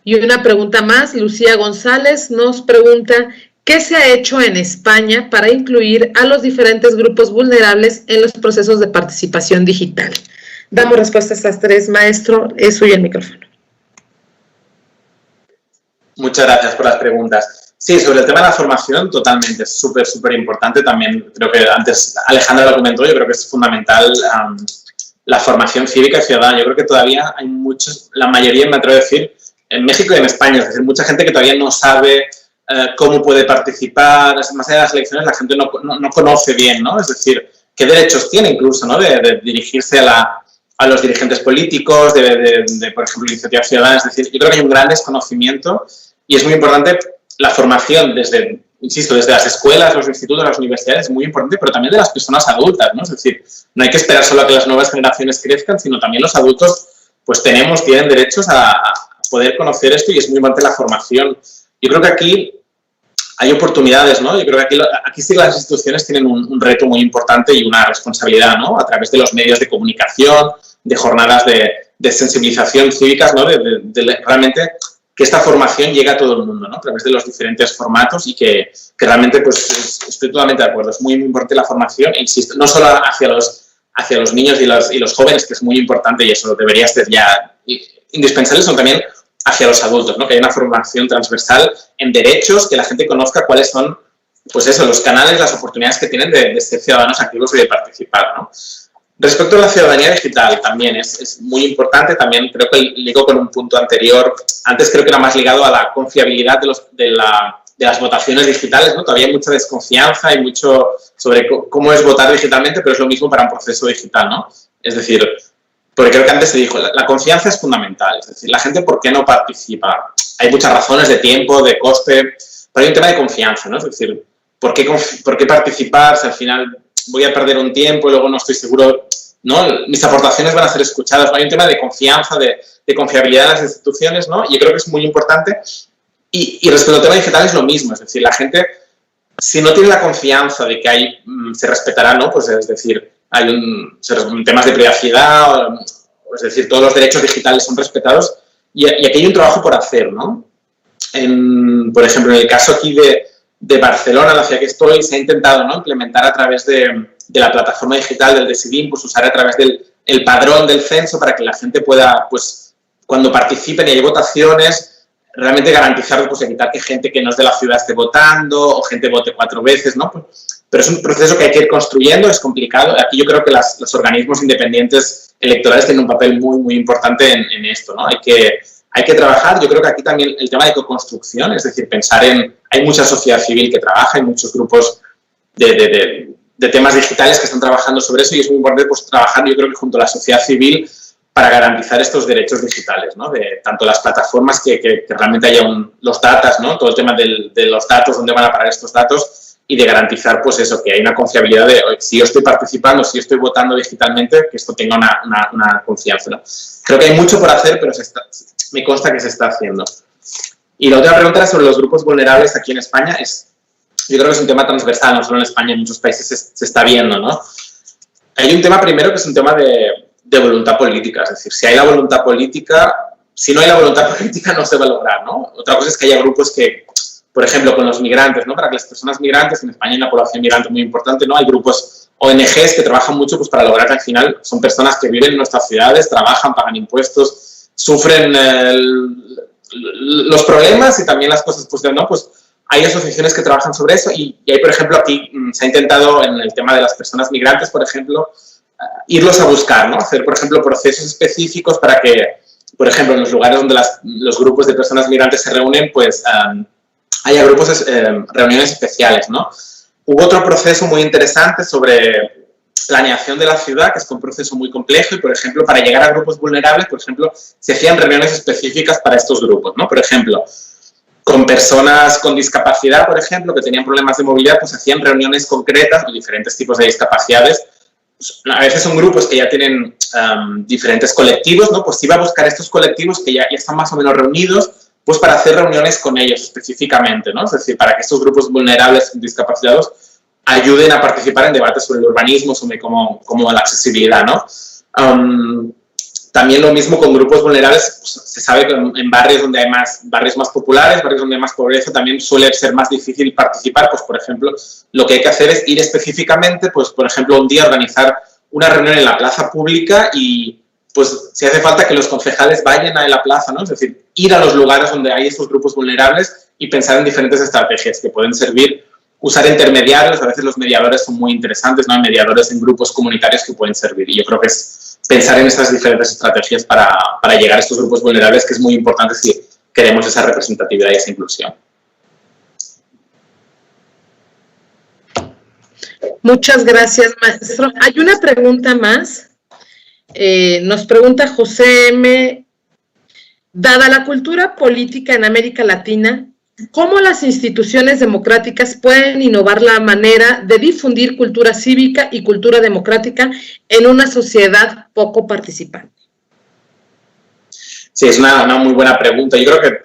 Y una pregunta más, Lucía González nos pregunta, ¿qué se ha hecho en España para incluir a los diferentes grupos vulnerables en los procesos de participación digital? Damos respuesta a estas 3, maestro, es suyo el micrófono. Muchas gracias por las preguntas. Sí, sobre el tema de la formación, totalmente, es súper importante. También creo que antes Alejandra lo comentó, yo creo que es fundamental la formación cívica y ciudadana. Yo creo que todavía hay muchos, la mayoría, me atrevo a decir, en México y en España, es decir, mucha gente que todavía no sabe cómo puede participar, más allá de las elecciones la gente no conoce bien, ¿no? Es decir, qué derechos tiene incluso, ¿no? De dirigirse a los dirigentes políticos, por ejemplo, iniciativas ciudadanas. Es decir, yo creo que hay un gran desconocimiento y es muy importante la formación desde las escuelas, los institutos, las universidades, es muy importante, pero también de las personas adultas, ¿no? Es decir, no hay que esperar solo a que las nuevas generaciones crezcan, sino también los adultos, pues tienen derechos a poder conocer esto y es muy importante la formación. Yo creo que aquí hay oportunidades, ¿no? Yo creo que aquí sí las instituciones tienen un reto muy importante y una responsabilidad, ¿no? A través de los medios de comunicación, de jornadas de sensibilización cívicas, ¿no? De realmente que esta formación llegue a todo el mundo, ¿no? A través de los diferentes formatos y que realmente, pues, estoy totalmente de acuerdo. Es muy importante la formación, insisto, no solo hacia los niños y los jóvenes, que es muy importante y eso debería ser ya indispensable, sino también hacia los adultos, ¿no? Que haya una formación transversal en derechos, que la gente conozca cuáles son, pues eso, los canales, las oportunidades que tienen de ser ciudadanos activos y de participar, ¿no? Respecto a la ciudadanía digital, también es muy importante, también creo que ligo con un punto anterior, antes creo que era más ligado a la confiabilidad de las votaciones digitales, ¿no? Todavía hay mucha desconfianza y mucho sobre cómo es votar digitalmente, pero es lo mismo para un proceso digital, ¿no? Es decir, porque creo que antes se dijo, la confianza es fundamental, es decir, la gente, ¿por qué no participa? Hay muchas razones de tiempo, de coste, pero hay un tema de confianza, ¿no? Es decir, ¿por qué participar si al final voy a perder un tiempo y luego no estoy seguro, ¿no? Mis aportaciones van a ser escuchadas, ¿no? Hay un tema de confianza, de confiabilidad de las instituciones, ¿no? Y yo creo que es muy importante. Y respecto al tema digital es lo mismo, es decir, la gente, si no tiene la confianza de que se respetará, ¿no? Pues es decir, temas de privacidad, es decir, todos los derechos digitales son respetados y aquí hay un trabajo por hacer, ¿no? Por ejemplo, en el caso aquí de Barcelona, la ciudad que estoy, se ha intentado, ¿no? Implementar a través de la plataforma digital del Decidim, pues usar a través del padrón del censo para que la gente pueda, pues, cuando participen y hay votaciones, realmente garantizar, pues, evitar que gente que no es de la ciudad esté votando o gente vote 4 veces, ¿no? Pero es un proceso que hay que ir construyendo, es complicado. Aquí yo creo que los organismos independientes electorales tienen un papel muy, muy importante en esto, ¿no? Hay que trabajar. Yo creo que aquí también el tema de co-construcción, es decir, pensar hay mucha sociedad civil que trabaja, hay muchos grupos de temas digitales que están trabajando sobre eso y es muy importante, pues, trabajar, yo creo que junto a la sociedad civil para garantizar estos derechos digitales, ¿no? De tanto las plataformas que realmente haya los datos, ¿no? Todo el tema de los datos, dónde van a parar estos datos y de garantizar, pues eso, que hay una confiabilidad de si yo estoy participando, si yo estoy votando digitalmente, que esto tenga una confianza, ¿no? Creo que hay mucho por hacer, pero me consta que se está haciendo. Y la otra pregunta era sobre los grupos vulnerables aquí en España. Yo creo que es un tema transversal, no solo en España, en muchos países se está viendo, ¿no? Hay un tema primero que es un tema de voluntad política, es decir, si hay la voluntad política, si no hay la voluntad política no se va a lograr, ¿no? Otra cosa es que haya grupos que, por ejemplo, con los migrantes, ¿no? Para que las personas migrantes, en España hay una población migrante muy importante, ¿no? Hay grupos ONGs que trabajan mucho, pues, para lograr que al final son personas que viven en nuestras ciudades, trabajan, pagan impuestos, sufren los problemas y también las cosas, pues, ¿no? Pues hay asociaciones que trabajan sobre eso y hay, por ejemplo, aquí se ha intentado en el tema de las personas migrantes, por ejemplo, irlos a buscar, ¿no? Hacer, por ejemplo, procesos específicos para que, por ejemplo, en los lugares donde los grupos de personas migrantes se reúnen, pues haya reuniones especiales, ¿no? Hubo otro proceso muy interesante sobre planeación de la ciudad, que es un proceso muy complejo y, por ejemplo, para llegar a grupos vulnerables, por ejemplo, se hacían reuniones específicas para estos grupos, ¿no? Por ejemplo, con personas con discapacidad, por ejemplo, que tenían problemas de movilidad, pues hacían reuniones concretas o diferentes tipos de discapacidades. Pues, a veces son grupos que ya tienen diferentes colectivos, ¿no? Pues iba a buscar estos colectivos que ya están más o menos reunidos, pues para hacer reuniones con ellos específicamente, ¿no? Es decir, para que estos grupos vulnerables, discapacitados, ayuden a participar en debates sobre el urbanismo, sobre cómo la accesibilidad, ¿no? También lo mismo con grupos vulnerables, pues, se sabe que en barrios donde hay barrios más populares, barrios donde hay más pobreza, también suele ser más difícil participar. Pues, por ejemplo, lo que hay que hacer es ir específicamente, pues, por ejemplo, un día organizar una reunión en la plaza pública y, pues, si hace falta que los concejales vayan a la plaza, ¿no? Es decir, ir a los lugares donde hay estos grupos vulnerables y pensar en diferentes estrategias que pueden servir, usar intermediarios, a veces los mediadores son muy interesantes, ¿no? Hay mediadores en grupos comunitarios que pueden servir y yo creo que es pensar en estas diferentes estrategias para llegar a estos grupos vulnerables, que es muy importante si queremos esa representatividad y esa inclusión. Muchas gracias, maestro. Hay una pregunta más. Nos pregunta José M. Dada la cultura política en América Latina, ¿cómo las instituciones democráticas pueden innovar la manera de difundir cultura cívica y cultura democrática en una sociedad poco participante? Sí, es una muy buena pregunta. Yo creo que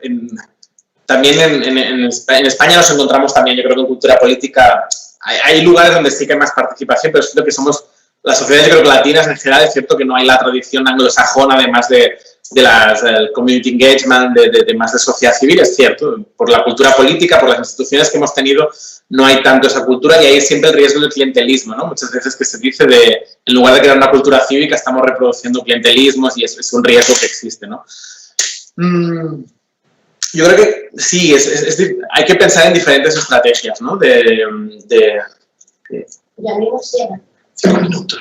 también en España nos encontramos también, yo creo que en cultura política hay lugares donde sí que hay más participación, pero siento que somos, las sociedades, yo creo que latinas en general, es cierto que no hay la tradición anglosajona, además de el community engagement, de más de sociedad civil, es cierto. Por la cultura política, por las instituciones que hemos tenido, no hay tanto esa cultura y ahí es siempre el riesgo del clientelismo, ¿no? Muchas veces que se dice en lugar de crear una cultura cívica, estamos reproduciendo clientelismos y es un riesgo que existe, ¿no? Yo creo que sí, hay que pensar en diferentes estrategias, ¿no? Ya mismo cierra. 5 minutos.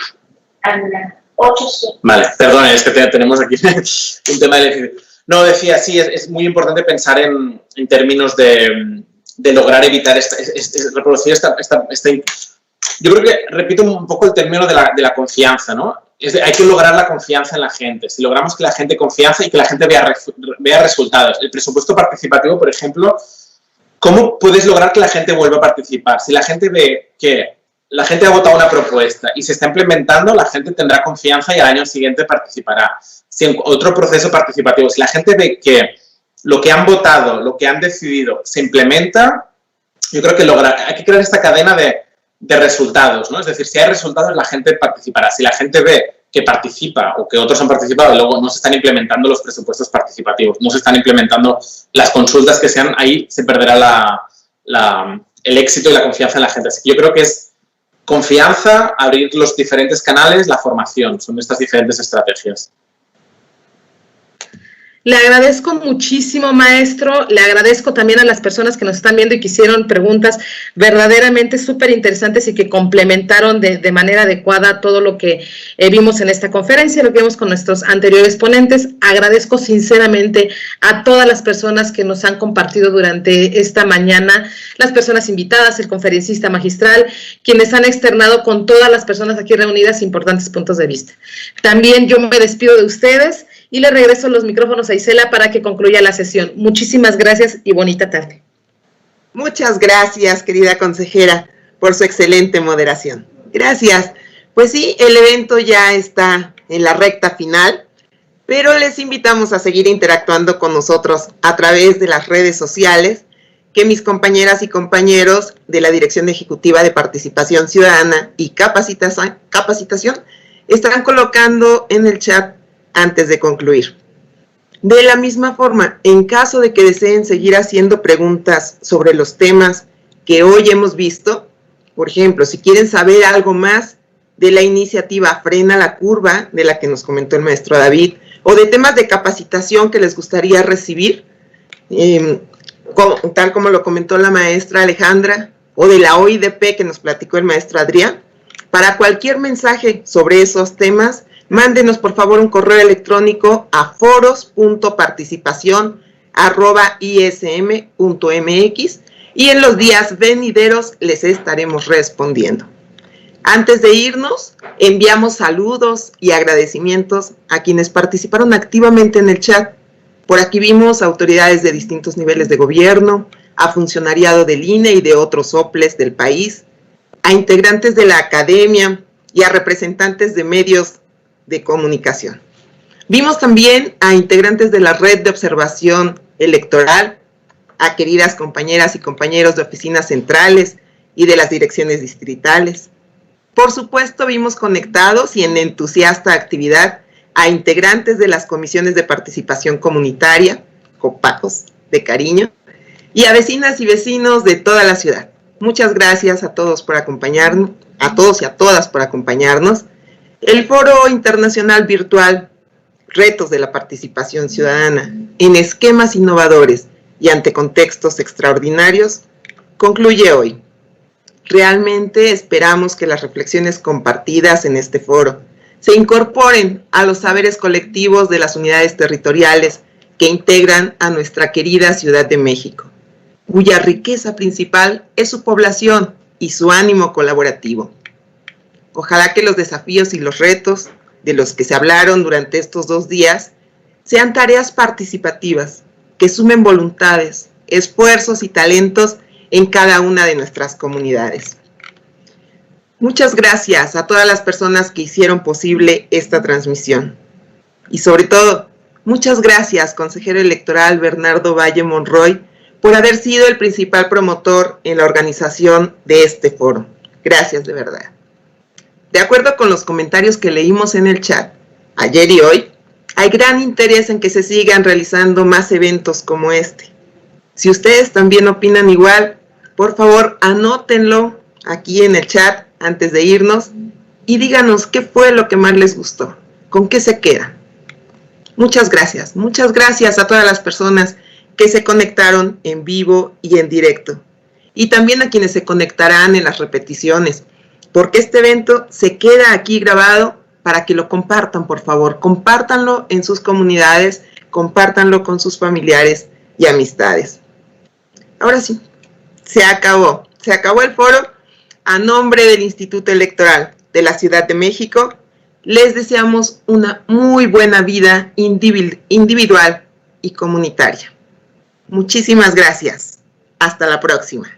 Vale, perdón, es que tenemos aquí un tema de... No, decía, sí, es muy importante pensar en términos de lograr evitar reproducir esta... Yo creo que repito un poco el término de la confianza, ¿no? Hay que lograr la confianza en la gente. Si logramos que la gente confianza y que la gente vea resultados. El presupuesto participativo, por ejemplo, ¿cómo puedes lograr que la gente vuelva a participar? Si la gente ve que la gente ha votado una propuesta y se está implementando, la gente tendrá confianza y al año siguiente participará. Si en otro proceso participativo, si la gente ve que lo que han votado, lo que han decidido, se implementa, yo creo que hay que crear esta cadena de resultados, ¿no? Es decir, si hay resultados, la gente participará. Si la gente ve que participa o que otros han participado y luego no se están implementando los presupuestos participativos, no se están implementando las consultas que sean, ahí se perderá el éxito y la confianza en la gente. Así que yo creo que es confianza, abrir los diferentes canales, la formación, son estas diferentes estrategias. Le agradezco muchísimo, maestro. Le agradezco también a las personas que nos están viendo y que hicieron preguntas verdaderamente súper interesantes y que complementaron de manera adecuada todo lo que vimos en esta conferencia, lo que vimos con nuestros anteriores ponentes. Agradezco sinceramente a todas las personas que nos han compartido durante esta mañana, las personas invitadas, el conferencista magistral, quienes han externado con todas las personas aquí reunidas importantes puntos de vista. También yo me despido de ustedes y le regreso los micrófonos a Isela para que concluya la sesión. Muchísimas gracias y bonita tarde. Muchas gracias, querida consejera, por su excelente moderación. Gracias. Pues sí, el evento ya está en la recta final, pero les invitamos a seguir interactuando con nosotros a través de las redes sociales que mis compañeras y compañeros de la Dirección Ejecutiva de Participación Ciudadana y Capacitación estarán colocando en el chat antes de concluir. De la misma forma, en caso de que deseen seguir haciendo preguntas sobre los temas que hoy hemos visto, por ejemplo, si quieren saber algo más de la iniciativa Frena la Curva, de la que nos comentó el maestro David, o de temas de capacitación que les gustaría recibir, tal como lo comentó la maestra Alejandra, o de la OIDP que nos platicó el maestro Adrián, para cualquier mensaje sobre esos temas, mándenos por favor un correo electrónico a foros.participación@ism.mx y en los días venideros les estaremos respondiendo. Antes de irnos, enviamos saludos y agradecimientos a quienes participaron activamente en el chat. Por aquí vimos a autoridades de distintos niveles de gobierno, a funcionariado del INE y de otros OPLES del país, a integrantes de la academia y a representantes de medios de comunicación. Vimos también a integrantes de la red de observación electoral, a queridas compañeras y compañeros de oficinas centrales y de las direcciones distritales. Por supuesto, vimos conectados y en entusiasta actividad a integrantes de las comisiones de participación comunitaria, COPACOS de cariño, y a vecinas y vecinos de toda la ciudad. Muchas gracias a todos por acompañarnos, a todos y a todas por acompañarnos. El Foro Internacional Virtual Retos de la Participación Ciudadana en Esquemas Innovadores y ante Contextos Extraordinarios concluye hoy. Realmente esperamos que las reflexiones compartidas en este foro se incorporen a los saberes colectivos de las unidades territoriales que integran a nuestra querida Ciudad de México, cuya riqueza principal es su población y su ánimo colaborativo. Ojalá que los desafíos y los retos de los que se hablaron durante estos 2 días sean tareas participativas que sumen voluntades, esfuerzos y talentos en cada una de nuestras comunidades. Muchas gracias a todas las personas que hicieron posible esta transmisión. Y sobre todo, muchas gracias, consejero electoral Bernardo Valle Monroy, por haber sido el principal promotor en la organización de este foro. Gracias de verdad. De acuerdo con los comentarios que leímos en el chat, ayer y hoy, hay gran interés en que se sigan realizando más eventos como este. Si ustedes también opinan igual, por favor anótenlo aquí en el chat antes de irnos y díganos qué fue lo que más les gustó, con qué se quedan. Muchas gracias a todas las personas que se conectaron en vivo y en directo, y también a quienes se conectarán en las repeticiones, porque este evento se queda aquí grabado para que lo compartan, por favor, compártanlo en sus comunidades, compártanlo con sus familiares y amistades. Ahora sí, se acabó el foro. A nombre del Instituto Electoral de la Ciudad de México, les deseamos una muy buena vida individual y comunitaria. Muchísimas gracias. Hasta la próxima.